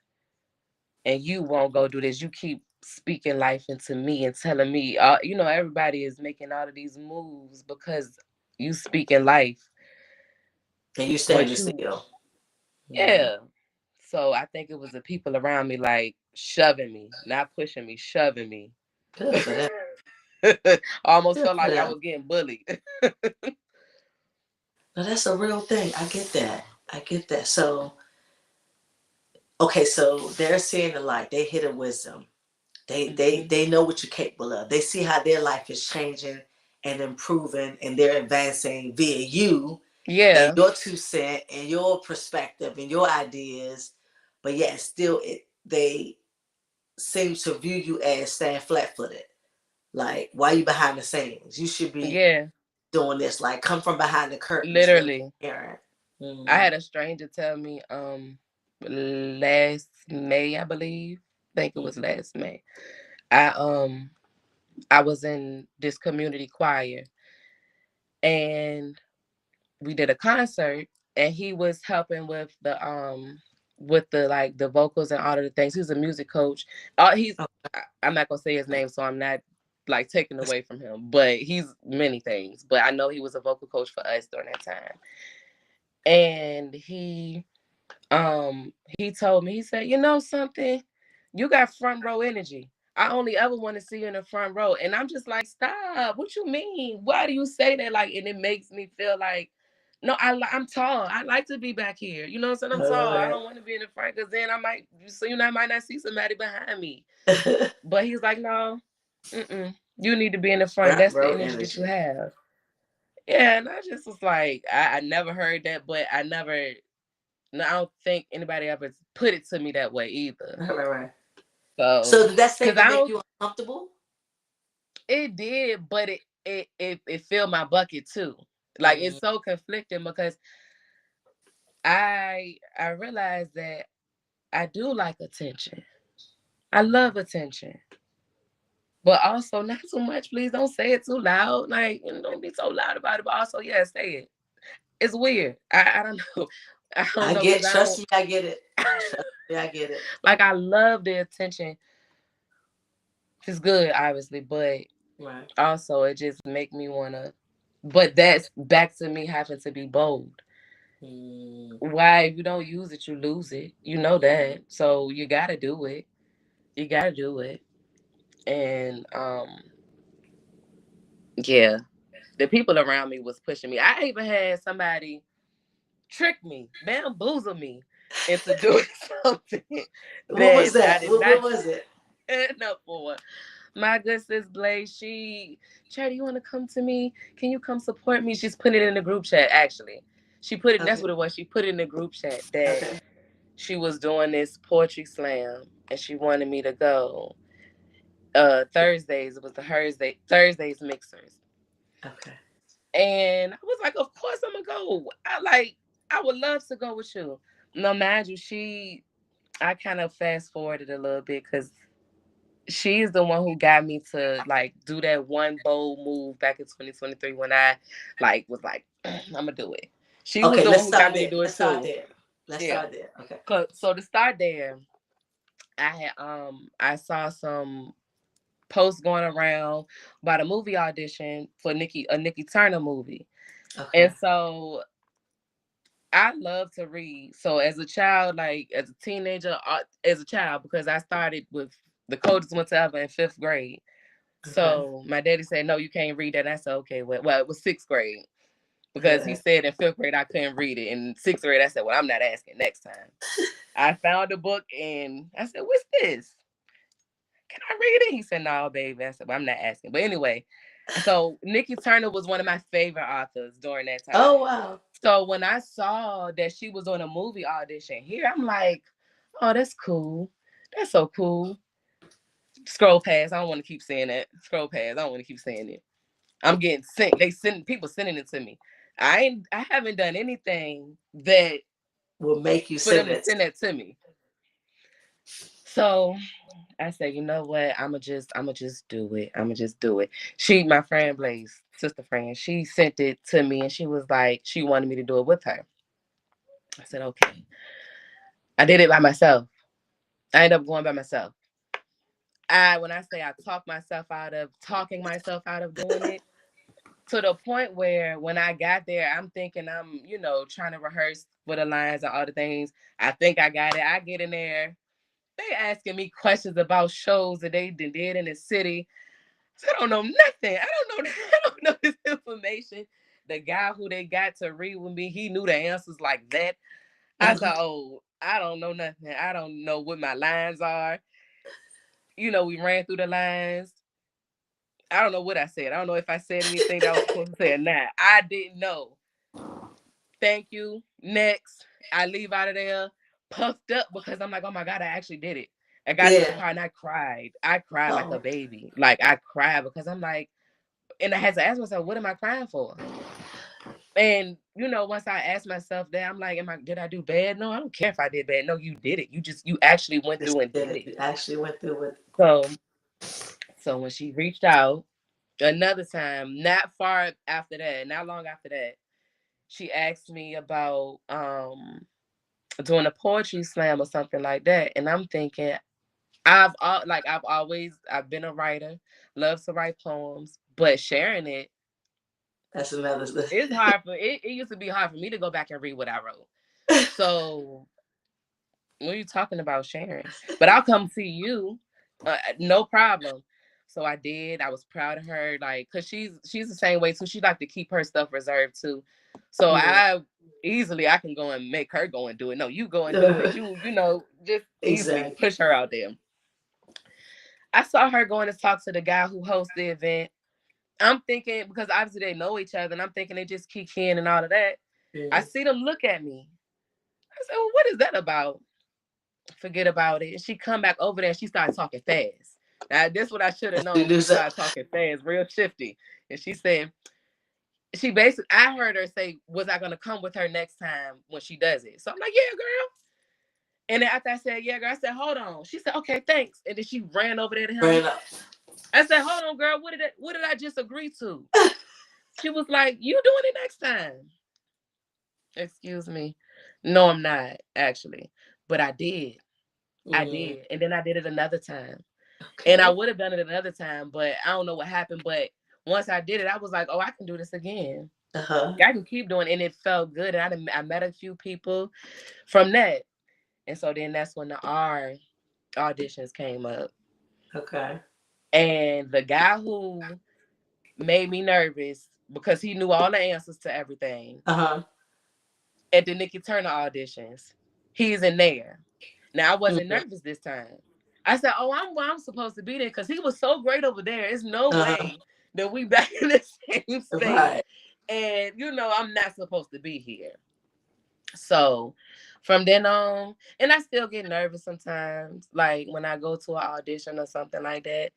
and you won't go do this. You keep speaking life into me and telling me, everybody is making all of these moves because you speak in life, And you standing but you, still. Mm. yeah. So I think it was the people around me like shoving me, not pushing me, shoving me. Good for them. Almost Good felt for like I them. was getting bullied. No, that's a real thing. I get that. I get that. So, okay, so they're seeing the light. They hit a wisdom. Hmm. They know what you're capable of. They see how their life is changing and improving, and they're advancing via you and Yeah, your 2 cent and your perspective and your ideas. But yet, still, they seem to view you as staying flat footed. Like, why are you behind the scenes? You should be yeah, doing this. Like, come from behind the curtains, really, literally. Aaron. I Mm-hmm. had a stranger tell me last May, I believe. I think it was last May. I I was in this community choir and we did a concert and he was helping with the like the vocals and all of the things. He's a music coach. He's I'm not gonna say his name, so I'm not. like taken away from him, but he's many things. But I know he was a vocal coach for us during that time. And he told me, he said, you know something? You got front row energy. I only ever want to see you in the front row. And I'm just like, stop. What you mean? Why do you say that? Like, and it makes me feel like, no, I'm tall. I like to be back here. You know what I'm saying? I'm tall. I don't want to be in the front because then I might, so you know, I might not see somebody behind me. But he's like, no, you need to be in the front. Front That's the row energy that you energy. have. Yeah, and I just was like, I never heard that, but no, I don't think anybody ever put it to me that way either. Right, right, right. So, So did that cause I statement make don't, you uncomfortable? it did, but it filled my bucket too. Like Mm, it's so conflicting because I realized that I do like attention. I love attention, but also not too much. Please don't say it too loud. Like don't be so loud about it. But also, yeah, say it. It's weird. I don't know. I don't I know get. because I Trust don't me, I get it. Trust me, I get it. like. I love the attention. It's good, obviously, but Right. also it just make me wanna. But that's back to me having to be bold. Mm, Why? If you don't use it, you lose it. You know that, so you gotta do it. You gotta do it, and yeah, the people around me was pushing me. I even had somebody trick me, bamboozle me into doing something what that was I that? did What not was it? sign up for. My good sis Blaze, Charity, you want to come to me? Can you come support me? She's put it in the group chat, actually. She put it, that's Okay. what it was. She put it in the group chat that Okay. she was doing this poetry slam and she wanted me to go. Thursdays, it was the Thursdays mixers. Okay. And I was like, of course I'm gonna go. I would love to go with you. No, mind you, I kind of fast forwarded a little bit because she's the one who got me to like do that one bold move back in 2023 when I like was like, I'm gonna do it. She was Okay. the one Let's who got start me to there. do it Let's start too. there. Let's Yeah. start there. Okay. So to start there, I saw some posts going around about a movie audition for a Nikki Turner movie. Okay. And so I love to read. So as a child, like as a teenager, as a child, because I started with the coldest winter ever in 5th grade. Okay. So my daddy said, "No, you can't read that." And I said, "Okay." Well, it was 6th grade because he Okay. said in 5th grade I couldn't read it. In 6th grade, I said, "Well, I'm not asking next time." I found a book and I said, "What's this? Can I read it?" He said, "No, baby." I said, "Well, I'm not asking." But anyway, so Nikki Turner was one of my favorite authors during that Oh time. wow. So when I saw that she was on a movie audition here, I'm like, "Oh, that's cool. That's so cool." Scroll past. I don't want to keep saying that. Scroll past. I don't want to keep saying it. I'm getting sent. They send people sending it to me. I haven't done anything that Will make you for them send to it. send that to me. So I said, you know what? I'ma just do it. I'ma just do it. My friend Blaze, sister friend, she sent it to me and she was like, she wanted me to do it with her. I said, okay. I did it by myself. I ended up going by myself. When I say I talked myself out of talking myself out of doing it, to the point where when I got there, I'm thinking I'm, trying to rehearse for the lines and all the things. I think I got it. I get in there. They asking me questions about shows that they did in the city. So I don't know nothing. I don't know. I don't know this information. The guy who they got to read with me, he knew the answers like that. I said, "Oh, I don't know nothing. I don't know what my lines are." We ran through the lines. I don't know what I said. I don't know if I said anything that I was supposed to say or not. I didn't know. Thank you. Next, I leave out of there puffed up because I'm like, oh my God, I actually did it. I got to the Yeah. part and I cried. I cried like a Oh. baby. Like I cried because I'm like, and I had to ask myself, what am I crying for? And once I asked myself that, I'm like, did I do bad? No, I don't care if I did bad. No, you did it. You actually went Just through and did did it. it. You actually went through with. So when she reached out another time, not far after that, not long after that, she asked me about doing a poetry slam or something like that. And I'm thinking, I've been a writer, love to write poems, but sharing it, That's another. it's hard for it. It used to be hard for me to go back and read what I wrote. So what are you talking about sharing? But I'll come see you, no problem. So I did. I was proud of her, like, cause she's the same way too. She like to keep her stuff reserved too. So Yeah. I can go and make her go and do it. No, you go and do it. Just easily Exactly. push her out there. I saw her going to talk to the guy who hosts the event. I'm thinking, because obviously they know each other, and I'm thinking they just kick in and all of that. I Yeah. see them look at me. I said, well, what is that about? Forget about it. And she come back over there and she started talking fast. Now, this is what I should have known You when do she so. started talking fast, real shifty. And she said, she basically, I heard her say, was I going to come with her next time when she does it? So I'm like, yeah, girl. And then after I said, yeah, girl, I said, hold on. She said, okay, thanks. And then she ran over there to him. Ran up. I said, hold on, girl, what did I just agree to? She was like, you doing it next time. Excuse me. No, I'm not, actually. But I did. I Mm, did. And then I did it another time. And I okay. would have done it another time, but I don't know what happened. But once I did it, I was like, oh, I can do this again. Uh huh. I can keep doing it. And it felt good. And I met a few people from that. And so then that's when the R auditions came up. Okay. And the guy who made me nervous because he knew all the answers to everything Uh huh. at the Nikki Turner auditions, he's in there. Now I wasn't Mm-hmm. nervous this time. I said, "Oh, I'm supposed to be there because he was so great over there. There's no Uh huh. way that we back in the same state, Right. and I'm not supposed to be here." So, from then on, and I still get nervous sometimes, like when I go to an audition or something like that.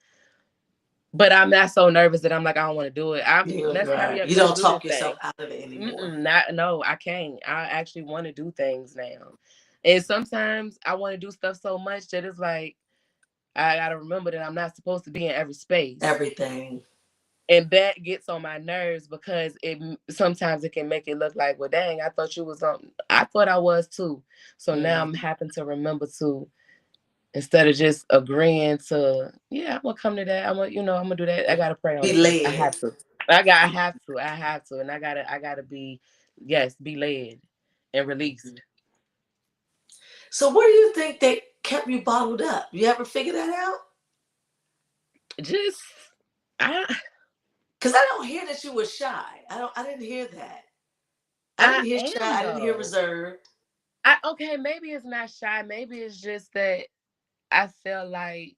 But I'm not so nervous that I'm like, I don't want to do it. Let's hurry Right. up, You let's don't do this talk yourself thing. out of it anymore. Mm-mm, not no, I can't. I actually want to do things now, and sometimes I want to do stuff so much that it's like I gotta remember that I'm not supposed to be in every space, Everything. and that gets on my nerves because it sometimes it can make it look like, well, dang, I thought you was on. I thought I was too. So now I'm Mm. having to remember to instead of just agreeing to, yeah, I'm gonna come to that. I'm gonna do that. I gotta pray on Be it first. I led. have to. I have to, and I gotta be, yes, be led and released. So, what do you think that kept you bottled up? You ever figure that out? Just, I, Because I don't hear that you were shy. I don't. I didn't hear that. I I didn't hear am shy. I didn't hear though. reserved. Okay, maybe it's not shy. Maybe it's just that I feel like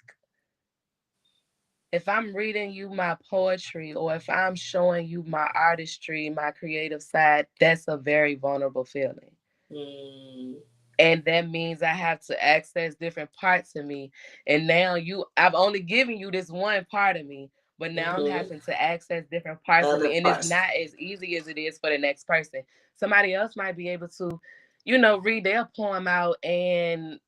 if I'm reading you my poetry or if I'm showing you my artistry, my creative side, that's a very vulnerable feeling. Mm. And that means I have to access different parts of me. And now I've only given you this one part of me, but now I'm Mm-hmm. having to access different parts of Other me. And it's parts. not as easy as it is for the next person. Somebody else might be able to, read their poem out and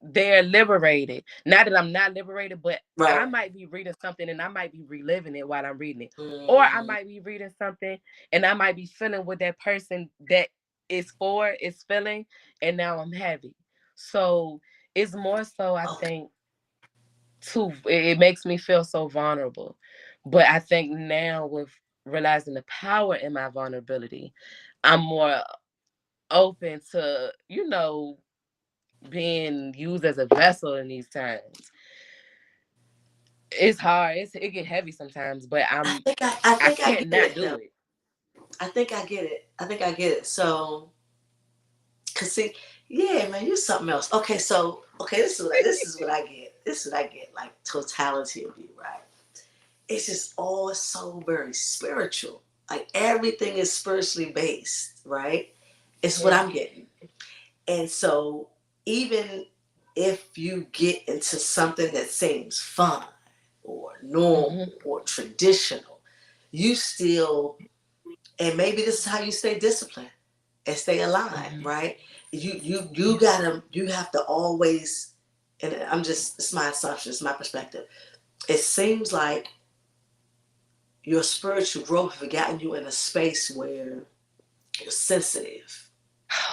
they're liberated. Not that I'm not liberated, but I Right. might be reading something and I might be reliving it while I'm reading it. Or I Mm. might be reading something and I might be feeling what that person that is feeling, and now I'm heavy. So it's more so, I Okay. think, too, it makes me feel so vulnerable. But I think now with realizing the power in my vulnerability, I'm more open to, being used as a vessel in these times. It's hard. It get heavy sometimes, but I I think I can't get not it do though. it. I think I get it. I think I get it. So, cause see, yeah, man, you're something else. Okay, so this is what I get. This is what I get. Like totality of you, right? It's just all so very spiritual. Like everything is spiritually based, right? It's what Yeah. I'm getting. And so even if you get into something that seems fun or normal Hmm. or traditional, you still, and maybe this is how you stay disciplined and stay aligned, Hmm. right? You Yeah. gotta, you have to always, and it's my assumption, it's my perspective. It seems like your spiritual growth has gotten you in a space where you're sensitive.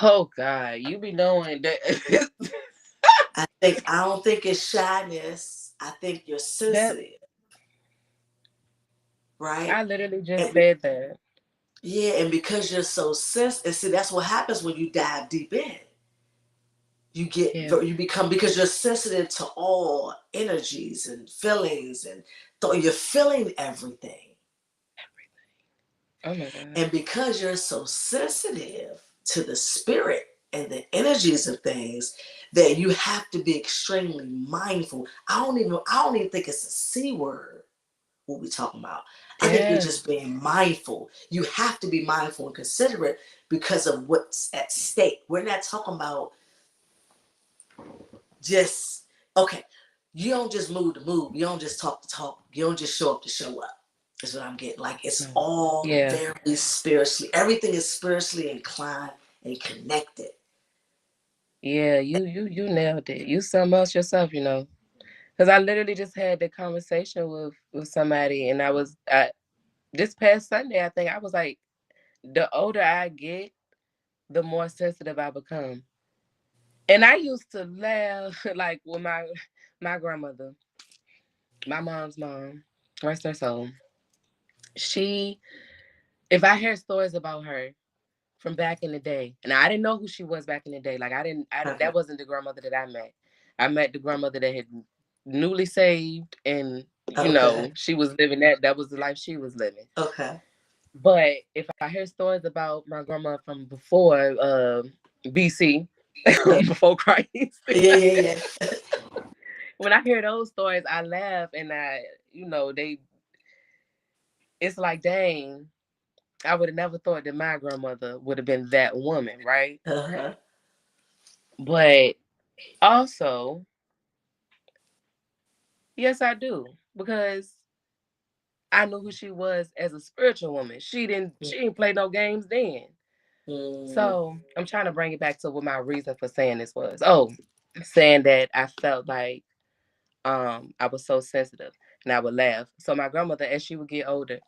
Oh God, you be knowing that. I I don't think it's shyness. I think you're That sensitive, right? I literally just And said that. yeah, and because you're so sensitive, see that's what happens when you dive deep in. Yeah. You become, because you're sensitive to all energies and feelings, and you're feeling everything. Oh my God. And because you're so sensitive to the spirit and the energies of things, that you have to be extremely mindful. I don't even think it's a C word what we talking about. I think you're Yeah. just being mindful. You have to be mindful and considerate because of what's at stake. We're not talking about just, okay, you don't just move to move. You don't just talk to talk. You don't just show up to show up. Is what I'm getting. Like, it's Mm. all Yeah. very spiritually. Everything is spiritually inclined and connected. Yeah. You nailed it. You something else yourself, you know. Because I literally just had the conversation with somebody, and this past Sunday, I think I was like, the older I get, the more sensitive I become. And I used to laugh like with my grandmother, my mom's mom, rest her soul. She, if I hear stories about her from back in the day, and I didn't know who she was back in the day. Like Okay. that wasn't the grandmother that I met. I met the grandmother that had newly saved, and Okay. she was living that was the life she was living. Okay. But if I hear stories about my grandma from before BC, Yeah. before Christ, Yeah. Yeah. Yeah. when I hear those stories, I laugh, and they it's like, dang, I would have never thought that my grandmother would have been that woman, right? Uh-huh. But also, yes, I do, because I knew who she was as a spiritual woman. She didn't play no games then. Mm-hmm. So I'm trying to bring it back to what my reason for saying this was. Oh, saying that I felt like I was so sensitive, and I would laugh. So my grandmother, as she would get older,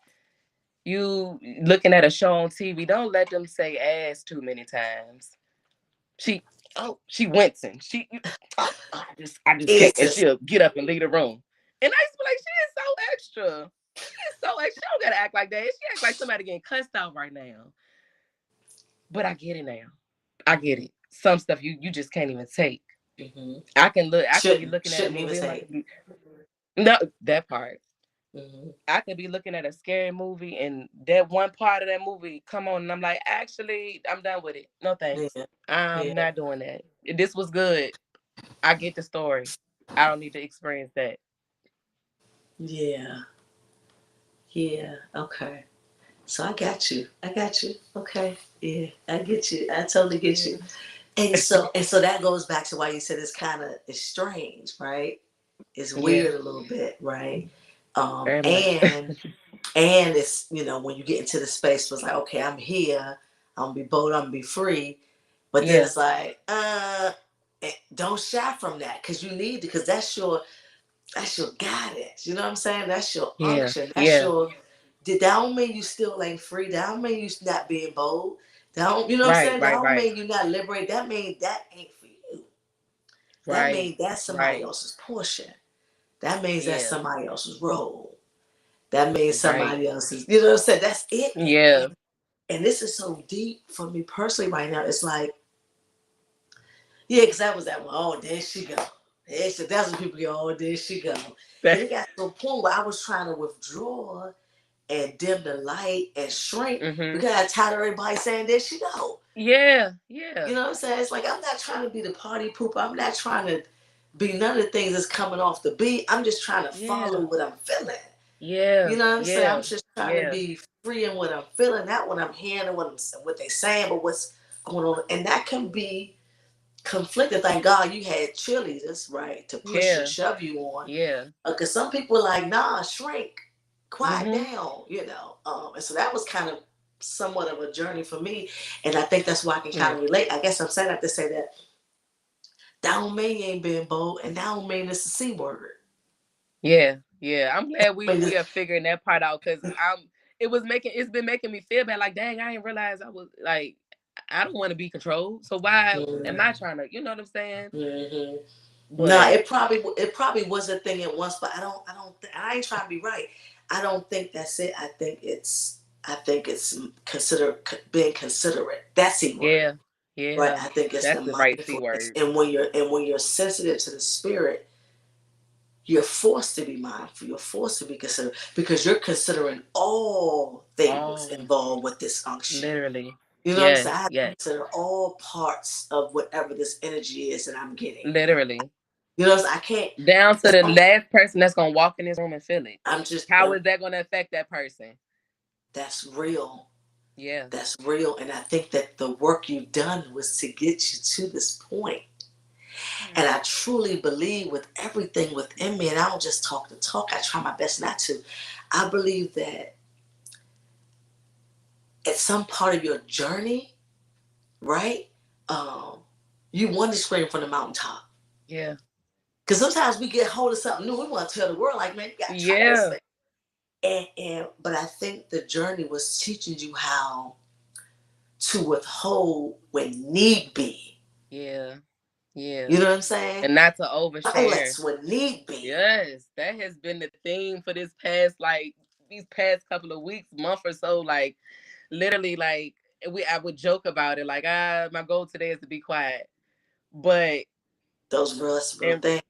you looking at a show on TV, don't let them say ass too many times. She she wincing. I just can't, and Jesus. she'll get up and leave the room. And I used to be like, she is so extra. She is so extra. She don't gotta act like that. She act like somebody getting cussed out right now. But I get it now. I get Mm-hmm. it. Some stuff you just can't even take. Mm-hmm. I can be looking at a Shouldn't even movie. say. No, that part. Mm-hmm. I could be looking at a scary movie, and that one part of that movie come on, and I'm like, actually, I'm done with it. No thanks. Yeah. I'm Yeah. not doing that. This was good. I get the story. I don't need to experience that. Yeah. Yeah. Okay. So I got you. I got you. Okay. Yeah. I get you. I totally get Yeah. you. And so that goes back to why you said it's strange, right? It's Yeah. weird a little bit, right? Very much. And it's, when you get into the space was like, okay, I'm here, I'm gonna be bold, I'm gonna be free. But then Yeah. it's like, don't shy from that, because you need to, because that's your guidance. You know what I'm saying? That's your Yeah. unction. That's Yeah. your. That don't mean you still ain't free. That don't mean you not being bold. That don't, you know what I'm Right. saying? That Right. don't Right. mean you not liberated. That means that ain't for you. That Right. means that's somebody Right. else's portion. That means that's Yeah. somebody else's role. That means Right. somebody else's. You know what I'm saying? That's it. Yeah. And this is so deep for me personally right now. It's like, yeah, because that was that one. Oh, there she go. That's when people go, oh, there she go. That, And it got to a point where I was trying to withdraw and dim the light and shrink mm-hmm. because I tired of everybody saying, there she go. Yeah. Yeah. You know what I'm saying? It's like, I'm not trying to be the party pooper. I'm not trying to be none of the things that's coming off the beat. I'm just trying to follow Yeah. what I'm feeling. Yeah. You know what I'm saying? I'm Yeah. just trying to Yeah. be free in what I'm feeling, not what I'm hearing and what they saying, but what's going on. And that can be conflicted. Thank God you had cheerleaders, right, to push and Yeah. shove you on. Yeah. Because some people are like, nah, shrink, quiet Mm-hmm. down. And so that was kind of somewhat of a journey for me. And I think that's why I can kind Yeah. of relate. I guess I'm saying that to say that don't mean you ain't being bold, and that don't mean it's a C word. Yeah. Yeah. I'm glad I mean, we are figuring that part out, because it's been making me feel bad. Like, dang, I didn't realize I was like, I don't want to be controlled. So why am mm-hmm, I trying to, you know what I'm saying? mm-hmm. No, But it probably was a thing at once, but I ain't trying to be right. I don't think that's it. I think it's being considerate. That's the word, yeah, right? yeah, I think it's the that's the right C mindfulness, word. and when you're sensitive to the spirit, you're forced to be mindful. You're forced to be considerate because you're considering all things Oh, involved with this unction. literally. You know what I'm saying? I Yes, have to yes, consider all parts of whatever this energy is that I'm getting. literally. You know what I'm saying? I can't. Down to the last person that's gonna walk in this room and feel it. I'm just. How is that gonna affect that person? That's real. Yeah. That's real. And I think that the work you've done was to get you to this point. Yeah. And I truly believe with everything within me, and I don't just talk the talk, I try my best not to. I believe that at some part of your journey, right? Um, you want to scream from the mountaintop. Yeah. Because sometimes we get hold of something new. We want to tell the world, like, man, you got to try this Yeah. thing. But I think the journey was teaching you how to withhold when need be. Yeah. Yeah. You know what I'm saying? And not to overshare. Silence when need be. Yes, that has been the theme for this past these past couple of weeks, month or so. Like literally, like I would joke about it, like my goal today is to be quiet. But Those real in things.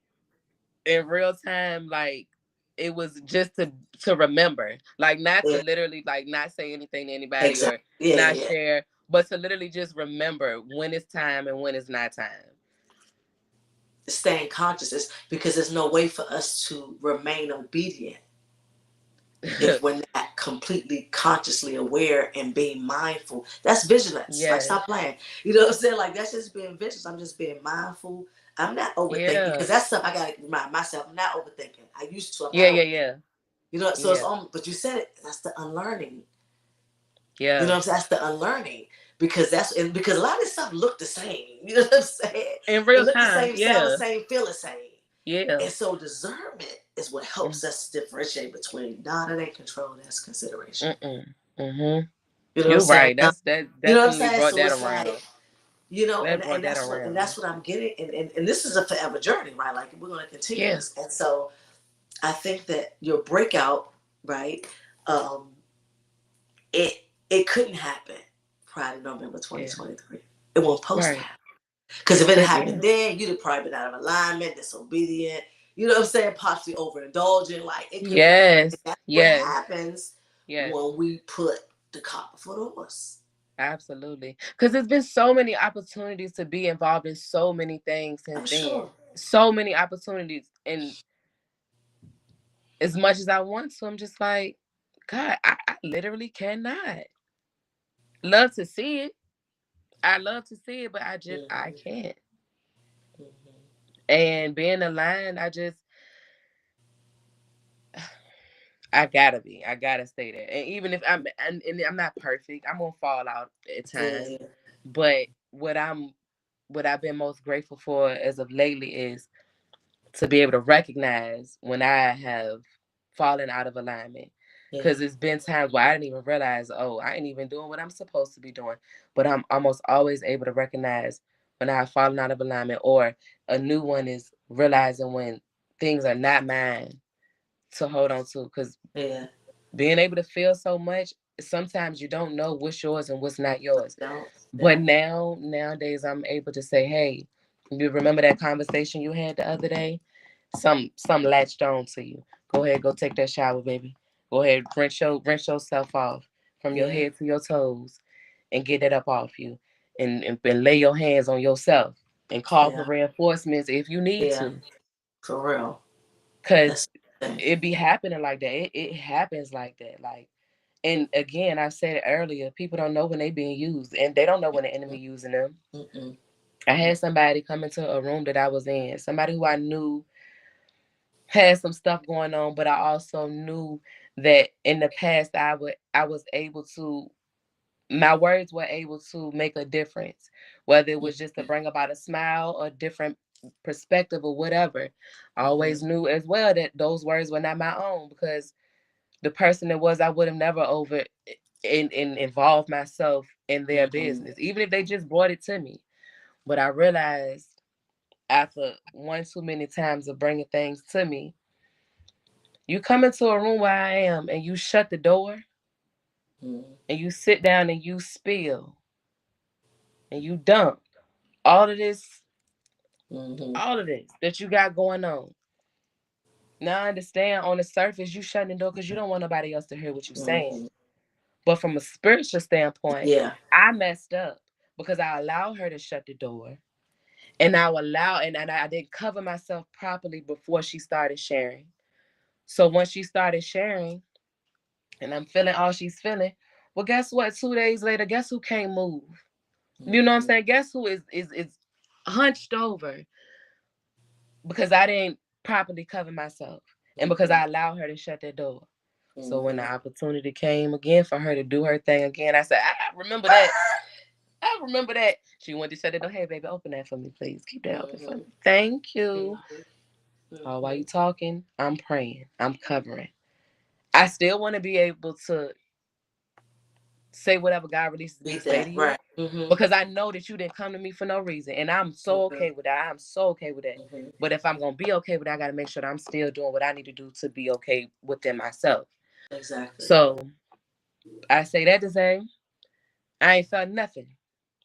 in real time, like it was just to remember, like not to Yeah, literally like not say anything to anybody exactly. or Yeah, yeah, not yeah. share, but to literally just remember when it's time and when it's not time. Staying conscious is because there's no way for us to remain obedient if we're not completely consciously aware and being mindful. That's vigilance. Like, Yes. stop playing. You know what I'm saying? Like, that's just being vigilant. I'm just being mindful. I'm not overthinking because Yeah. that's stuff I got to remind myself. I'm not overthinking. I used to. I'm Yeah. not Yeah. overthinking. Yeah. You know, so it's Yeah. on. But you said it. That's the unlearning. You know Yeah. what I'm saying? That's the unlearning because because a lot of this stuff look the same. You know what I'm saying? In It real look the time. same, sound the Yeah. same, feel the same. Yeah. And so discernment is what helps us differentiate between nah, that ain't control, that's consideration. Mm-mm. Mm-hmm. You know what I'm You're saying? right. That You know what I'm definitely saying? brought So that it's like, around. That brought and that that's around. what I'm getting. And this is a forever journey, right? Like we're gonna continue Yeah. this. And so I think that your breakout, right? Um, it it couldn't happen prior to November Yeah. 2023. It wasn't supposed to Right. happen. Because if it happened Mm-mm. then, you'd have probably been out of alignment, disobedient, you know what I'm saying, possibly overindulgent. Like it could have been. And Yes. that's what Yes. happens Yes. when we put the cart before the horse. Absolutely. Because there's been so many opportunities to be involved in so many things since I'm then. sure. So many opportunities. And as much as I want to, I'm just like, God, I literally cannot. Love to see it. I love to see it, but I Mm-hmm. can't. Mm-hmm. And being aligned, I gotta be. I gotta stay there. And even if and I'm not perfect, I'm gonna fall out at times. Yeah, But what I've been most grateful for as of lately is to be able to recognize when I have fallen out of alignment. yeah, Because it's been times where I didn't even realize, oh, I ain't even doing what I'm supposed to be doing. But I'm almost always able to recognize when I've fallen out of alignment, or a new one is realizing when things are not mine to hold on to. Because yeah. being able to feel so much, sometimes you don't know what's yours and what's not yours. Don't, But don't. nowadays I'm able to say, hey, you remember that conversation you had the other day? Some latched on to you. Go ahead, go take that shower, baby. Go ahead, rinse yourself off from your Yeah, head to your toes and get that up off you. And lay your hands on yourself and call for yeah, reinforcements if you need yeah. to. For real. Cause That's the thing. it be happening like that. It happens like that. Like, and again, I said it earlier, people don't know when they being used and they don't know when the enemy using them. Mm-mm. I had somebody come into a room that I was in, somebody who I knew had some stuff going on, but I also knew that in the past I was able to, my words were able to make a difference, whether it was just to bring about a smile or different perspective or whatever. I Mm-hmm. always knew as well that those words were not my own, because the person it was, I would have never involved myself in their Mm-hmm. business, even if they just brought it to me. But I realized after one too many times of bringing things to me, you come into a room where I am and you shut the door Mm-hmm. and you sit down and you spill and you dump all of this, Mm-hmm. all of this that you got going on. Now I understand on the surface you shutting the door because you don't want nobody else to hear what you're saying. Mm-hmm. But from a spiritual standpoint, Yeah. I messed up because I allowed her to shut the door. And I didn't cover myself properly before she started sharing. So once she started sharing, and I'm feeling all she's feeling, well, guess what? 2 days later, guess who can't move? You know what I'm Mm-hmm. saying? Guess who is hunched over because I didn't properly cover myself and because Mm-hmm. I allowed her to shut that door. So when the Mm-hmm. opportunity came again for her to do her thing again, I said, I remember that. I remember that. She went to shut the door. Hey, baby, open that for me, please. Keep that open for Mm-hmm. me. Thank you. Mm-hmm. Oh, while Mm-hmm. you talking, I'm praying. I'm covering. I still want to be able to say whatever God releases me Be to say to that you right. Mm-hmm. because I know that you didn't come to me for no reason. And I'm so Mm-hmm. okay with that. I'm so okay with that. Mm-hmm. But if I'm going to be okay with that, I got to make sure that I'm still doing what I need to do to be okay within myself. Exactly. So I say that to say, I ain't felt nothing.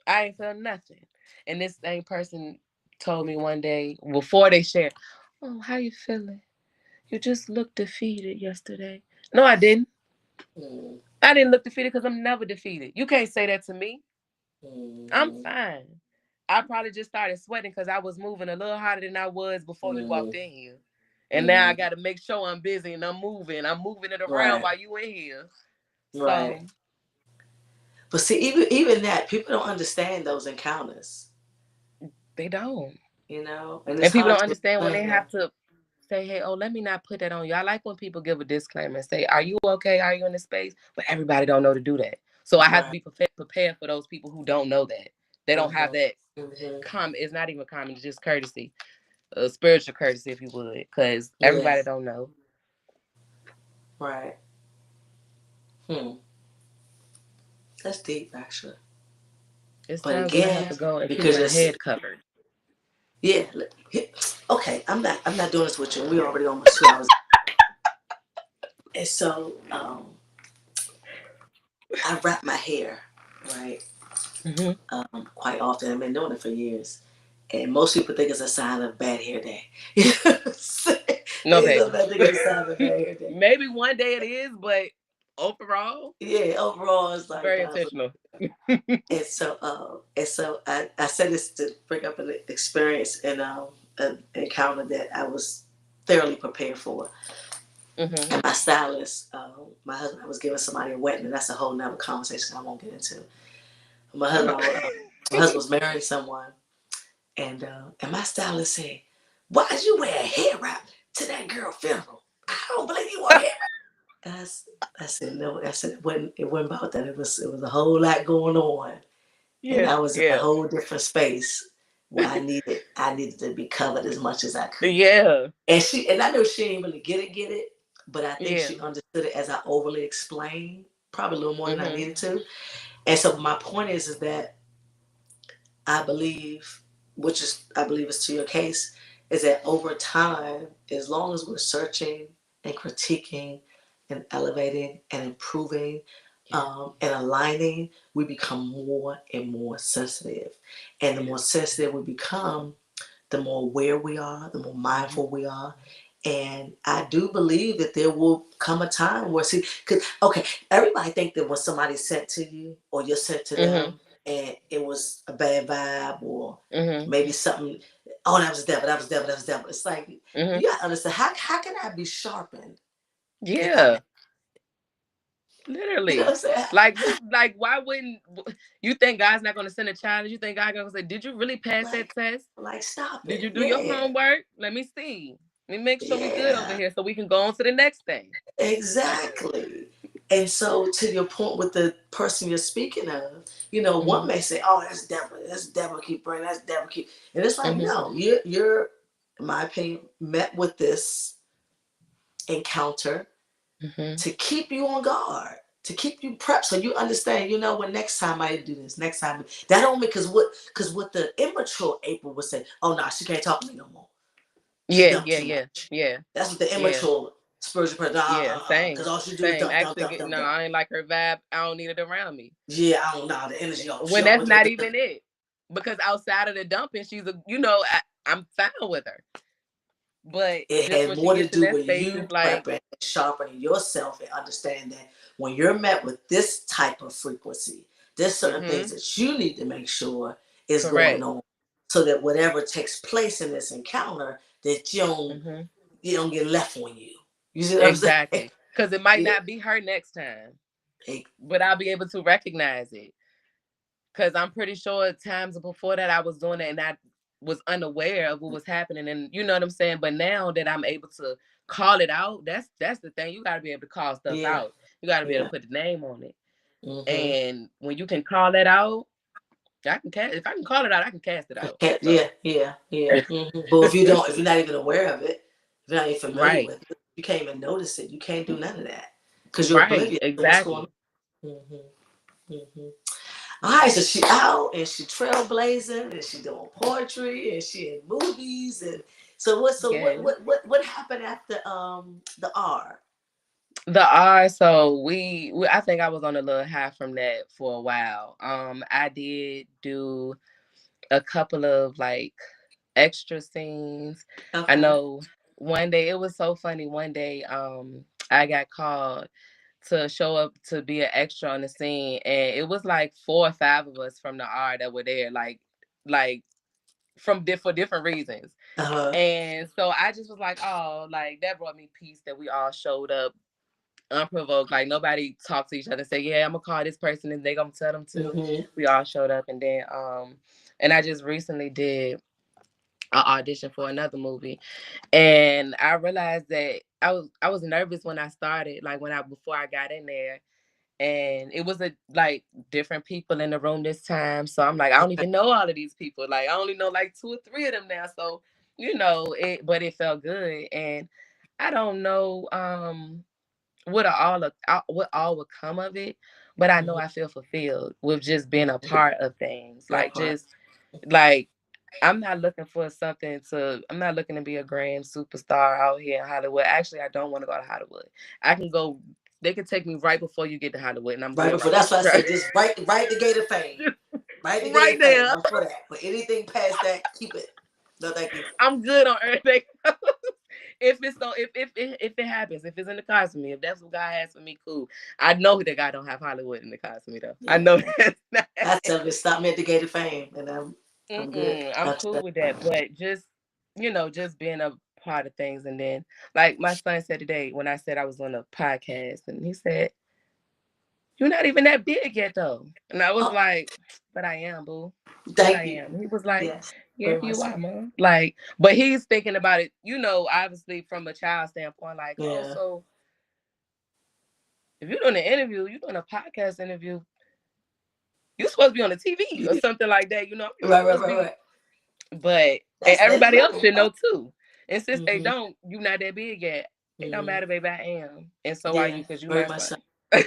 I ain't felt nothing. And this same person told me one day before they shared, oh, how you feeling? You just looked defeated yesterday. No, I didn't. Mm-hmm. I didn't look defeated because I'm never defeated. You can't say that to me. I'm Mm-hmm. fine. I probably just started sweating because I was moving a little harder than I was before we walked in here. And now I Mm-hmm. got to make sure I'm busy and I'm moving. I'm moving it around Right. while you in here. Right. So But see, even that, people don't understand those encounters, they don't. and it's And people hard don't to understand when they explain them. have to say, hey, oh, let me not put that on you. I like when people give a disclaimer and say, are you okay? Are you in this space? But everybody don't know to do that. So I have to Right. be prepared for those people who don't know that. They don't have Mm-hmm. that Mm-hmm. it's not even common, it's just courtesy, spiritual courtesy, if you would, because Yeah. everybody don't know. Right. Hmm. That's deep, actually. It's But times when I have again, to go and keep because my you're, head covered. yeah. Okay, I'm not doing this with you. We already almost 2 hours. And so, I wrap my hair, right? Mm-hmm. Quite often. I've been doing it for years. And most people think it's a sign of bad hair day. You know what I'm saying? No, They baby. sometimes think it's a sign of a bad hair day. Maybe one day it is, but overall, Yeah, overall, it's like very that. intentional. And so I said this to bring up an experience and an encounter that I was thoroughly prepared for. Mm-hmm. And my stylist, my husband, I was giving somebody a wedding, and that's a whole nother conversation I won't get into. My husband, my husband was marrying someone, and my stylist said, "Why did you wear a hair wrap to that girl funeral? I don't believe you wore a hair wrap." I said no. I said it wasn't about that. It was a whole lot going on, and Yeah, I was in a yeah, whole different space where I needed to be covered as much as I could. yeah, And I know she didn't really get it, but I think yeah. she understood it as I overly explained, probably a little more than I Mm-hmm. needed to. And so my point is that I believe, I believe is to your case, is that over time, as long as we're searching and critiquing and elevating and improving Yeah, and aligning, we become more and more sensitive. And the yeah. more sensitive we become, the more aware we are, the more Mm-hmm. mindful we are. And I do believe that there will come a time where, see, because, okay, everybody think that when somebody's sent to you or you're sent to Mm-hmm. them and it was a bad vibe or Mm-hmm. maybe something, oh, that was the devil, that was the devil, that was the devil. It's like, Mm-hmm. you gotta understand, how can I be sharpened if I'm, Yeah. you know what Literally. I'm saying? Like who, like why wouldn't you think God's not gonna send a challenge? You think God's gonna say, did you really pass that Like, test? like, stop Did you it. do your Yeah, homework? Let me see. Let me make sure we good over yeah. here so we can go on to the next thing. Exactly. And so, to your point with the person you're speaking of, one Mm-hmm. may say, "Oh, that's devil keep bringing, that's devil keep," and it's like, Mm-hmm. no, you're, in my opinion, met with this encounter Mm-hmm. to keep you on guard. to keep you prepped so you understand, you know what, next time I do this, next time that don't mean because what the immature April would say, oh no, she can't talk to me no more. She Yeah, done yeah, too yeah, much. yeah, That's what the yeah, immature spiritual person, yeah. because Same, all she do is same. dump, dump, Actually, dump, dump, no, dump. I ain't like her vibe. I don't need it around me. Yeah, I don't know the energy. Oh, she When that's always not even it. Because outside of the dumping, she's a, I'm fine with her. But it just had when she more to gets in do that with space, you it's like, prepping and sharpening yourself and understand that when you're met with this type of frequency, there's certain mm-hmm, things that you need to make sure is going correct. on so that whatever takes place in this encounter, that Mm-hmm. you don't get left on you. You see what I'm saying? Exactly. Because it might Yeah. not be her next time, Hey, but I'll be able to recognize it. Because I'm pretty sure times before that I was doing it and I was unaware of what was happening. And you know what I'm saying? But now that I'm able to call it out, that's the thing. You got to be able to call stuff yeah, out. You got to be able yeah. to put the name on it. Mm-hmm. And when you can call that out, I can cast. If I can call it out, I can cast it out. Okay, yeah, So, yeah, yeah. But if you don't, if you're not even aware of it, if you're not even familiar right, with it, you can't even notice it. You can't do none of that because you're right, oblivious to what's going exactly. on. All right, Yeah, so she out and she trailblazing and she doing poetry and she in movies and so what? So yeah. what happened after the R? The R. So we, I think I was on a little high from that for a while. I did do a couple of like extra scenes. I Okay. know one day it was so funny. One day, I got called to show up to be an extra on the scene, and it was like 4 or 5 of us from the R that were there, like from for different reasons. Uh huh. And so I just was like, oh, like that brought me peace that we all showed up unprovoked. Like nobody talked to each other and say, yeah, I'm gonna call this person and they gonna tell them to. Mhm. We all showed up, and then and I just recently did an audition for another movie, and I realized that I was nervous when I started, like when I before I got in there, and it was a like different people in the room this time. So I'm like, I don't Okay. even know all of these people. Like I only know like 2 or 3 of them now. So it, but it felt good, and I don't know what all would come of it, but I know Mhm. I feel fulfilled with just being a Mhm. part of things. That Like part. just like I'm not looking to be a grand superstar out here in Hollywood. Actually, I don't want to go to Hollywood. I can go They can take me right before you get to Hollywood and I'm Right good before. right That's what I there. said. Just right the gate of fame. Right the gate Right of fame. there. I'm for that. But anything past that, keep it. No, thank you. I'm good on everything. If it's so if it happens, if it's in the cards for me, if that's what God has for me, cool. I know that God don't have Hollywood in the cards for me though. I know Yeah. that's not. I tell you, stop me at the gate of fame, and I'm good. I'm cool with that. But just just being a part of things, and then like my son said today when I said I was on a podcast, and he said, "You're not even that big yet, though." And I was Oh, like, "But I am, boo. But I thank you. am." He was like, Yes, "Yeah, very much you so. are, mom." Like, but he's thinking about it, obviously from a child standpoint, like, oh, Yeah. so if you're doing an interview, you're doing a podcast interview, you're supposed to be on the TV or something like that. You're Right, right, supposed to right, be. right. But and That's everybody else level. should know too. And since they Mm-hmm. don't, you not that big yet. It don't Mm-hmm. matter, baby. I am, and so are Yeah, you, because you very my much son. so.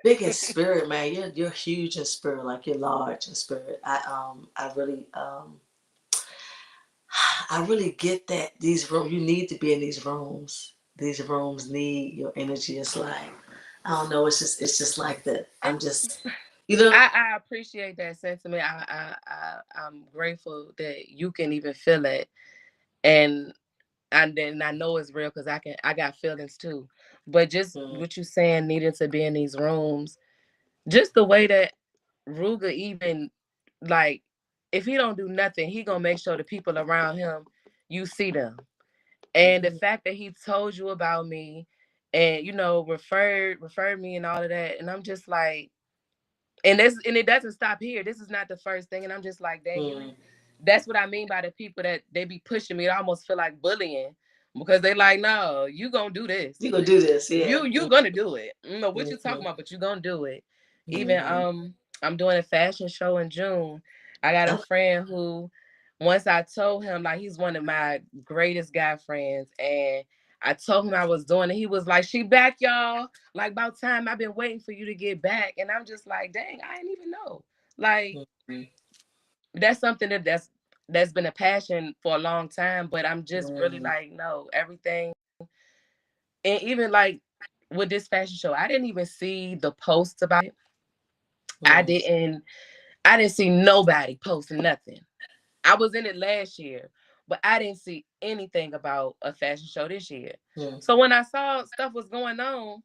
Big in spirit, man. You're huge in spirit, like you're large in spirit. I really get that these rooms. You need to be in these rooms. These rooms need your energy. It's like I don't know. It's just like that. I'm just you know. I appreciate that sentiment. I'm grateful that you can even feel it, and then I know it's real because I got feelings too. But just Mm, what you saying, needing to be in these rooms, just the way that Ruga even like, if he don't do nothing, he gonna make sure the people around him, you see them. And the mhm, fact that he told you about me, and referred me and all of that, and I'm just like, and it doesn't stop here. This is not the first thing, and I'm just like, dang, you. mm. That's what I mean by the people that they be pushing me. It almost feel like bullying because they like, no, you gonna do this. You gonna do this? Yeah. You gonna do it. I don't know what you Mm-hmm. talking about, but you gonna do it. Even Mm-hmm. I'm doing a fashion show in June. I got a Okay. friend who, once I told him, like, he's one of my greatest guy friends, and I told him I was doing it. He was like, "She back, y'all. Like about time. I've been waiting for you to get back." And I'm just like, "Dang, I didn't even know." Like Mm-hmm. that's something that's been a passion for a long time. But I'm just really like, no, everything. And even like with this fashion show, I didn't even see the posts about it. I Mm-hmm. didn't. I didn't see nobody posting nothing. I was in it last year, but I didn't see anything about a fashion show this year. Mm-hmm. So when I saw stuff was going on,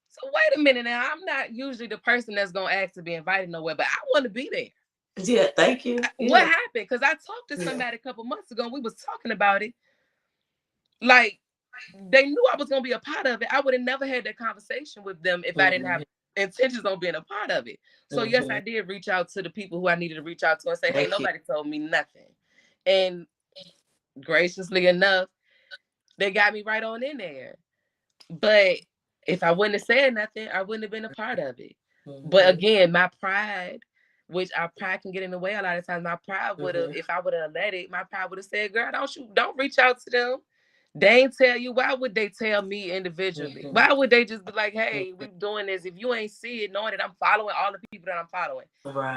so wait a minute now. I'm not usually the person that's gonna ask to be invited nowhere, but I want to be there. Yeah, thank you. What Yeah. happened? Because I talked to Yeah. somebody a couple months ago and we was talking about it. Like they knew I was gonna be a part of it. I would have never had that conversation with them if I didn't Mm-hmm. have intentions on being a part of it. So yes, Mm-hmm. I did reach out to the people who I needed to reach out to and say, hey, Thank you. nobody told me nothing. And graciously enough, they got me right on in there. But if I wouldn't have said nothing, I wouldn't have been a part of it. But Mm-hmm. again, my pride, which our pride can get in the way a lot of times, my pride would have, Mm-hmm. if I would have let it, my pride would have said, girl, don't reach out to them. They ain't tell you. Why would they tell me individually? Mm-hmm. Why would they just be like, hey, Mm-hmm. we doing this? If you ain't see it, knowing that I'm following all the people that I'm following,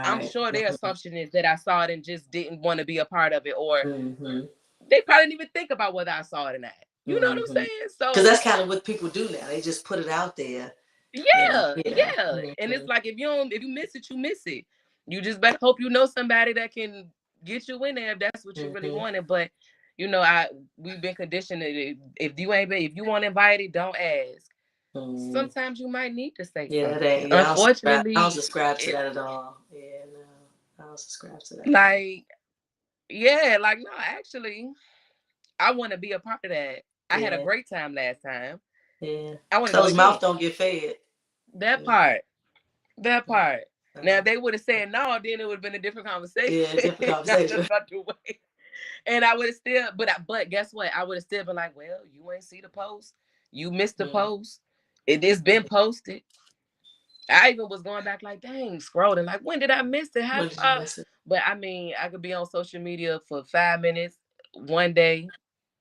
I'm Right. sure their assumption is that I saw it and just didn't want to be a part of it, or Mm-hmm. they probably didn't even think about whether I saw it or not. You know what I'm Mm-hmm. saying? Because So that's kind of what people do now. They just put it out there, and yeah, yeah. yeah. And Mm-hmm. it's like if you miss it, you miss it. You just better hope you know somebody that can get you in there if that's what you really Mm-hmm. wanted. But we've been conditioned that if you want invited, don't ask. Mm-hmm. Sometimes you might need to say Yeah, something. yeah. I don't Unfortunately, subscribe to it, that at all. Yeah, no, I don't subscribe to that at all. like yeah, like no, actually, I want to be a part of that. I had a Yeah, great time last time. yeah. I want to go Closed mouth again. don't get fed. That Yeah. part. That part. Now, Uh, if they would have said no, then it would have been a different conversation. yeah, different Not just conversation. about the way. And I would have still, but guess what? I would have still been like, well, you ain't see the post. You missed the Mm. post. It's been posted. I even was going back like, dang, scrolling. Like, when did I miss it? How When did you far? miss it? But I mean, I could be on social media for 5 minutes one day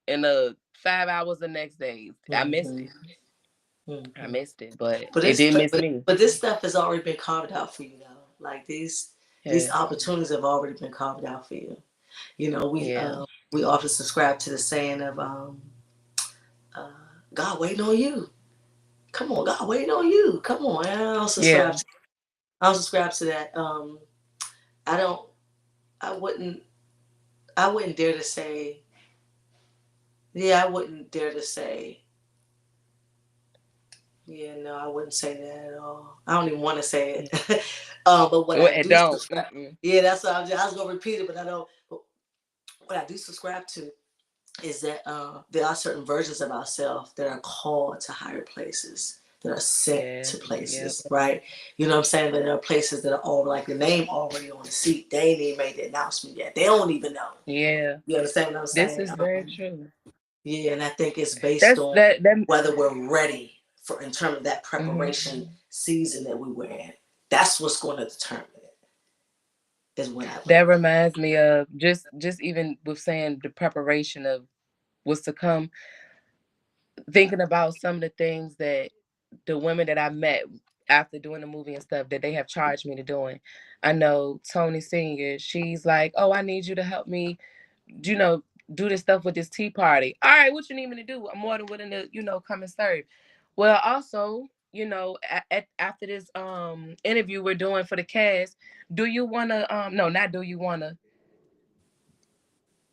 and 5 hours the next day. I missed Mm-hmm. it. I Mm-hmm. missed it, but But it it's did miss me. but this stuff has already been carved out for you though. Like these Yeah. opportunities have already been carved out for you. You know, Yeah. we often subscribe to the saying of uh, God waiting on you. Come on, God waiting on you. Come on, Yeah. I don't subscribe to that. I don't. I wouldn't. I wouldn't dare to say. Yeah, I wouldn't dare to say. Yeah, no, I wouldn't say that at all. I don't even want to say Yeah. it. But what Well, I it do don't. subscribe. Mm-mm. Yeah, that's what I was gonna repeat it, but I don't. But what I do subscribe to is that there are certain versions of ourselves that are called to higher places, that are sent Yeah. to Yeah. places, right? You know what I'm saying? That there are places that are all like the name already on the seat. They ain't even made the announcement yet. They don't even know. Yeah. You understand what I'm This saying? is very true. Yeah, and I think it's based That's on that. That. whether we're ready for in terms of that Hmm. preparation season that we were in. That's what's going to determine it. Is what I That believe. reminds me of just even with saying the preparation of what's to come. Thinking about some of the things that the women that I met after doing the movie and stuff that they have charged me to doing. I know Tony Senior. She's like, "Oh, I need you to help me you know, do this stuff with this tea party. All right, what you need me to do? I'm more than willing to, come and serve. Well, also, after this interview we're doing for the cast, do you wanna no, not do you wanna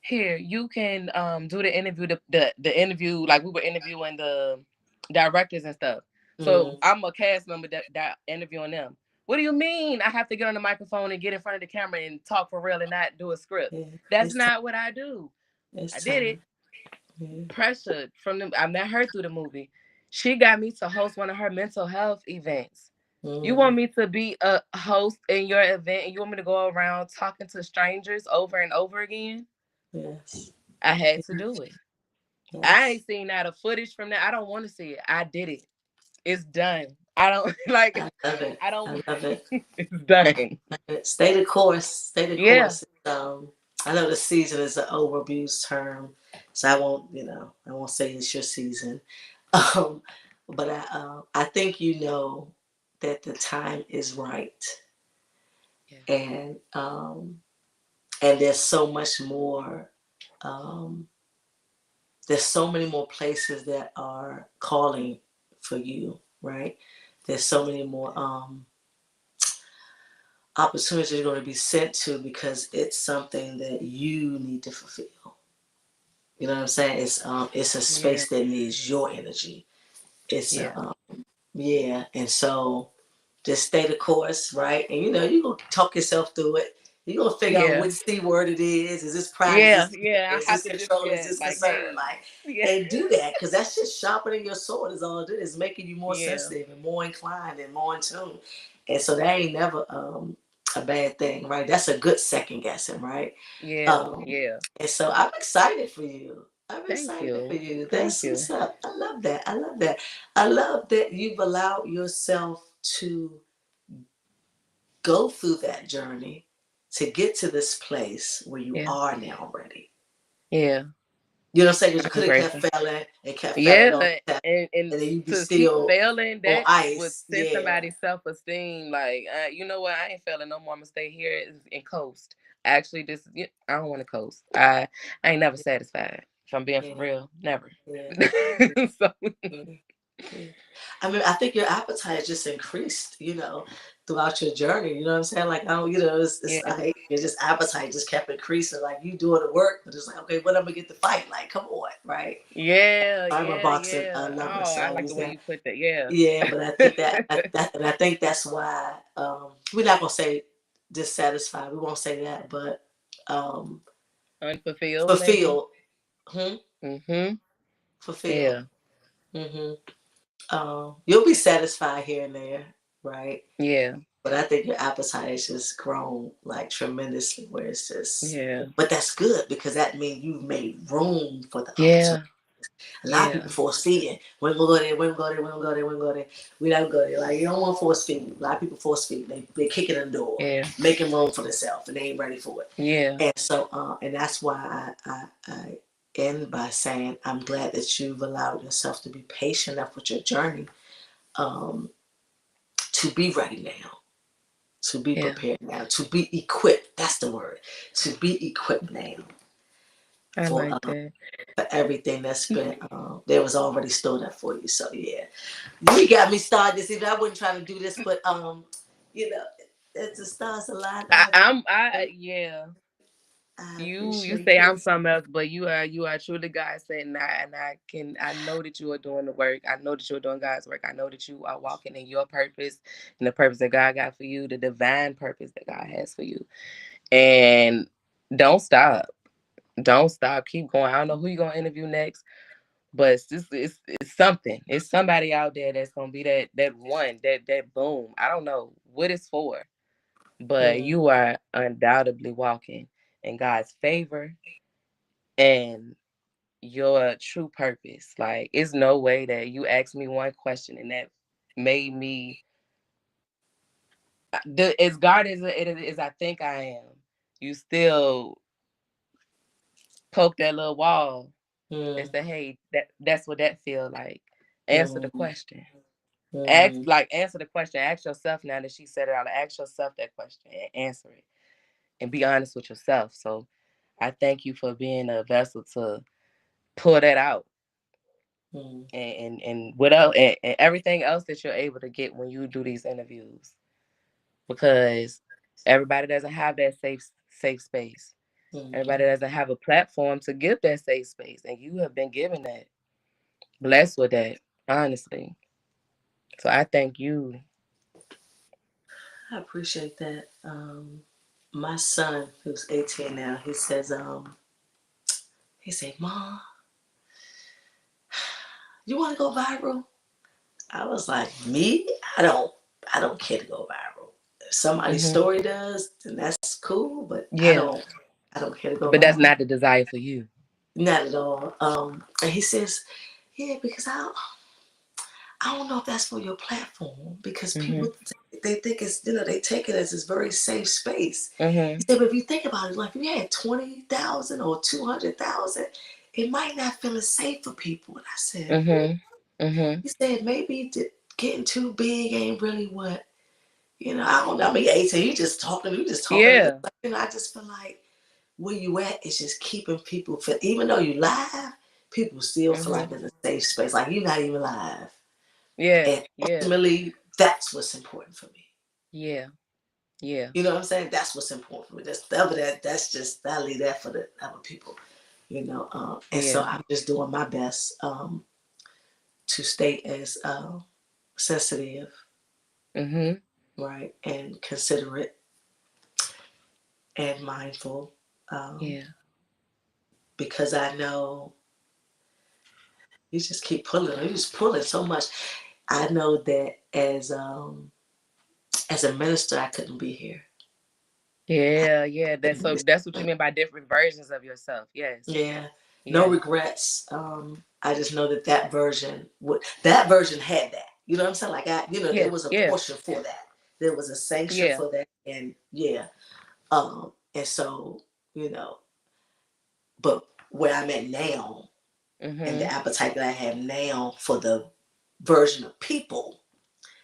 here, you can do the interview the interview like we were interviewing the directors and stuff. So Mm, I'm a cast member that interviewing them. What do you mean I have to get on the microphone and get in front of the camera and talk for real and not do a script? yeah, That's it's time. not what I do. I It's did time. it. Yeah. Pressured from them. I met her through the movie. She got me to host one of her mental health events. You Mm, want me to be a host in your event and you want me to go around talking to strangers over and over again? yes. I had to do it. I Yes. ain't seen out of footage from that. I don't want to see it. I did it. It's done. I don't like I love it. I don't I love it. it's done. Stay the course. Stay the Yeah. course. I know the season is an overused term, so I won't say it's your season. Um, but I think you know that the time is right, Yeah. and there's so much more. Um, there's so many more places that are calling for you, right? There's so many more opportunities you're going to be sent to because it's something that you need to fulfill. You know what I'm saying? It's a Yeah. space that needs your energy. It's Yeah. yeah, and so just stay the course, right? And you gonna talk yourself through it. You're gonna figure out Yeah. which C word it is. Is this pride? Is Yeah. this fear? Yeah. Is I have this to just, control? Is yeah, this like, concern? hey. Like, Yeah. and do that because that's just sharpening your sword. Is all it is, making you more Yeah. sensitive and more inclined and more in tune. And so that ain't never a bad thing, right? That's a good second guessing, right? Yeah. Um, Yeah. and so I'm excited for you. I'm Thank excited for you. you. Thank That's you. what's up. I love that. I love that. I love that you've allowed yourself to go through that journey to get to this place where you Yeah. are now ready. Yeah. You know what I'm saying? Because you I'm could have grateful. kept failing and kept failing all Yeah, the time, and and then you'd be to keep still failing, on that would ice. send Yeah. somebody's self-esteem. Like, you know what? I ain't failing no more. I'm gonna stay here and coast. Actually, I don't want to coast. I ain't never satisfied. If I'm being for Yeah. real, never. Yeah. So Yeah. Yeah. I mean, I think your appetite just increased, throughout your journey. You know what I'm saying? Like, I don't, it's yeah, like your just appetite just kept increasing. Like you doing the work, but it's like, okay, when am I gonna get to fight? Like, come on, right? yeah, I'm a yeah, boxing yeah. lover, Oh, so I I like the use way that. you put that. Yeah. Yeah, but I think and I think that's why we're not gonna say dissatisfied. We won't say that, but um, Unfulfilled, maybe. fulfilled. Hmm? Mm-hmm. Fulfilled. Yeah. Hmm. You'll be satisfied here and there, right? Yeah. But I think your appetite has just grown like tremendously, where it's just. Yeah. But that's good because that means you've made room for the opportunity. Yeah. A lot of Yeah. people force feeding. When we go there, when we go there, when we go there, when we go there. We don't go there. Like you don't want force feeding. A lot of people force feed. They kick it in the door, Yeah. making room for themselves, and they ain't ready for it. Yeah. And so, and that's why I end by saying I'm glad that you've allowed yourself to be patient enough with your journey, um, to be ready now, to be Yeah. prepared now, to be equipped. That's the word. To be equipped now I for like that. everything that's been there was already stored up for you. So yeah, you got me started this evening. I wasn't trying to do this, but you know, as the stars align, Yeah. I You appreciate say I'm this. something else, but you are truly God sent, and I know that you are doing the work. I know that you're doing God's work. I know that you are walking in your purpose and the purpose that God got for you, the divine purpose that God has for you. And don't stop. Don't stop. Keep going. I don't know who you're gonna interview next, but it's something. It's somebody out there that's gonna be that one, that boom. I don't know what it's for, but Mm, you are undoubtedly walking in God's favor and your true purpose. Like, it's no way that you asked me one question and that made me as God as I think I am. You still poke that little wall and mm, say, "Hey, that's what that feel like." Answer the mm, question. mm. Answer the question. Ask yourself now that she said it out. Ask yourself that question and answer it, and be honest with yourself. So, I thank you for being a vessel to pull that out Mm, and what else and everything else that you're able to get when you do these interviews, because everybody doesn't have that safe space. Everybody mm. doesn't have a platform to give that safe space, and you have been given that, blessed with that, honestly. So I thank you. I appreciate that. My son, who's 18 now, he said, "Mom, you want to go viral?" I was like, "Me? I don't care to go viral. If somebody's Hmm. story does, then that's cool. But Yeah, I don't care to go but that's viral. not the desire for you. Not at all." And he says, "Yeah, because I don't know if that's for your platform because Mhm. people they think it's they take it as this very safe space. He Mhm. said, but if you think about it, like if you had 20,000 or 200,000, it might not feel as safe for people. And I said, Mhm. Mhm. he said maybe getting too big ain't really what I don't know. I mean, 18, you just talking. Yeah. I just feel like where you at is just keeping people feel. Even though you live, people still feel like Mhm. it's a safe space. Like you're not even live. Yeah. And Yeah. ultimately, that's what's important for me. Yeah. Yeah. You know what I'm saying? That's what's important for me. That's the other that's just I leave that for the other people. And so Yeah. I'm just doing my best to stay as sensitive, Mhm. right, and considerate and mindful, um, Yeah. because I know you just keep pulling. You just pulling so much. I know that as a minister, I couldn't be here. Yeah. Yeah. That's Couldn't be so. this That's what you way. mean by different versions of yourself. Yes. Yeah, no Yeah. regrets. I just know that that version had that. You know what I'm saying? Like there Yeah. was a Yeah. portion for that. There was a sanction Yeah. for that, and yeah. And so you know, but where I'm at now, and the Mhm. appetite that I have now for the version of people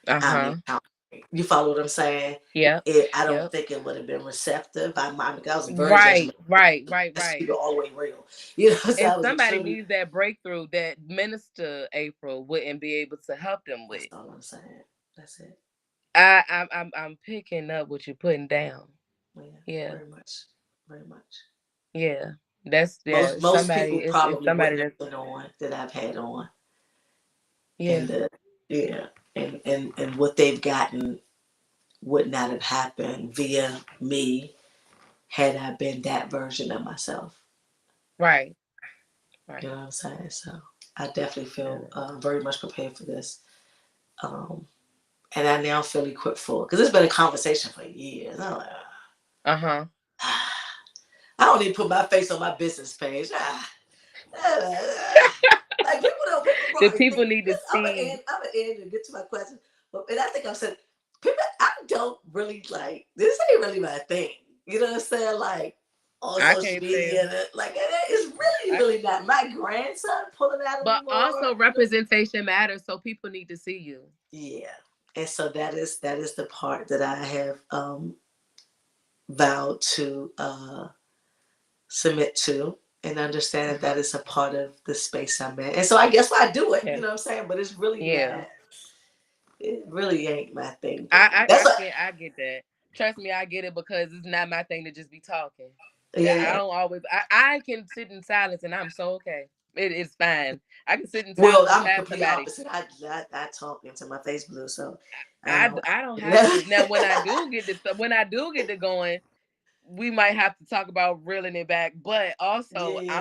Uh I'm huh. encountering. You follow what I'm saying? Yep. I don't Yep. think it would have been receptive. I was very Right. judgmental. Right. Right. Let's Right. keep it all the way real. So And I was somebody extremely. needs that breakthrough that Minister April wouldn't be able to help them That's with. all I'm saying. That's it. I'm picking up what you're putting down. Yeah, Yeah. very much, very much. Yeah. That's yeah. Most Somebody people it's probably somebody wouldn't have that's been on that I've had on, yeah. and yeah, and what they've gotten would not have happened via me had I been that version of myself. Right. You Right. know what I'm saying? So I definitely feel Yeah. very much prepared for this, um, and I now feel equipped for because it's been a conversation for years. I'm like, Uh-huh. I don't even put my face on my business page. Like people The probably people think need to this. see. I'm gonna end and get to my question, but and I think I've said people. I don't really like this. Ain't really my thing. You know what I'm saying? Like on I social can't media, tell. and like it's really, I, really not. My grandson pulling out of me but more. also representation matters, so people need to see you. Yeah, and so that is the part that I have vowed to submit to and understand that Uh-huh. that is a part of the space I'm in. And so I guess I do it, you Yeah. know what I'm saying? But it's really Yeah. not, it really ain't my thing, baby. That's what, I get that. Trust me, I get it because it's not my thing to just be talking. I yeah. don't always. I can sit in silence and I'm so okay. It is fine. I can sit in Well, silence and I'm pass complete somebody. opposite. I talk into my face blue, so I I, don't. I don't have to. Now when I do get to going, we might have to talk about reeling it back. But Yeah, also, yeah, yeah.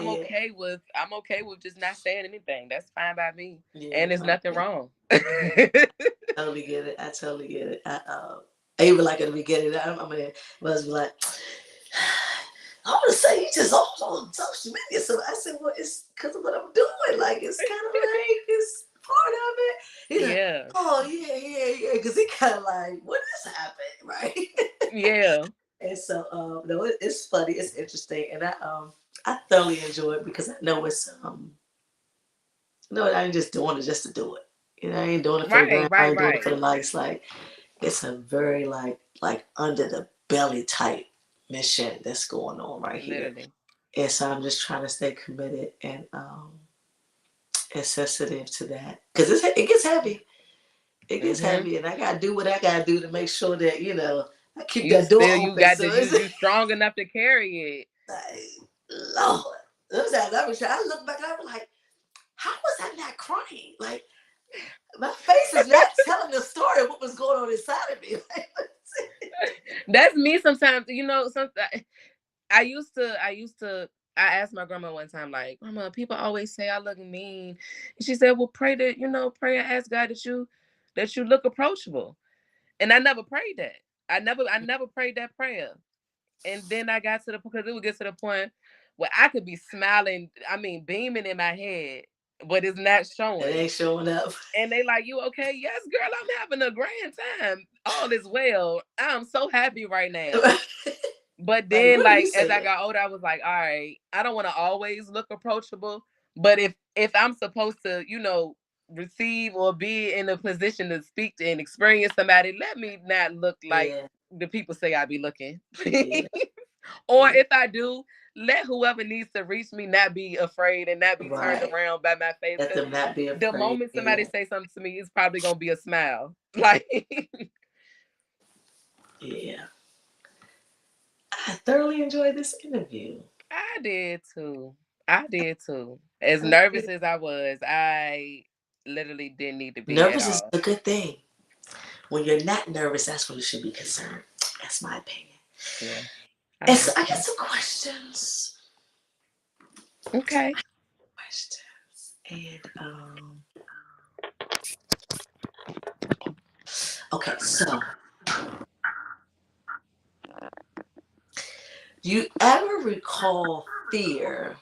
I'm okay with just not saying anything. That's fine by me, Yeah, and there's no, I nothing get it. wrong. Totally get it. I totally get it. I even like at the beginning, I'm gonna was like, I want to say you just on social media. So I said, well, it's because of what I'm doing. Like it's kind of like it's part of it. He's like, Yeah, oh yeah, yeah, yeah. Because he kind of like, what is happening, right? yeah, And so, no, it's funny, it's interesting, and I thoroughly enjoy it because I know it's no, I ain't just doing it just to do it. I ain't doing it for the right, gram. I right, ain't doing it right. for the likes. Like it's a very like under the belly type mission that's going on right here. Literally. And so I'm just trying to stay committed and sensitive to that because it gets heavy. It gets Mm-hmm. heavy, and I gotta do what I gotta do to make sure that I keep You that door still you open. got So the it's you strong enough to carry it. like, Lord, I look back and I was like, how was I not crying? Like my face is not telling the story of what was going on inside of me. That's me sometimes. Sometimes I asked my grandma one time, like, Grandma, people always say I look mean. And she said, well, pray and ask God that you look approachable. And I never prayed that. I never prayed that prayer. And then I got to the because it would get to the point where I could be smiling, I mean, beaming in my head but it's not It showing. ain't showing up. And they like, you okay? Yes, girl, I'm having a grand time. All is well. I'm so happy right now. But Like, then, what are you like, as I saying? got older, I was like, all right, I don't want to always look approachable. But if I'm supposed to, receive or be in a position to speak to and experience somebody, let me not look like Yeah, the people say I be looking. yeah, Or yeah. if I do, let whoever needs to reach me not be afraid and not be turned Right. around by my face. Let Because them not be the afraid. moment somebody Yeah, say something to me, it's probably gonna be a smile. Like yeah. I thoroughly enjoyed this interview. I did too. I did too. As I nervous did. as I was, I literally didn't need to be at Nervous is all. a good thing. When you're not nervous, that's when you should be concerned. That's my opinion. Yeah, I And so like I got that. some questions. Okay. Questions. And okay, so do you ever recall fear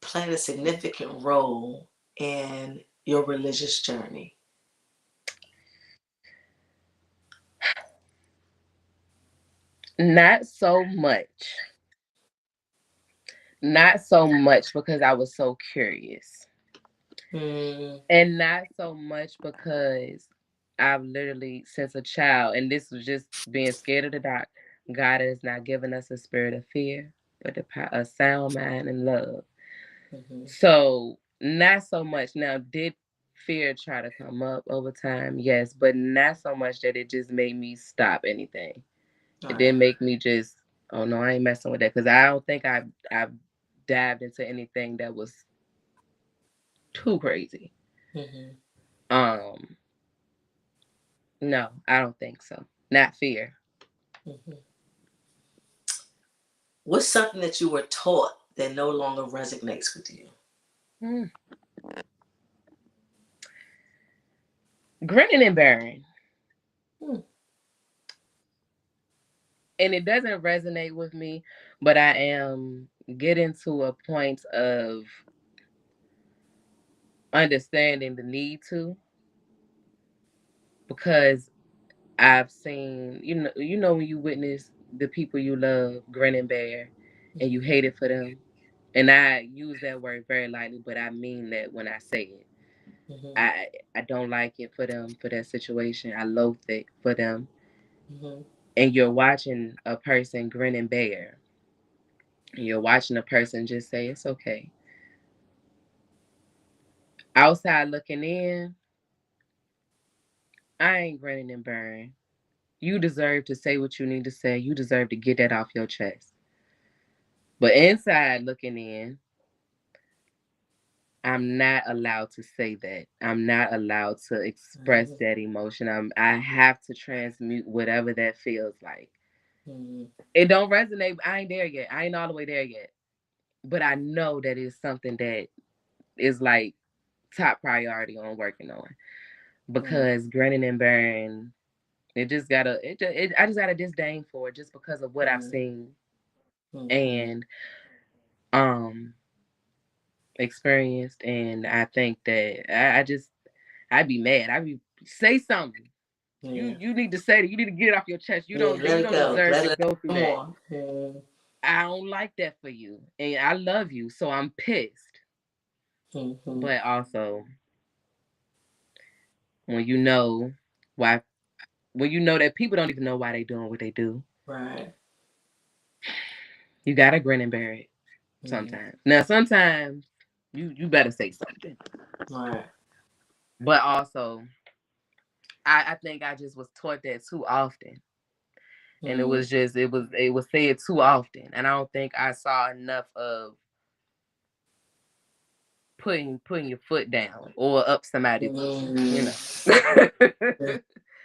playing a significant role in your religious journey? Not so much. Not so much because I was so curious. Mm, And not so much because I've literally, since a child, and this was just being scared of the dark, God has not given us a spirit of fear, but a sound mind and love. mm-hmm. So, not so much. Now, did fear try to come up over time? Yes, but not so much that it just made me stop anything. All It right. didn't make me just, oh no, I ain't messing with that. Because I don't think I've dived into anything that was too crazy. Mm-hmm. Um, no, I don't think so. Not fear. Mm-hmm. What's something that you were taught that no longer resonates with you? Hmm. Grinning and bearing. Hmm. And it doesn't resonate with me, but I am getting to a point of understanding the need to, because I've seen, when you witness the people you love grin and bear and you Mm-hmm. hate it for them. And I use that word very lightly, but I mean that when I say it. Mm-hmm. I don't like it for them, for that situation. I loathe it for them. Mm-hmm. And you're watching a person grin and bear. And you're watching a person just say, it's okay. Outside looking in, I ain't grinning and bearing. You deserve to say what you need to say. You deserve to get that off your chest. But inside looking in, I'm not allowed to say that. I'm not allowed to express that emotion. I have to transmute whatever that feels like. Mm-hmm. It don't resonate. I ain't there yet. I ain't all the way there yet. But I know that it's something that is like top priority on working on. Mm-hmm. Because grinning and bearing, I just got a disdain for it just because of what I've seen Mm-hmm. and um experienced. And I think that I'd be mad. I'd be say something. Yeah. You need to say that. You need to get it off your chest. Yeah. Let You it don't go. deserve Let to it go through come that. on. Mm-hmm. I don't like that for you. And I love you, so I'm pissed. Mm-hmm. But also when you know why when you know that people don't even know why they doing what they do, Right. you gotta grin and bear it Mm-hmm. sometimes. Now sometimes you better say something. Right. But also I think I just was taught that too often. And it Mm-hmm. was just it was said too often. And I don't think I saw enough of putting your foot down or up somebody's Mm-hmm.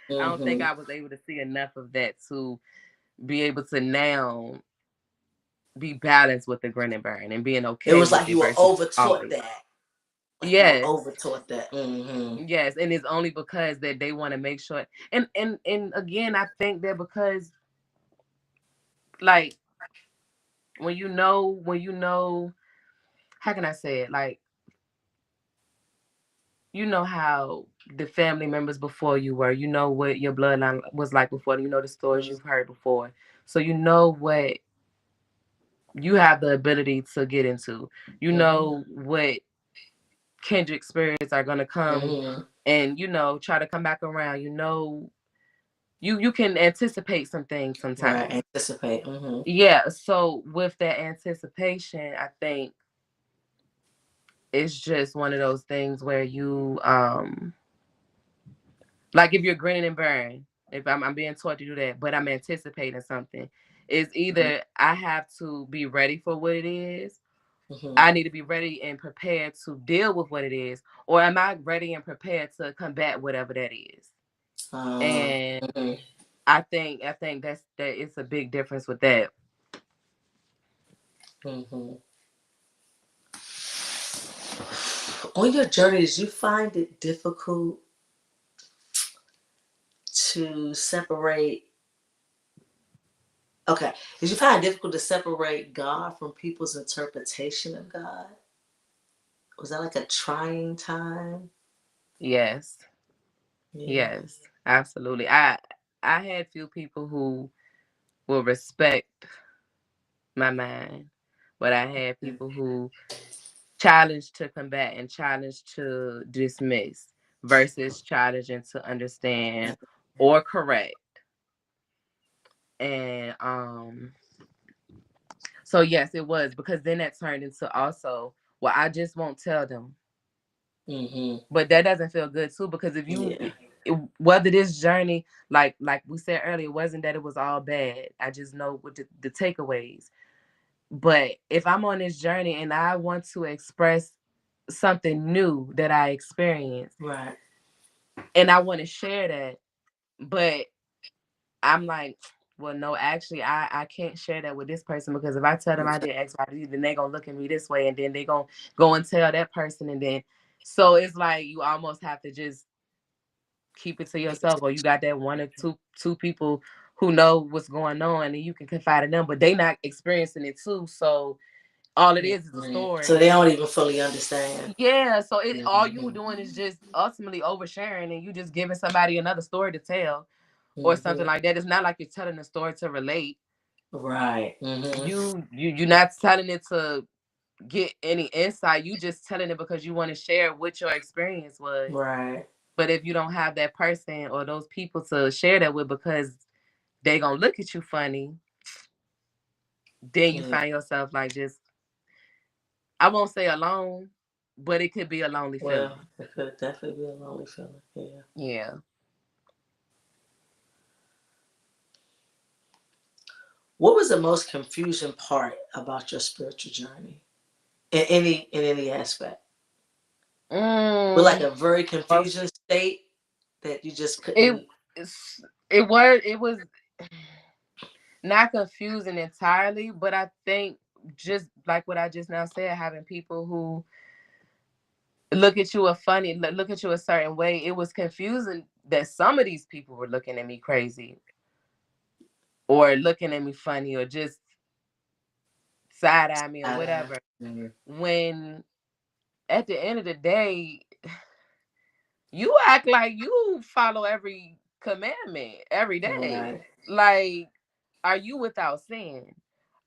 I don't think Mm-hmm. I was able to see enough of that to be able to now be balanced with the grin and burn and being It okay was with like it you were versus over taught always. that. Like you were Yes. over taught that. Mm-hmm. Yes. And it's only because that they want to make sure and again I think that because like when you know how can I say it? Like you know how the family members before you were. You know what your bloodline was like before. You know the stories you've heard before. So you know what you have the ability to get into. You Mm-hmm. know what kindred spirits are gonna come Mm-hmm. and try to come back around. You can anticipate some things Right. sometimes. Anticipate. Mm-hmm. Yeah. So with that anticipation, I think it's just one of those things where you like if you're grinning and bearing, if I'm being taught to do that, but I'm anticipating something, is either I have to be ready for what it is, Mm-hmm. I need to be ready and prepared to deal with what it is, or am I ready and prepared to combat whatever that is? And Mm-hmm. I think that it's a big difference with that. Mm-hmm. On your journey, did you find it difficult to separate? Okay, did you find it difficult to separate God from people's interpretation of God? Was that like a trying time? Yes, Yeah. yes, absolutely. I had few people who will respect my mind, but I had people who challenge to combat and challenge to dismiss versus challenging to understand or correct. And so yes, it was because then that turned into also, well, I just won't tell them. Mm-hmm. But that doesn't feel good too because if you Yeah. whether this journey, like we said earlier, it wasn't that it was all bad. I just know what the takeaways. But if I'm on this journey and I want to express something new that I experienced Right. and I want to share that, but I'm like, well, no, actually, I can't share that with this person because if I tell them I did X, Y, Z, then they gonna look at me this way, and then they gonna go and tell that person, and then so it's like you almost have to just keep it to yourself, or you got that one or two people who know what's going on, and you can confide in them, but they not experiencing it too. So all it is a Mm-hmm. So story. they don't even fully understand. Yeah, so it all you Mm-hmm. doing is just ultimately oversharing, and you just giving somebody another story to tell or something Mm-hmm. like that. It's not like you're telling a story to relate. Right. Mm-hmm. You're not telling it to get any insight. You just telling it because you want to share what your experience was. Right. But if you don't have that person or those people to share that with because they gonna look at you funny, then you Yeah. find yourself like just, I won't say alone, but it could be a lonely Well, feeling. it could definitely be a lonely feeling. Yeah. Yeah. What was the most confusing part about your spiritual journey in any aspect? With like Mm, a very most confusing state that you just it couldn't. it was not confusing entirely, but I think just like what I just now said, having people who look at you a certain way, it was confusing that some of these people were looking at me crazy or looking at me funny or just side eye me or whatever. Mm-hmm. When at the end of the day, you act like you follow every commandment every day. Right. Like, are you without sin?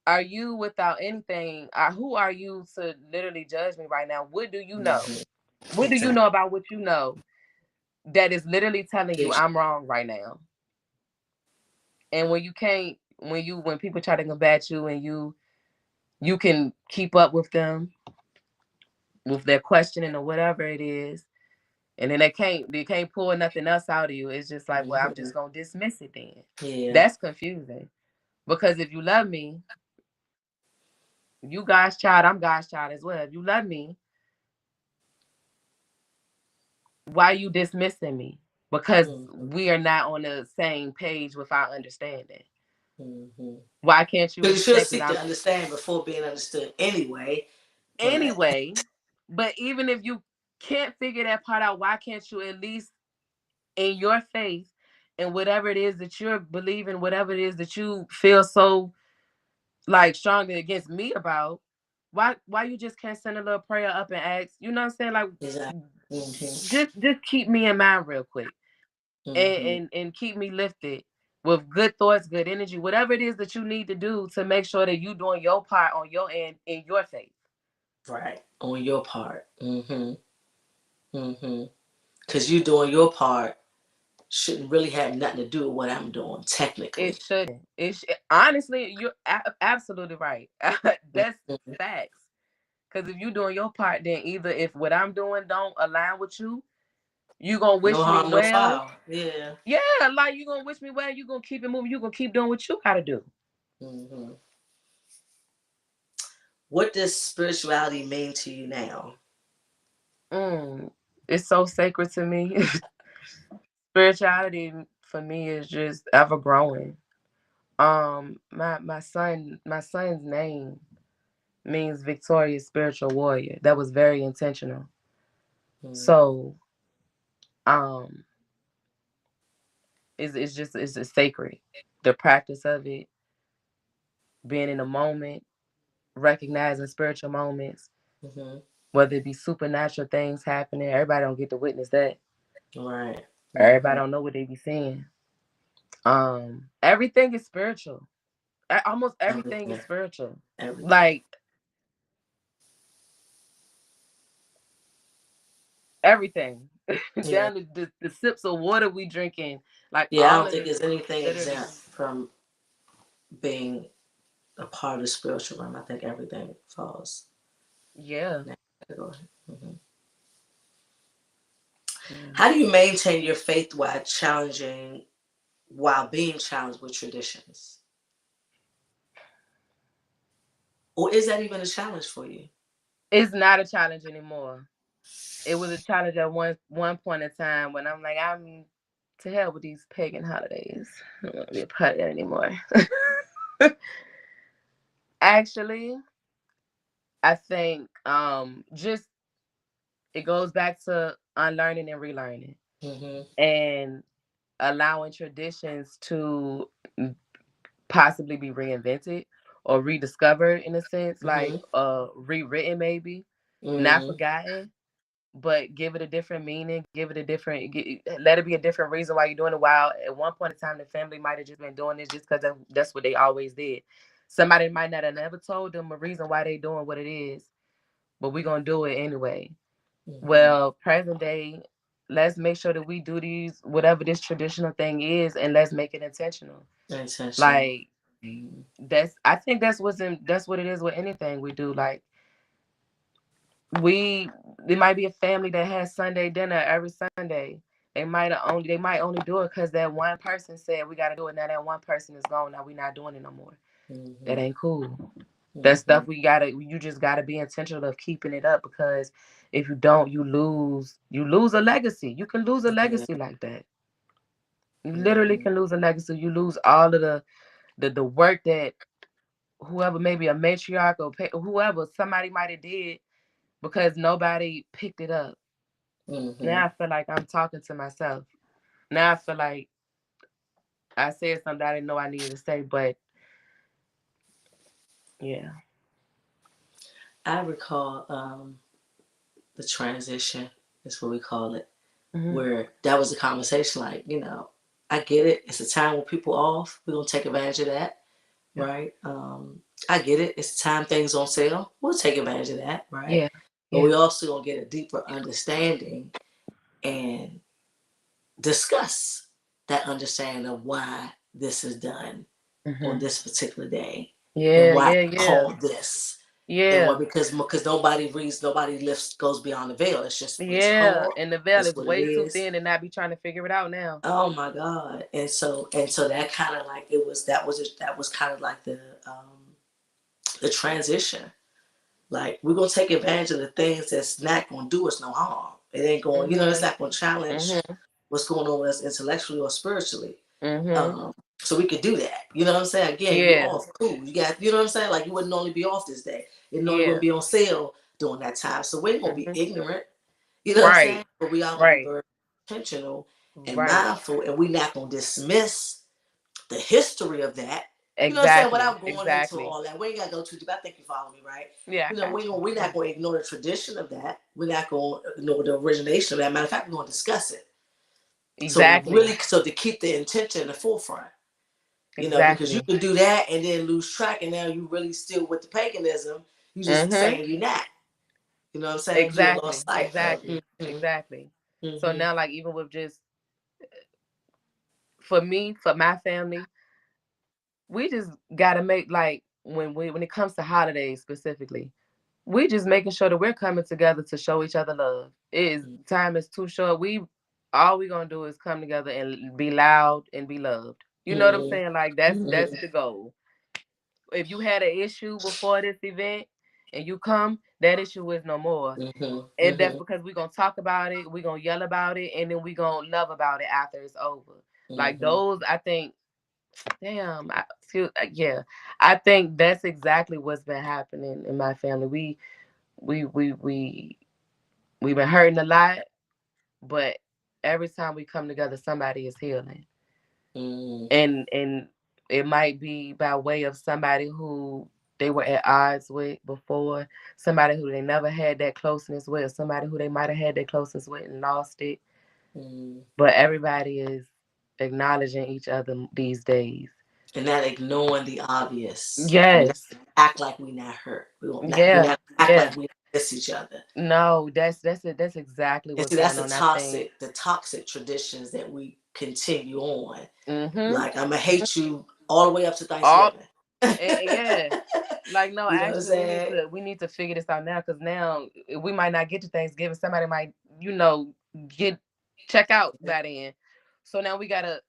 Are you without anything? Who are you to literally judge me right now? What do you know? Mm-hmm. What do you Exactly. know about what you know that is literally telling you Gives I'm wrong right now? And when you can't, when people try to combat you and you can keep up with them with their questioning or whatever it is, and then they can't pull nothing else out of you. It's just like, well, I'm Mm-hmm. just gonna dismiss it then. Yeah. That's confusing because if you love me, you God's child, I'm God's child as well. If you love me, why you dismissing me? Because Mm-hmm. we are not on the same page with our understanding. Mm-hmm. Why can't you Because you should accept that seek to I'm understand before being understood anyway. But anyway? But even if you can't figure that part out, why can't you at least in your faith and whatever it is that you're believing, whatever it is that you feel so like strongly against me about, why you just can't send a little prayer up and ask, you know what I'm saying? Like exactly. Mm-hmm. Just keep me in mind real quick, and Mm-hmm. and keep me lifted with good thoughts, good energy, whatever it is that you need to do to make sure that you doing your part on your end in your faith. Right. On your part. Mm-hmm. Mm-hmm. Because you doing your part shouldn't really have nothing to do with what I'm doing, It technically. shouldn't. Honestly, you're absolutely right. That's Mm-hmm. facts. Because if you doing your part, then either if what I'm doing don't align with you, you gonna No wish me harm, no well. foul. Yeah. Yeah, like you gonna wish me well. You gonna keep it moving. You gonna keep doing what you gotta do. Mm-hmm. What does spirituality mean to you now? Mm, it's so sacred to me. Spirituality for me is just ever growing. My son's name means victorious spiritual warrior. That was very intentional. Mm-hmm. So um, it's just sacred. The practice of it, being in the moment, recognizing spiritual moments, Mm-hmm. whether it be supernatural things happening. Everybody don't get to witness that. Right. Mm-hmm. Everybody don't know what they be seeing. Everything is spiritual. Almost everything is Everything. spiritual. Everything. Like everything, Yeah. down to the sips of water we drinking. Like Yeah, I all don't of think it, there's anything literally. exempt from being a part of the spiritual realm. I think everything falls Yeah. in that category. Hmm. Yeah. How do you maintain your faith while being challenged with traditions? Or is that even a challenge for you? It's not a challenge anymore. It was a challenge at one point in time when I'm like, I'm to hell with these pagan holidays. I don't want to be a part of that anymore. Actually, I think just it goes back to unlearning and relearning Hmm. and allowing traditions to possibly be reinvented or rediscovered in a sense, like Hmm. rewritten maybe, not Hmm. forgotten, but give it a different meaning, give it a different, let it be a different reason why you're doing it. While at one point in time, the family might have just been doing this just because that's what they always did. Somebody might not have never told them a reason why they doing what it is, but we're gonna do it anyway. Hmm. Well, present day, let's make sure that we do these whatever this traditional thing is, and let's make it intentional. Intentional. Like I think that's what it is with anything we do. Like we there might be a family that has Sunday dinner every Sunday. They might only do it because that one person said we got to do it. Now that one person is gone. Now we not doing it no more. That Hmm. ain't cool. That Hmm. stuff you just gotta be intentional of keeping it up, because if you don't, you lose a legacy. You can lose a Yeah. legacy like that. You literally Hmm. can lose a legacy. You lose all of the work that whoever, maybe a matriarch or whoever, somebody might have did because nobody picked it up. Hmm. Now I feel like I'm talking to myself. Now I feel like I said something I didn't know I needed to say, but yeah. I recall the transition, is what we call it, Hmm. where that was a conversation like, I get it. It's a time when people off. We're going to take advantage of that, Yeah. right? I get it. It's time things on sale. We'll take advantage of that, right? Yeah. But Yeah. we also going to get a deeper understanding and discuss that understanding of why this is done on Hmm. this particular day and Yeah. why Yeah. it's Yeah. called this. And Yeah. what, because nobody lifts goes beyond the veil. It's just what it's Yeah. called. And the veil It's is what it way too is. thin and not be trying to figure it out now. Oh my God. And so that kind of like that was kind of like the transition. Like we're gonna take advantage of the things that's not gonna do us no harm. It ain't going, it's Mhm. not gonna challenge Mhm. what's going on with us intellectually or spiritually. Mhm. So we could do that. You know what I'm saying? Again, you Yeah. off, cool. You got, you know what I'm saying? Like you wouldn't only be off this day. It only Yeah. wouldn't be on sale during that time. So we ain't gonna be Mhm. ignorant. You know what I'm saying? Right. But we are gonna be Right. very intentional and Right. mindful, and we're not gonna dismiss the history of that You know what I'm saying? Exactly. Without going into Exactly. all that, we ain't gotta go too deep. I think you follow me, right? Yeah, You I know, got you. we're not going to ignore the tradition of that. We're not going to ignore the origination of that. Matter of fact, we're going to discuss it. So Exactly. really, so to keep the intention in the forefront, because you Exactly. can do that and then lose track, and now you really still with the paganism. You just Mm-hmm. saying you're not. You know what I'm saying? You Exactly. lost sight of. Exactly. Exactly. So Mm-hmm. now, like, even with just for me, for my family, we just gotta make like when it comes to holidays specifically, we just making sure that we're coming together to show each other love. It is time is too short. We all we gonna do is come together and be loud and be loved. You know what I'm Mm-hmm. saying? Like that's Mm-hmm. the goal. If you had an issue before this event and you come, that issue is no more. Mm-hmm. And that's Mm-hmm. because we're gonna talk about it, we're gonna yell about it, and then we're gonna love about it after it's over. Like Mm-hmm. those, I think, damn, I feel yeah. I think that's exactly what's been happening in my family. We we we we've been hurting a lot, but every time we come together, somebody is healing. Mm-hmm. And it might be by way of somebody who they were at odds with before, somebody who they never had that closeness with, somebody who they might have had that closeness with and lost it. Mm-hmm. But everybody is acknowledging each other these days. And not ignoring the obvious. We not Yes. act like we not hurt. We Yeah. not act Yeah. like we miss each other. No, that's it. That's exactly And what's see, that's going on. I think. the toxic traditions that we continue on. Mm-hmm. Like I'm gonna hate you all the way up to All Thanksgiving. yeah. Like no, You know what I'm actually, saying? we need to figure this out now because now we might not get to Thanksgiving. Somebody might, you know, get check out by then. So now we gotta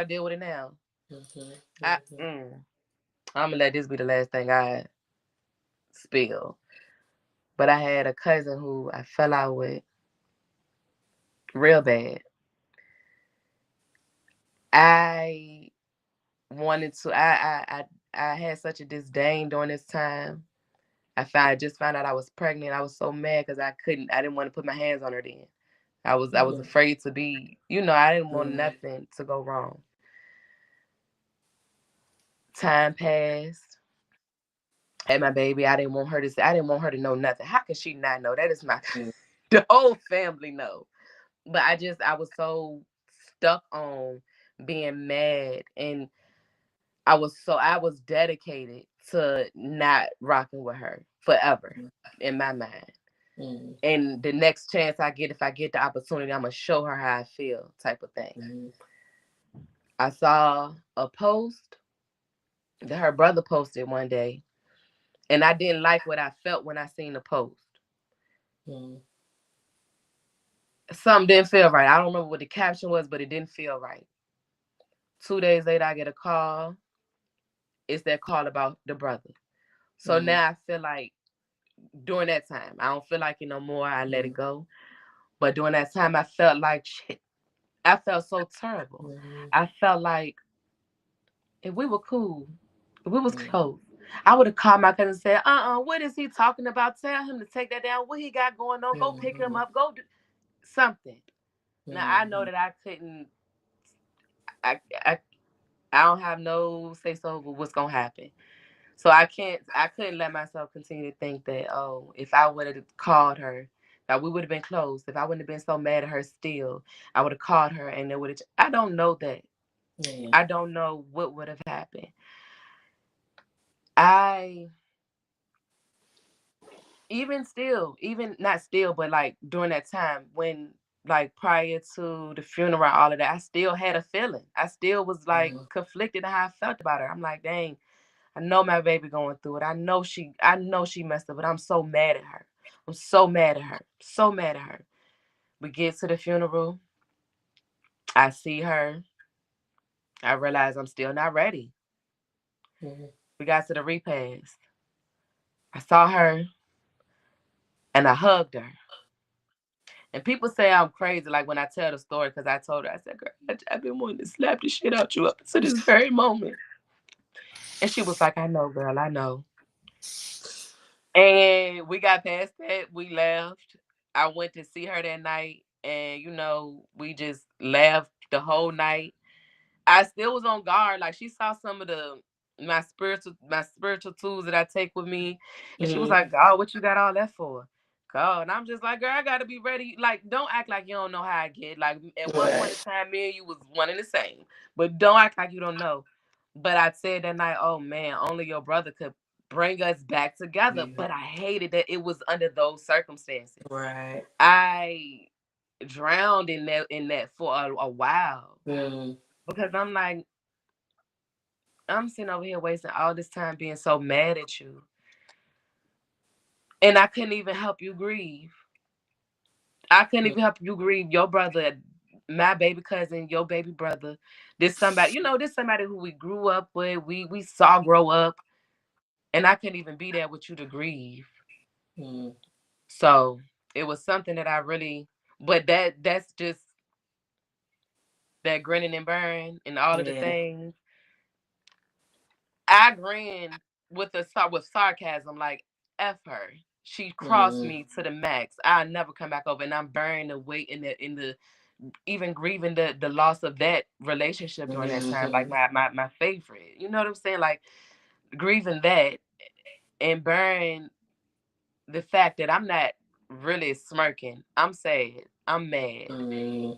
deal with it now. Mm-hmm, I mm-hmm, I'm gonna let this be the last thing I spill. But I had a cousin who I fell out with real bad. I wanted to. I had such a disdain during this time. I just found out I was pregnant. I was so mad because I didn't want to put my hands on her then. I was afraid to be, I didn't want mm-hmm, nothing to go wrong. Time passed. Had my baby. I didn't want her to know nothing. How could she not know? That is my the whole family know. But I was so stuck on being mad, and I was dedicated to not rocking with her forever in my mind. mm-hmm, And the next chance I get, if I get the opportunity, I'm gonna show her how I feel, type of thing. mm-hmm, I saw a post that her brother posted one day, and I didn't like what I felt when I seen the post. mm-hmm, Something didn't feel right. I don't remember what the caption was, but it didn't feel right. 2 days later, I get a call. It's that call about the brother. So mm-hmm, now I feel like during that time, I don't feel like it no more. I let it go. But during that time, I felt like shit. I felt so terrible. mm-hmm, I felt like if we were cool, if we was mm-hmm, close, I would have called my cousin and said, what is he talking about? Tell him to take that down. What he got going on? Go pick him mm-hmm, up. Go do something. Now I know mm-hmm, that I couldn't. I I, I don't have no say so over what's gonna happen. So I can't. I couldn't let myself continue to think that if I would have called her, that we would have been close. If I wouldn't have been so mad at her still, I would have called her and it would have. I don't know that. yeah, I don't know what would have happened. I even still, even not still, but like during that time when like prior to the funeral, all of that, I still had a feeling. I still was like mm-hmm, conflicted in how I felt about her. I'm like, dang, I know my baby going through it. I know she messed up, but I'm so mad at her. I'm so mad at her. So mad at her. We get to the funeral. I see her. I realize I'm still not ready. mm-hmm, We got to the repast. I saw her and I hugged her. And people say I'm crazy, like when I tell the story, because I told her, I said, girl, I've been wanting to slap the shit out you up to this very moment. And she was like, I know, girl, I know. And we got past that. We left. I went to see her that night, and we just laughed the whole night. I still was on guard. Like she saw some of the my spiritual tools that I take with me, and she was Mm-hmm. like, "God, what you got all that for?" God, and I'm just like, "Girl, I gotta be ready. Like, don't act like you don't know how I get. Like, at one point in Right. time, me and you was one and the same, but don't act like you don't know." But I said that night, "Oh man, only your brother could bring us back together." Yeah. But I hated that it was under those circumstances. Right. I drowned in that for a while Mm-hmm. because I'm like, I'm sitting over here wasting all this time being so mad at you. And I couldn't even help you grieve. I couldn't even help you grieve your brother, my baby cousin, your baby brother. This somebody who we grew up with, we saw grow up, and I couldn't even be there with you to grieve. Mm-hmm. So it was something that I really, but that's just that grinning and bearing and all of the Yeah. things. I grinned with sarcasm, like F her. She crossed Mm-hmm. me to the max. I'll never come back over, and I'm bearing the weight in the even grieving the loss of that relationship during that time. Like Mm-hmm. my favorite, you know what I'm saying? Like grieving that and bearing the fact that I'm not really smirking. I'm sad. I'm mad. Mm-hmm.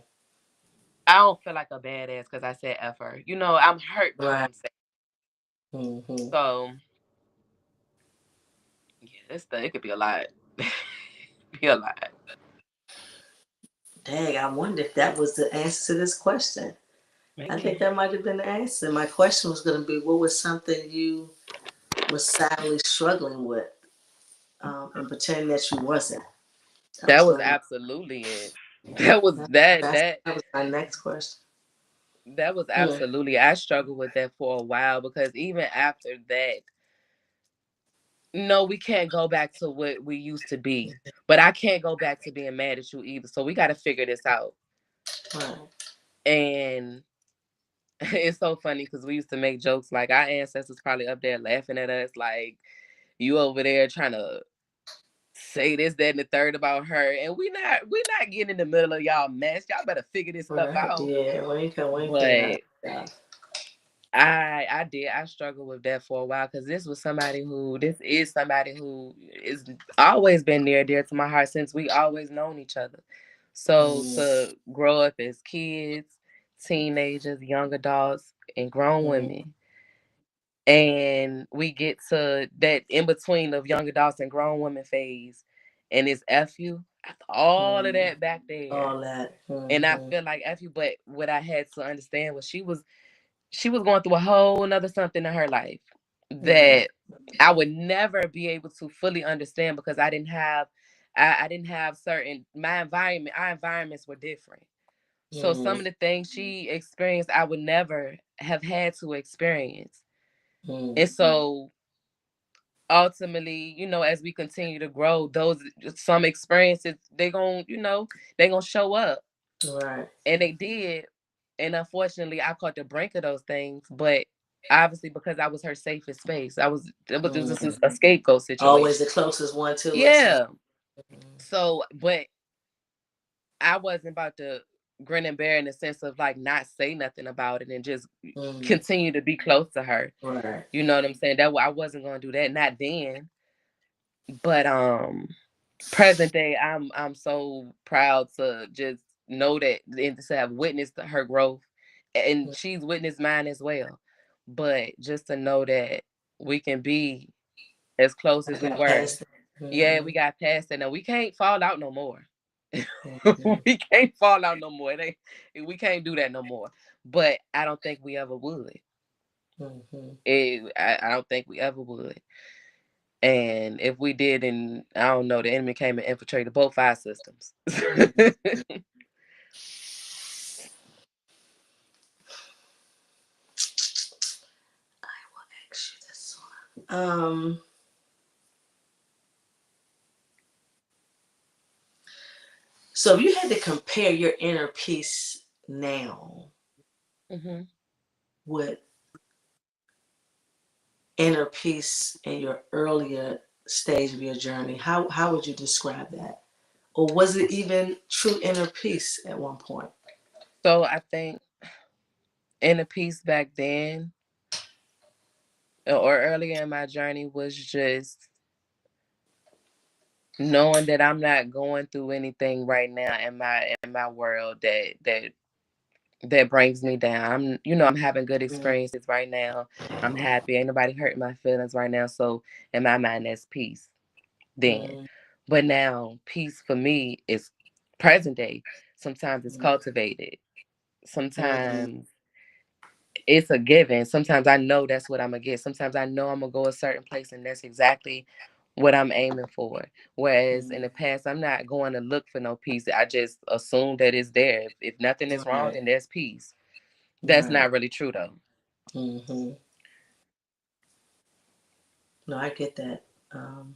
I don't feel like a badass because I said F her. I'm hurt, but Right. I'm sad. Mm-hmm. So yeah, it could be a lot. Be a lot. Dang, I wonder if that was the answer to this question. I think Maybe. that might have been the answer. My question was going to be, what was something you were sadly struggling with, and pretending that you wasn't? That That was was gonna be absolutely it. That was that that's that that was my next question. that was Mm, absolutely. I struggled with that for a while because even after that, no, we can't go back to what we used to be. But I can't go back to being mad at you either. So we got to figure this out. right, And it's so funny because we used to make jokes like our ancestors probably up there laughing at us, like you over there trying to say this, that, and the third about her, and we not getting in the middle of y'all mess. Y'all better figure this stuff right, out. yeah. We ain't figure out But stuff. I struggled with that for a while because this is somebody who is always been near dear to my heart since we always known each other. So Mm, to grow up as kids, teenagers, young adults, and grown mm, women, and we get to that in between of young adults and grown women phase, and it's F you after all of mm, that back there. all that. And I Mm-hmm, feel like F you, but what I had to understand was she was going through a whole nother something in her life right. that I would never be able to fully understand because I didn't have certain my environment our environments were different. So some Mm, of the things she experienced I would never have had to experience. mm, And so ultimately, as we continue to grow, those some experiences they gonna show up. right. And they did. And unfortunately, I caught the brink of those things. But obviously, because I was her safest space, it was just Mm. a scapegoat Always situation. the closest one to us. Yeah. So, but I wasn't about to grin and bear in the sense of like not say nothing about it and just Mm, continue to be close to her. right. You know what I'm saying? I wasn't gonna do that. Not then. But present day, I'm so proud to just know that and to have witnessed her growth, and she's witnessed mine as well. But just to know that we can be as close I as we got were. past it. Yeah, Mm-hmm, we got past that. Now we can't fall out no more. mm-hmm, We can't fall out no more. We can't do that no more. But I don't think we ever would. mm-hmm. I don't think we ever would. And if we did, and I don't know, the enemy came and infiltrated both fire systems. Mm. Ask you this one. So if you had to compare your inner peace now Hmm. with inner peace in your earlier stage of your journey, how would you describe that? Or was it even true inner peace at one point? So I think And the peace back then or earlier in my journey was just knowing that I'm not going through anything right now in my world that brings me down. I'm having good Mm, experiences right now. I'm happy. Ain't nobody hurting my feelings right now. So in my mind, that's peace then. mm, But now peace for me is present day. Sometimes it's mm, cultivated. mm, Sometimes it's a given. Sometimes I know that's what I'm gonna get. Sometimes I know I'm gonna go a certain place and that's exactly what I'm aiming for. Whereas in mm. the past, I'm not going to look for no peace. I just assume that it's there. If nothing is wrong, Right, then there's peace. That's right. not really true though. Hmm. No, I get that. Um,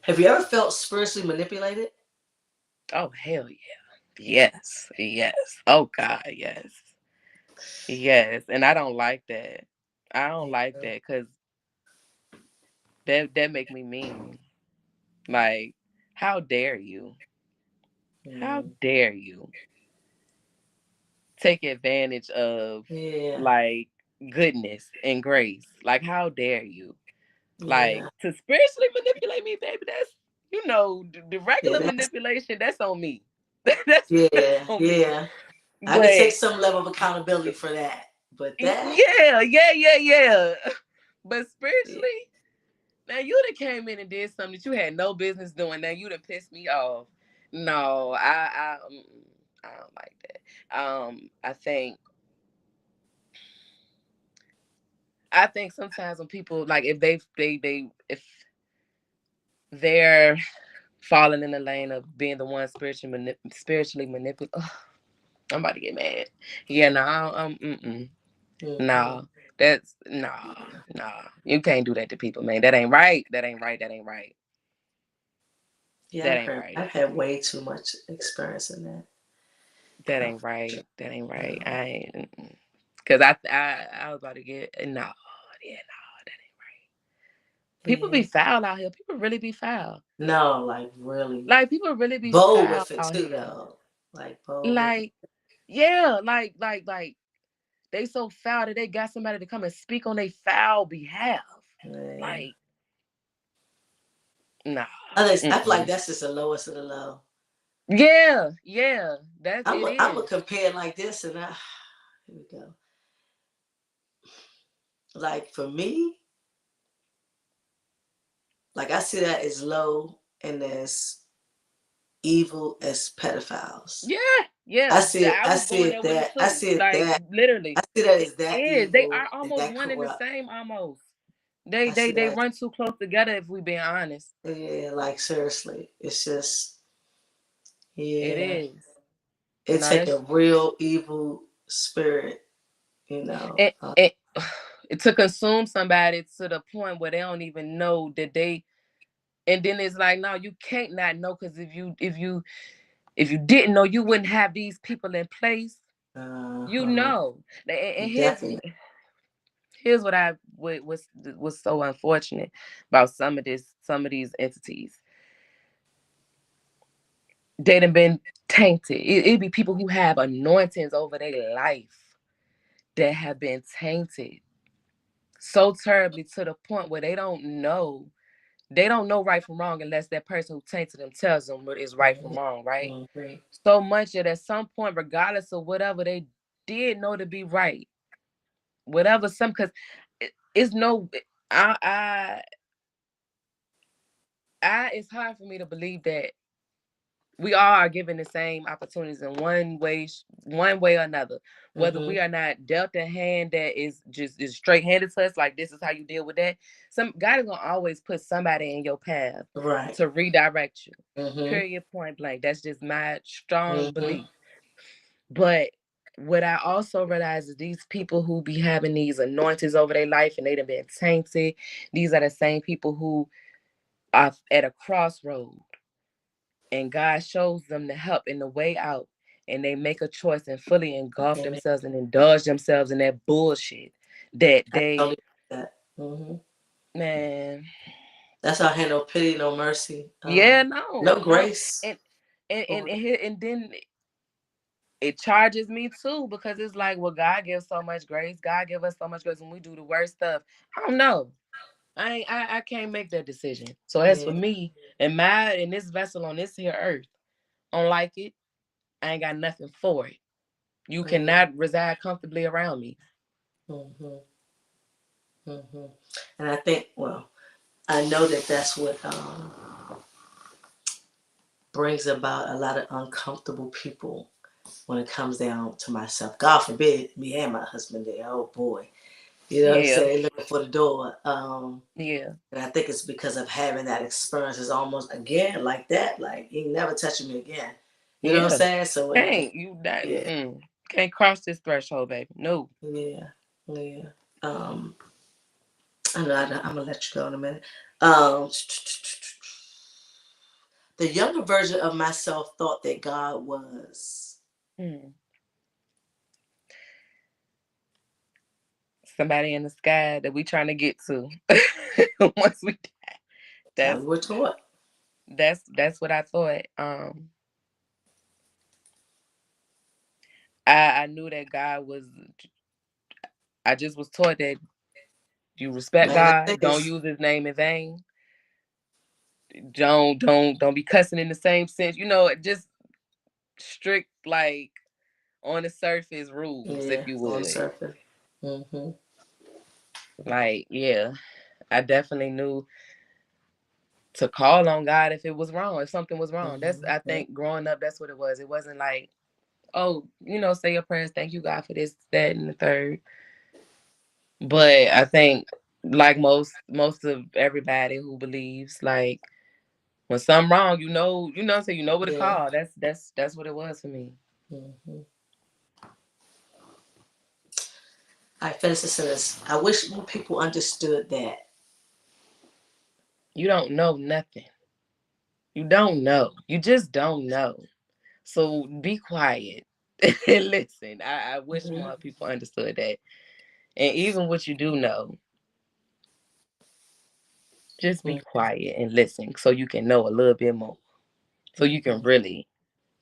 have you ever felt spiritually manipulated? Oh hell yeah. Yes. Yes. Oh God, yes. Yes. And I don't like that. I don't like Yeah. that because that make me mean. Like, how dare you? How Mm. dare you take advantage of Yeah. like goodness and grace? Like, how dare you? Like Yeah. to spiritually manipulate me, baby. That's the Yeah. regular That's manipulation. That's on me. That's yeah. on me. Yeah. I could take But some level of accountability for that. But that, yeah, yeah, yeah, yeah. But yeah. spiritually, now you'd have came in and did something that you had no business doing. Now you'd have pissed me off. No, I don't like that. I think sometimes when people like if they if they're falling in the lane of being the one spiritually manipulated. I'm about to get mad. Yeah, no, Hmm. no, that's no, no. You can't do that to people, man. That ain't right. That ain't right. That ain't right. Yeah, That ain't right. I've had way too much experience in that. That Uh, ain't right. That ain't right. um, I ain't. Cause I was about to get no. Yeah, no, that ain't right. People be yeah. foul out here. People really be foul. No, like really Like people really be bold foul with it out too, here. though. Like bold with it. Like yeah, like they so foul that they got somebody to come and speak on their foul behalf. Yeah. Like, nah. Others, I feel like Mm-mm. that's just the lowest of the low. Yeah, yeah. That it I'm a is. compare like this, and here we go. Like for me, like I see that as low and as evil as pedophiles. Yeah, yeah. I I was see going there it with it that I too. see it Like that I literally. see that It as that is. They evil are and almost that one and the corrupt. same almost. They I they see they that run too close together if we being honest. yeah, like seriously. It's just It yeah. is. It No, take a that's real evil spirit, it, it, to consume somebody to the point where they don't even know that they and then it's like no you can't not know because if you didn't know you wouldn't have these people in place. You uh-huh. know and Definitely. here's what I what was so unfortunate about some of these entities. They done been tainted. It be people who have anointings over their life that have been tainted so terribly to the point where they don't know right from wrong unless that person who tainted them tells them what is right from wrong, right? Mm-hmm. So much that at some point, regardless of whatever they did know to be right, whatever some because it's no I I it's hard for me to believe that we all are given the same opportunities in one way or another. Whether Mm-hmm. we are not dealt a hand that is straight handed to us, like this is how you deal with that. Some God is gonna always put somebody in your path Right. to redirect you. Mm-hmm. Period. Point blank. That's just my strong Mm-hmm. belief. But what I also realize is these people who be having these anointings over their life and they done been tainted. These are the same people who are at a crossroad and God shows them the help and the way out, and they make a choice and fully engulf Amen. themselves and indulge themselves in that bullshit that I they totally get that. Mm-hmm. man, That's our hand, no pity, no mercy, yeah, no no, no, grace and and for and it. and, and then it charges me too, because it's like, well, God gives so much grace. God give us so much grace when we do the worst stuff. I don't know. I can't make that decision. So as for Yeah, me and my in this vessel on this here earth, I don't like it. I ain't got nothing for it. You yeah. cannot reside comfortably around me. Hmm. Hmm. And I think, well, I know that that's what brings about a lot of uncomfortable people when it comes down to myself. God forbid me and my husband there. Oh boy. You know what I'm Yeah, saying? Looking for the door. yeah, And I think it's because of having that experience. It's almost again like that. Like you ain't never touching me again. You know what I'm yeah. saying? So when I, Can't you that yeah, can't cross this threshold, baby. No. yeah, yeah. Um, I know I'm gonna let you go in a minute. Um, the younger version of myself thought that God was Mm. Somebody in the sky that we trying to get to. Once we how that's we were taught. that's what I thought. I knew that God was. I just was taught that you respect Man, the God, thing don't is, use His name in vain, don't be cussing in the same sense. Just strict, like, on the surface rules, if yeah, you on the would. surface. Mm-hmm. Like, yeah, I definitely knew to call on God if it was wrong, if something was wrong. That's, Mm-hmm. I Yeah. think, growing up, that's what it was. It wasn't like, oh, say your prayers, thank you God for this, that, and the third. But I think, like most of everybody who believes, like, when something wrong, so you know what to Yeah. call. That's what it was for me. Mm-hmm. I finish this sentence. I wish more people understood that. You don't know nothing. You don't know. You just don't know. So be quiet and listen. I wish Mm-hmm. more people understood that. And even what you do know, just be quiet and listen so you can know a little bit more. So you can Mm-hmm. really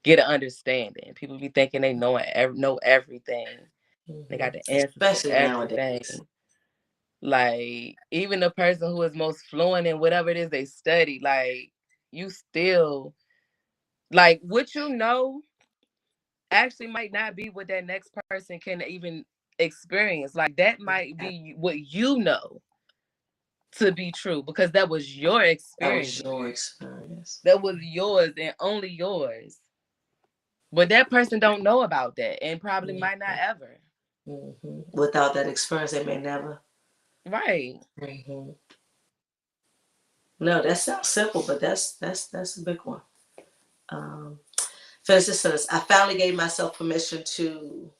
get an understanding. People be thinking they know everything. They Mm-hmm. got the answers to Especially nowadays. everything. Like, even the person who is most fluent in whatever it is they study, like, you still, like, what you know actually might not be what that next person can even experience. Like, that might be what you know to be true because that was your That was experience. your experience. That was yours and only yours. But that person don't know about that and probably might not ever. Mm-hmm. Without that experience, they may never. Right. Mm-hmm. No, that sounds simple, but that's a big one. Um, Finish this sentence. I finally gave myself permission to.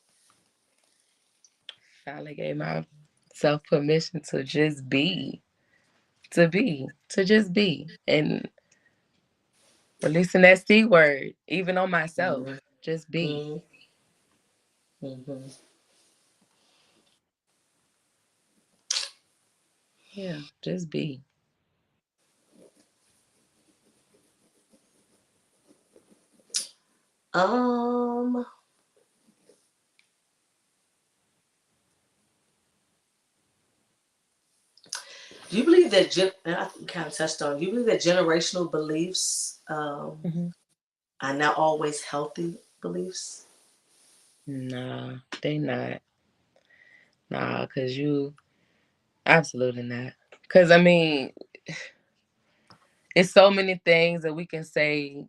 Finally gave myself permission to just be. To just be. And releasing that C word, even on myself. Mm-hmm. Just be. Mm-hmm. Yeah, just be. Um, do you believe that? And I kind of touched on. Do you believe that generational beliefs Hmm. are not always healthy beliefs? Nah, they not. Nah, cause you absolutely not. Cause I mean, it's so many things that we can say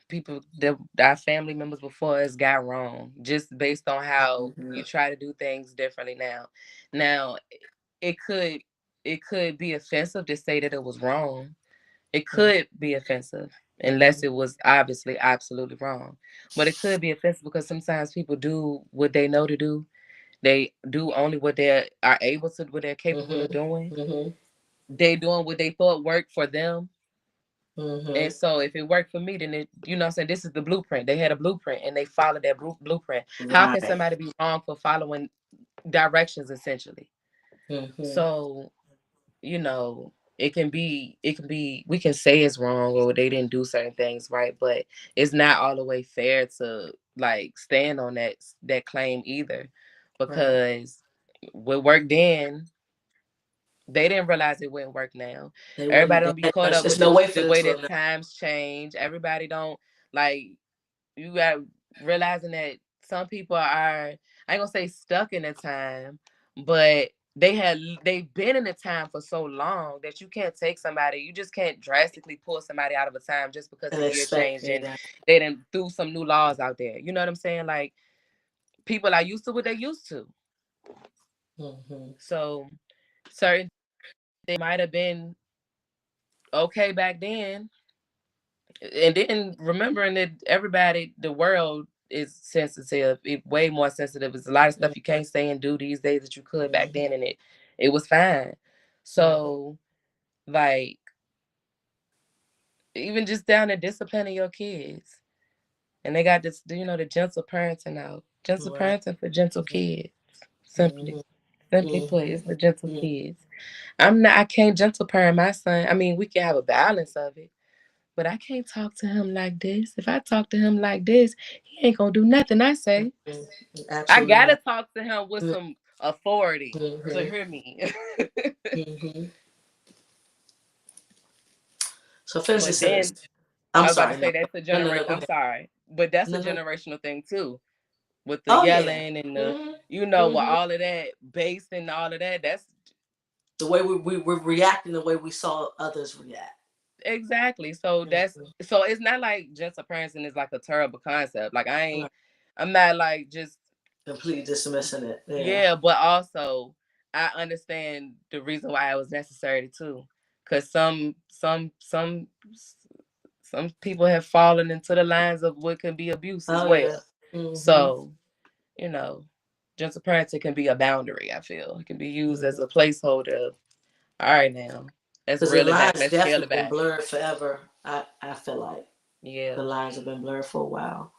people that our family members before us got wrong just based on how Mm-hmm. you try to do things differently now. Now, it could it could be offensive to say that it was wrong. It could be offensive unless it was obviously absolutely wrong. But it could be offensive because sometimes people do what they know to do. They do only what they are able to, what they're capable of Mm-hmm. doing. Mm-hmm. They doing what they thought worked for them. And Mm-hmm. so if it worked for me, then what I'm saying, this is the blueprint. They had a blueprint and they followed that blueprint. How can Right. somebody be wrong for following directions essentially? Mm-hmm. So, we can say it's wrong or they didn't do certain things right, but it's not all the way fair to like stand on that claim either, Right. because what worked then, they didn't realize it wouldn't work now. They Everybody wouldn't. don't be caught up There's with no way for the them way to that know. times change. Everybody don't like, you got realizing that some people are, I ain't gonna say stuck in a time, but they've been in a time for so long that you can't take somebody, you just can't drastically pull somebody out of a time just because And the year expect changed me and that. they didn't threw some new laws out there. You know what I'm saying? Like, people are used to what they used to. Hmm. So certain things might have been okay back then, and then remembering that everybody, the world is sensitive, way more sensitive. There's a lot of stuff you can't say and do these days that you could back Hmm. then, and it was fine. Hmm. So, like, even just down to disciplining your kids, and they got this, the gentle parenting out, gentle Right. parenting for gentle kids. Simply, Hmm. simply put, Hmm. it's for gentle kids. I can't gentle parent my son. I mean, we can have a balance of it, but I can't talk to him like this. If I talk to him like this, he ain't gonna do nothing I say. I Absolutely gotta not. talk to him with some authority to Hmm. hear me. Hmm. So finish your But sentence. then I'm I was about to sorry. No. say that's a No. No. No. generation. Go I'm ahead. sorry, but that's a No. No. generational thing too. With the Oh yeah. yelling and the, Hmm. with Hmm. all of that bass and all of that. That's The way we're reacting, the way we saw others react. exactly. So that's, Hmm. so it's not like gentle parenting is like a terrible concept. Like, Right. I'm not like just, Completely dismissing it. Yeah. yeah, but also I understand the reason why it was necessary too, because some people have fallen into the lines of what can be abuse as Oh yeah. well. Hmm. So, you know, gentle parenting can be a boundary. I feel it can be used as Hmm. a placeholder. All right, now let's Because the reel it back. lines Let's scale it definitely been back. blurred forever. I feel like the Yeah. lines have been blurred for a while,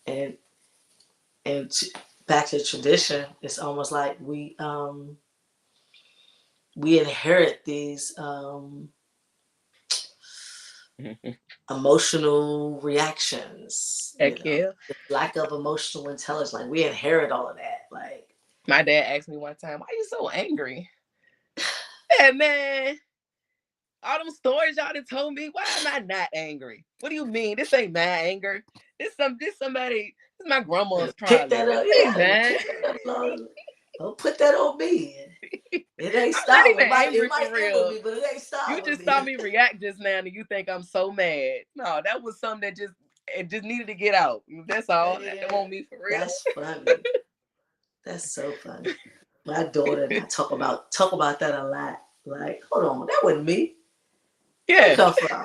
and and to, back to tradition, it's almost like we inherit these emotional reactions. Heck yeah. The lack of emotional intelligence. Like we inherit all of that. Like My dad asked me one time, "Why are you so angry?" Hey man, all them stories y'all done told me. Why am I not angry? What do you mean? This ain't my anger. This my grandma's pick probably. that This up. ain't Yeah, mine. pick that up, Lord. Don't put that on me. It ain't I'm not stop. even It angry might for end with real. me, but it ain't You stop with just saw me. me react just now and you think I'm so mad. No, that was something that just needed to get out. That's all. That Yeah, won't me for real. that's funny. That's so funny. My daughter and I talk about that a lot. Like, hold on, that wasn't me. Where it Yeah. come from?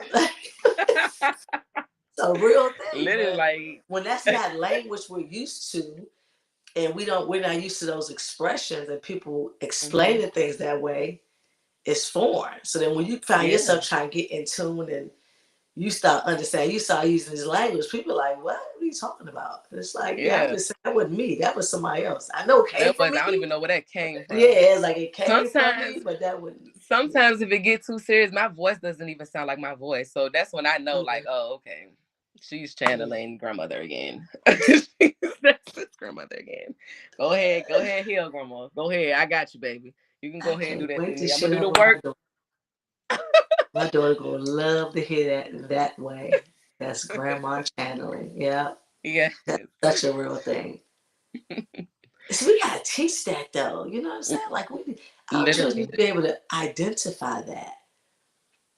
It's a real thing, Literally, but like, when that's not language we're used to, and we're not used to those expressions, and people hmm, explaining things that way, it's foreign. So then when you find yeah. yourself trying to get in tune and you start understanding, you start using this language, people are like, what are you talking about? It's like, yeah, I'm Yeah. just saying that wasn't me. That was somebody else. I know it came That from was, I don't me. even know where that came from. Yeah, it's like it came from me, Sometimes but that wouldn't. sometimes if it gets too serious, my voice doesn't even sound like my voice. So that's when I know, like, Mm-hmm. oh, okay, she's Yeah. channeling grandmother again. That's grandmother again. Go ahead, heal, grandma. Go ahead, I got you, baby. You can I go ahead and do can't that wait through to me. I'm gonna share do that the with my work. daughter. My daughter gonna love to hear that way. That's grandma channeling. Yeah, Yeah, that's such a real thing. So we gotta teach that though. You know what I'm saying? Like our children need literally. to be able to identify that.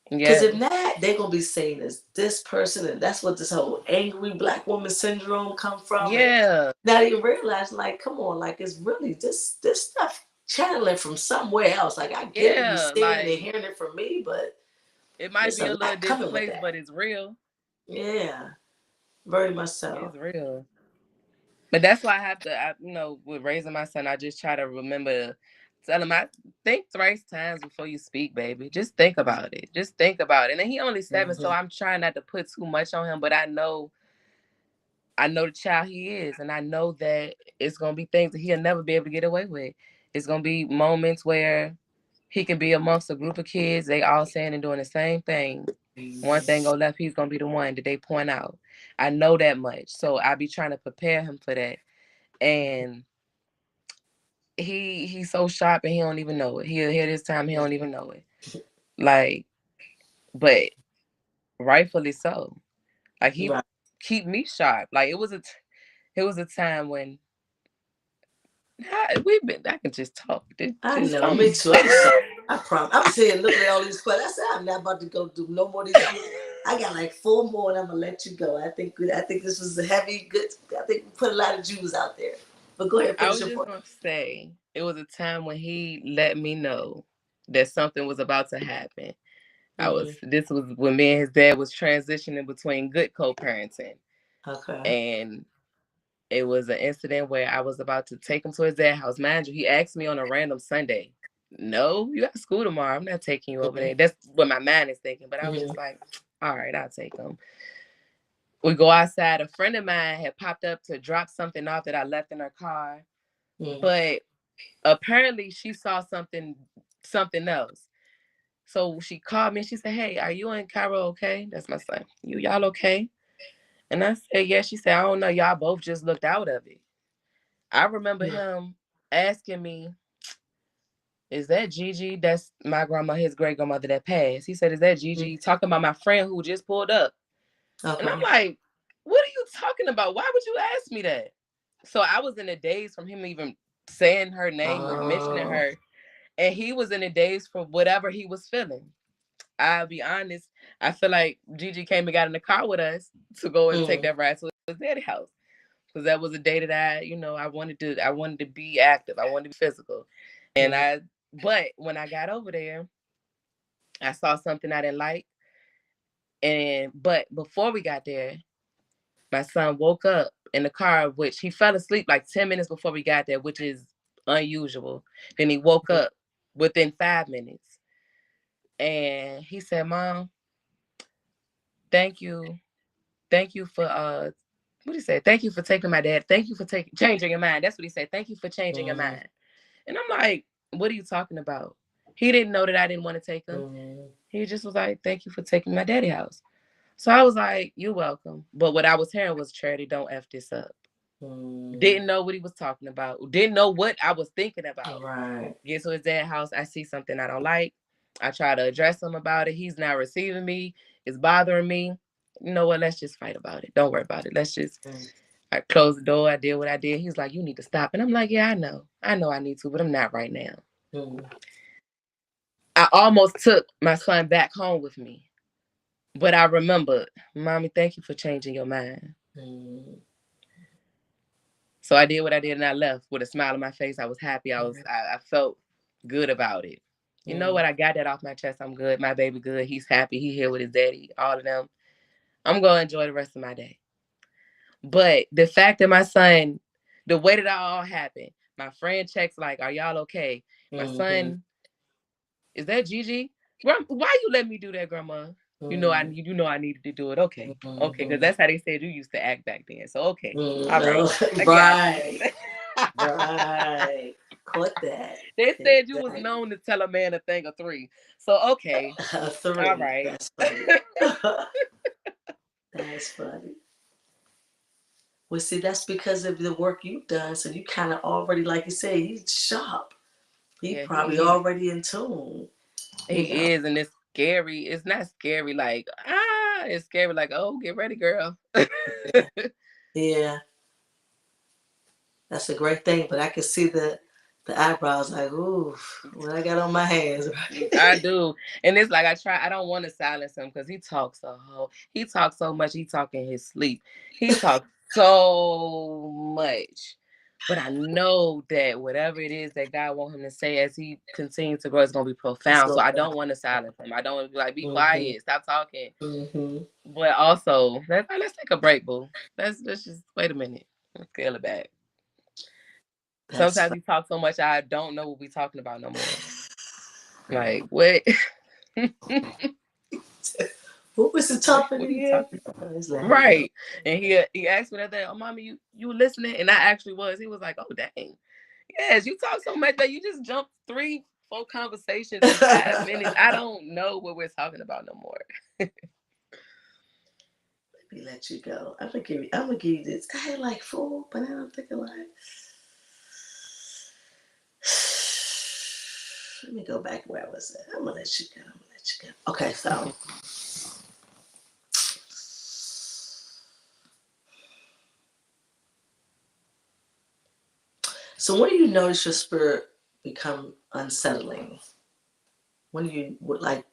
Because Yeah, if not, they're gonna be seen as this person, and that's what this whole angry black woman syndrome come from, and yeah, not even realize, like, come on, like it's really this stuff channeling from somewhere else. Like I get it, we yeah. seeing it and Like, hearing it from me, but it might there's be a a little lot coming with displaced, that. but it's real. Yeah, very much so. It's real. But that's why I have to, with raising my son, I just try to remember to tell him, I think thrice times before you speak, baby. Just think about it. Just think about it. And he only 7, so Hmm. I'm trying not to put too much on him. But I know the child he is, and I know that it's gonna be things that he'll never be able to get away with. It's gonna be moments where he can be amongst a group of kids, they all saying and doing the same thing. One thing go left, he's gonna be the one that they point out. I know that much, so I be trying to prepare him for that. And he's so sharp and he don't even know it. He'll hear this time, he don't even know it. Like, but rightfully so. Like he Right. keep me sharp. Like it was a time when I can just talk. I Just know, me too. I'm sorry. I promise. I'm sitting looking at all these questions. I said I'm not about to go do no more of these quizzes. I got like four more, and I'm gonna let you go. I think this was a heavy, good. I think we put a lot of Jews out there. But go ahead, I finish was your just point. gonna say it was a time when he let me know that something was about to happen. Mm-hmm. This was when me and his dad was transitioning between good co-parenting. Okay. And it was an incident where I was about to take him to his dad's house. Mind you, he asked me on a random Sunday, "No, you got school tomorrow. I'm not taking you over Mm-hmm. there." That's what my mind is thinking. But I was just like, all right, I'll take him. We go outside. A friend of mine had popped up to drop something off that I left in her car. Mm-hmm. But apparently she saw something else. So she called me and she said, "Hey, are you and Cairo okay?" That's my son. Y'all okay? And I said, "Yeah." She said, "I don't know. Y'all both just looked out of it." I remember him asking me, "Is that Gigi?" That's my grandma, his great grandmother that passed. He said, "Is that Mm-hmm. Gigi?" Talking about my friend who just pulled up. And I'm Okay. like, "What are you talking about? Why would you ask me that?" So I was in a daze from him even saying her name or mentioning Oh. her. And he was in a daze for whatever he was feeling. I'll be honest. I feel like Gigi came and got in the car with us to go and take Mm-hmm. that ride to his daddy's house. Because that was a day that I wanted to be active. I wanted to be physical. And but when I got over there, I saw something I didn't like. But before we got there, my son woke up in the car, which he fell asleep like 10 minutes before we got there, which is unusual. Then he woke up within 5 minutes. And he said, "Mom, thank you. Thank you for what did he say? Thank you for taking my dad. Thank you for changing your mind." That's what he said. "Thank you for changing your Mm-hmm. mind." And I'm like, "What are you talking about?" He didn't know that I didn't want to take him. Mm-hmm. He just was like, "Thank you for taking my daddy house." So I was like, "You're welcome." But what I was hearing was, "Charity, don't F this up." Mm-hmm. Didn't know what he was talking about. Didn't know what I was thinking about. Right. Get to his dad's house. I see something I don't like. I try to address him about it. He's not receiving me. It's bothering me. You know what? Let's just fight about it. Don't worry about it. Let's just. I closed the door. I did what I did. He's like, "You need to stop." And I'm like, "Yeah, I know. I know I need to, but I'm not right now." Mm-hmm. I almost took my son back home with me, but I remembered, "Mommy, thank you for changing your mind." Mm-hmm. So I did what I did and I left with a smile on my face. I was happy. I felt good about it. You know Mm-hmm. what? I got that off my chest. I'm good. My baby good. He's happy. He here with his daddy. All of them. I'm gonna enjoy the rest of my day. But the fact that my son, the way that all happened, my friend checks like, "Are y'all okay?" My Mm-hmm. son, "Is that Gigi? Why you let me do that, Grandma?" You know I needed to do it. Okay, okay, because Mm-hmm. that's how they said you used to act back then. So okay, all right, Mm-hmm. I got Right. you. Right. Caught that. They said you was Exactly. known to tell a man a thing of three. So okay, all Three. right. That's funny. That's funny. Well, see, that's because of the work you've done. So you kind of already, like you said, he's sharp. He Yeah, probably he already in tune. You know. he is, and it's scary. It's not scary like it's scary like, oh, get ready, girl. Yeah. Yeah. That's a great thing. But I can see the eyebrows like, ooh, what I got on my hands, I right? do. And it's like I don't want to silence him because he talks so much, he talk in his sleep. He talks so much. But I know that whatever it is that God wants him to say as he continues to grow, it's gonna be It's profound. So gonna I be. don't want to silence him. I don't want to be like, be Mm-hmm. quiet, stop talking. Mm-hmm. But also, let's take a break, boo. Let's just wait a minute. Let's scale it back. That's Sometimes fine. he talks so much I don't know what we talking about no more. Like what? What was the topic What are you again? talking about? Oh, he's letting it go. Right. And he asked me that day, "Oh, mommy, you listening?" And I actually was. He was like, "Oh, dang. Yes, you talk so much that you just jumped 4 conversations in 5 minutes. I don't know what we're talking about no more. Let me let you go. I'm gonna give you this. I had like four, but now I'm thinking like let me go back where I was at. I'm gonna let you go. I'm gonna let you go. Okay, so when do you notice your spirit become unsettling? When do you would like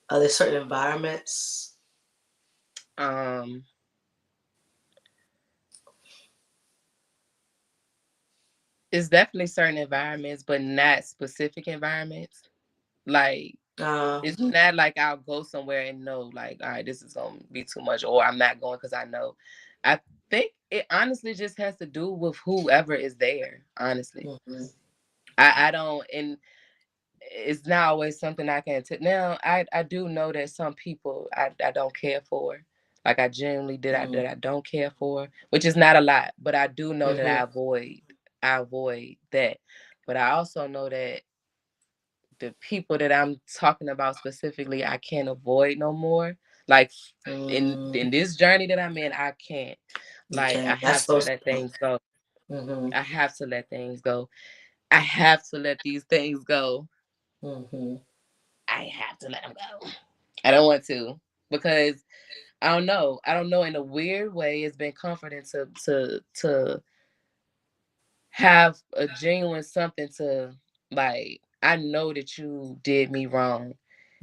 are there certain environments? Um, it's definitely certain environments, but not specific environments. Like Uh, it's not like I'll go somewhere and know, like, all right, this is gonna be too much, or I'm not going because I know. I think it honestly just has to do with whoever is there. Honestly, mm-hmm, I don't, and it's not always something I can. Now, I do know that some people I don't care for. Like I genuinely mm-hmm, that I don't care for, which is not a lot, but I do know that mm-hmm, I avoid that. But I also know that the people that I'm talking about specifically, I can't avoid no more. Like in mm, this journey that I'm in, I can't. you Like I can't. That's have to supposed let to. things go. Mm-hmm, I have to let things go. I have to let these things go. mm-hmm, I have to let them go. I don't want to because I don't know. I don't know. In a weird way, it's been comforting to have a genuine something to like. I know that you did me wrong,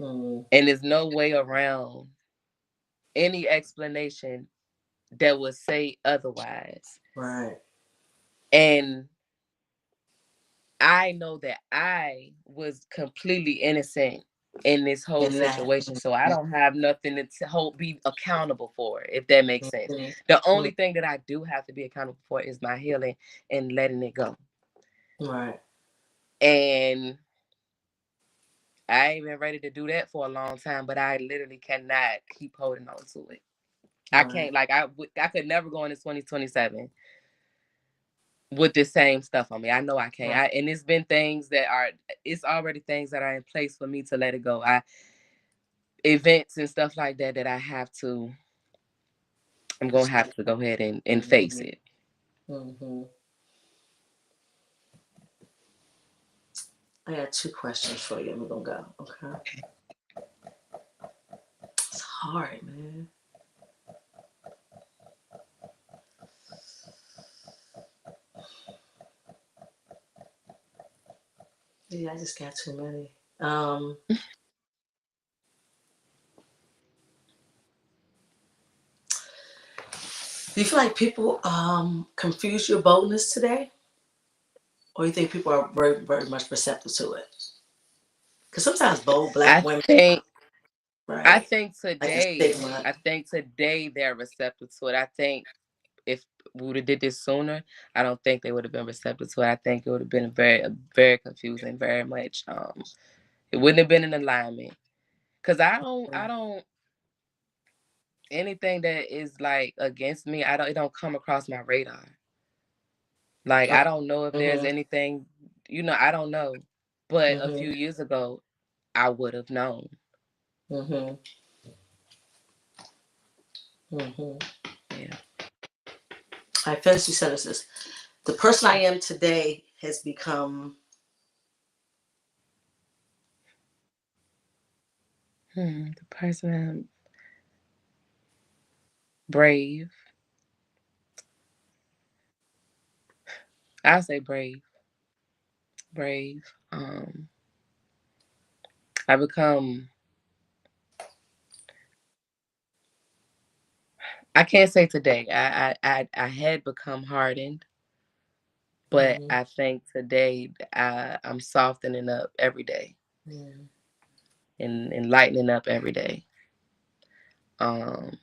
mm-hmm. and there's no way around any explanation that would say otherwise. Right. And I know that I was completely innocent in this whole And that. situation, so I don't have nothing to hold be accountable for, if that makes sense. The Mm-hmm, only thing that I do have to be accountable for is my healing and letting it go. right. And I ain't been ready to do that for a long time, but I literally cannot keep holding on to it. I Right. can't like I could never go into 2027 with the same stuff on me. I know I can't. Right. And it's been things that are it's already things that are in place for me to let it go. I events and stuff like that that I have to I'm gonna have to go ahead and face Mm-hmm, it. mm-hmm. I got two questions for you. I'm gonna go. Okay. It's hard, man. Yeah, I just got too many. Do you feel like people confuse your boldness today, or you think people are very, very much receptive to it? Because sometimes bold I black women, think I right, think like the today stigma. I think today they're receptive to it. I think if we would have did this sooner, I don't think they would have been receptive to it. I think it would have been very confusing, very much it wouldn't have been in alignment. Cause I don't anything that is like against me, it don't come across my radar. Like I don't know if there's Mm-hmm, anything, I don't know. But a mm-hmm, few years ago, I would have known. mm-hmm, mm-hmm. Yeah. I finish these sentences. The person I am today has become. The person brave. I'll say brave. Brave. I become I can't say today. I had become hardened, but Mm-hmm, I think today I'm softening up every day mm-hmm. and lightening up every day. Um,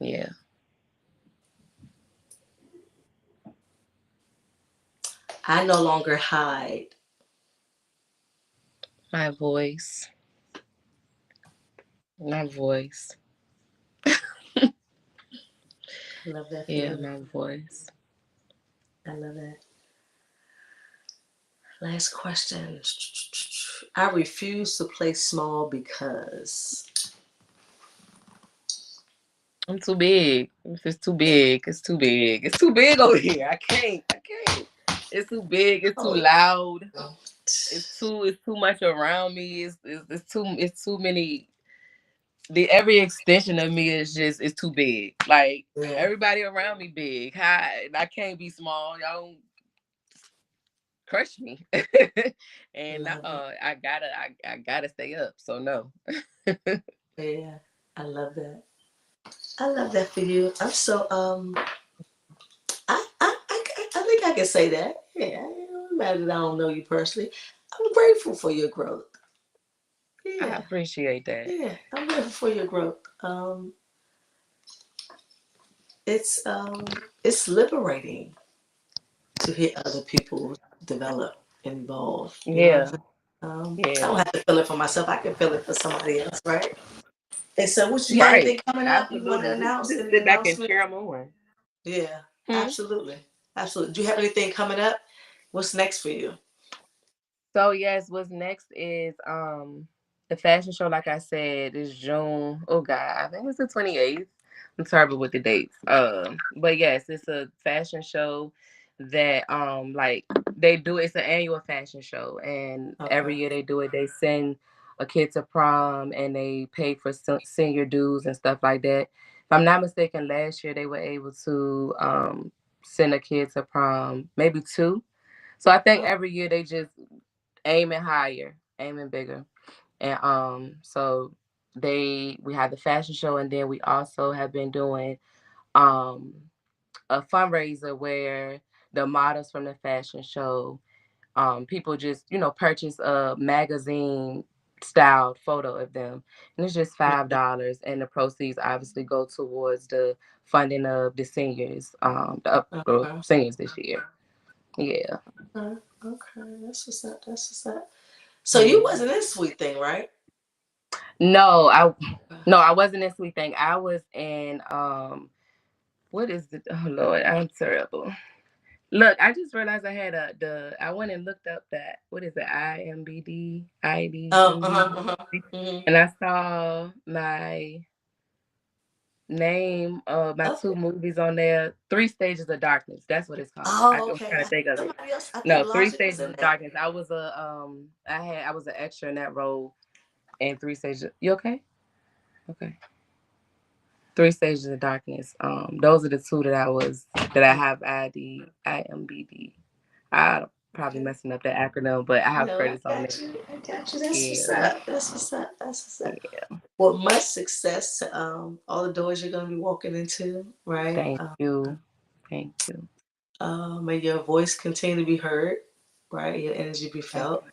yeah, I no longer hide. my voice, my voice. I love that for Yeah, you. my voice. I love that. Last question. I refuse to play small because. I'm too big. If it's too big, it's too big. It's too big over here. I can't. I can't. It's too big. It's too Oh, loud. It's too much around me. It's too many. The every extension of me is just it's too big. Like yeah. everybody around me big. I can't be small. Y'all don't crush me. And Love it. I gotta stay up. So no. Yeah. I love that. I love that for you. I'm so I think I can say that. Yeah, no matter that I don't know you personally, I'm grateful for your growth. I Yeah, appreciate that. yeah, I'm grateful for your growth. It's it's liberating to hear other people develop and evolve. You know what I'm Yeah. saying? I don't Yeah. have to feel it for myself. I can feel it for somebody else, right? And so, what you got Right. anything coming up? You want to Absolutely. announce Just any sit back and announcement? cheer them on. Yeah, Hmm? absolutely, absolutely. Do you have anything coming up? What's next for you? So yes, what's next is the fashion show, like I said, is June. Oh God, I think it's the 28th. I'm terrible with the dates. But yes, it's a fashion show that like they do it's an annual fashion show, and Okay. every year they do it, they send a kid to prom and they pay for senior dues and stuff like that. If I'm not mistaken, last year they were able to send a kid to prom, maybe two. So I think Oh, every year they just aiming higher, aiming bigger. And so we had the fashion show, and then we also have been doing um a fundraiser where the models from the fashion show, people just, purchase a magazine styled photo of them. And it's just $5, and the proceeds obviously go towards the funding of the seniors, okay. seniors this year. Yeah. Okay. Okay. That's what's up. That's what's up. So you Yeah. wasn't in Sweet Thing, right? No, I Okay. no, I wasn't in Sweet Thing. I was in what is the oh Lord, I'm terrible. Look, I just realized I had I went and looked up that what is it, IMBD, Oh, hmm. and I saw my name my two Okay. movies on there, Three Stages of Darkness. That's what it's called. Oh, I'm okay. trying I to think think of it. somebody else. I think No, Three Logic was Stages in of that. Darkness. I was an extra in that role in Three Stages. You okay? Okay. Three Stages of Darkness. Those are the two that I have IMBD. I'm probably Okay. messing up that acronym, but I have No, I credits on got it. you. I got you. That's what's Yeah. up. That's what's up. That's what's up. Yeah. Well, much success to all the doors you're going to be walking into, right? Thank you. Thank you. May your voice continue to be heard, right? Your energy be Thank felt,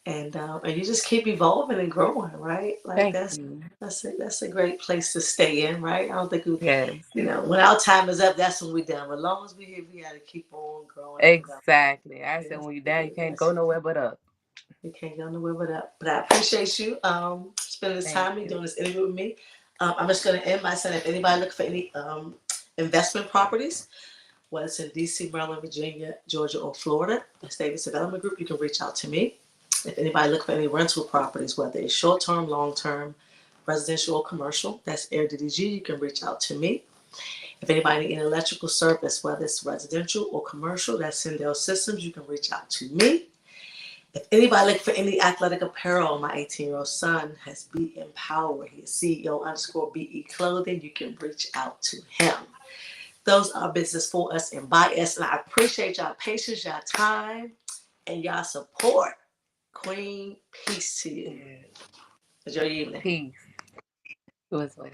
and you just keep evolving and growing, right? Like thank you. that's a great place to stay in, right? I don't think we, Yes. when our time is up, that's when we're done. But as long as we're here, we got to keep on growing and developing. Exactly. I said Yes, when you we down, you do. can't go Yes, nowhere but up. we can't go nowhere with that. But I appreciate you spending this Thank time and you. doing this interview with me. I'm just going to end by saying if anybody looking for any investment properties, whether it's in DC, Maryland, Virginia, Georgia, or Florida, the Davis Development Group, you can reach out to me. If anybody looking for any rental properties, whether it's short term, long term, residential, or commercial, that's Air DDG, you can reach out to me. If anybody need an electrical service, whether it's residential or commercial, that's Sindel Systems, you can reach out to me. If anybody looking for any athletic apparel, my 18-year-old son has Be Empowered. He is CEO underscore BE Clothing. You can reach out to him. Those are business for us and by us. And I appreciate y'all patience, y'all time, and y'all support. Queen, peace to you. Yeah. Enjoy your evening. Peace. You as well.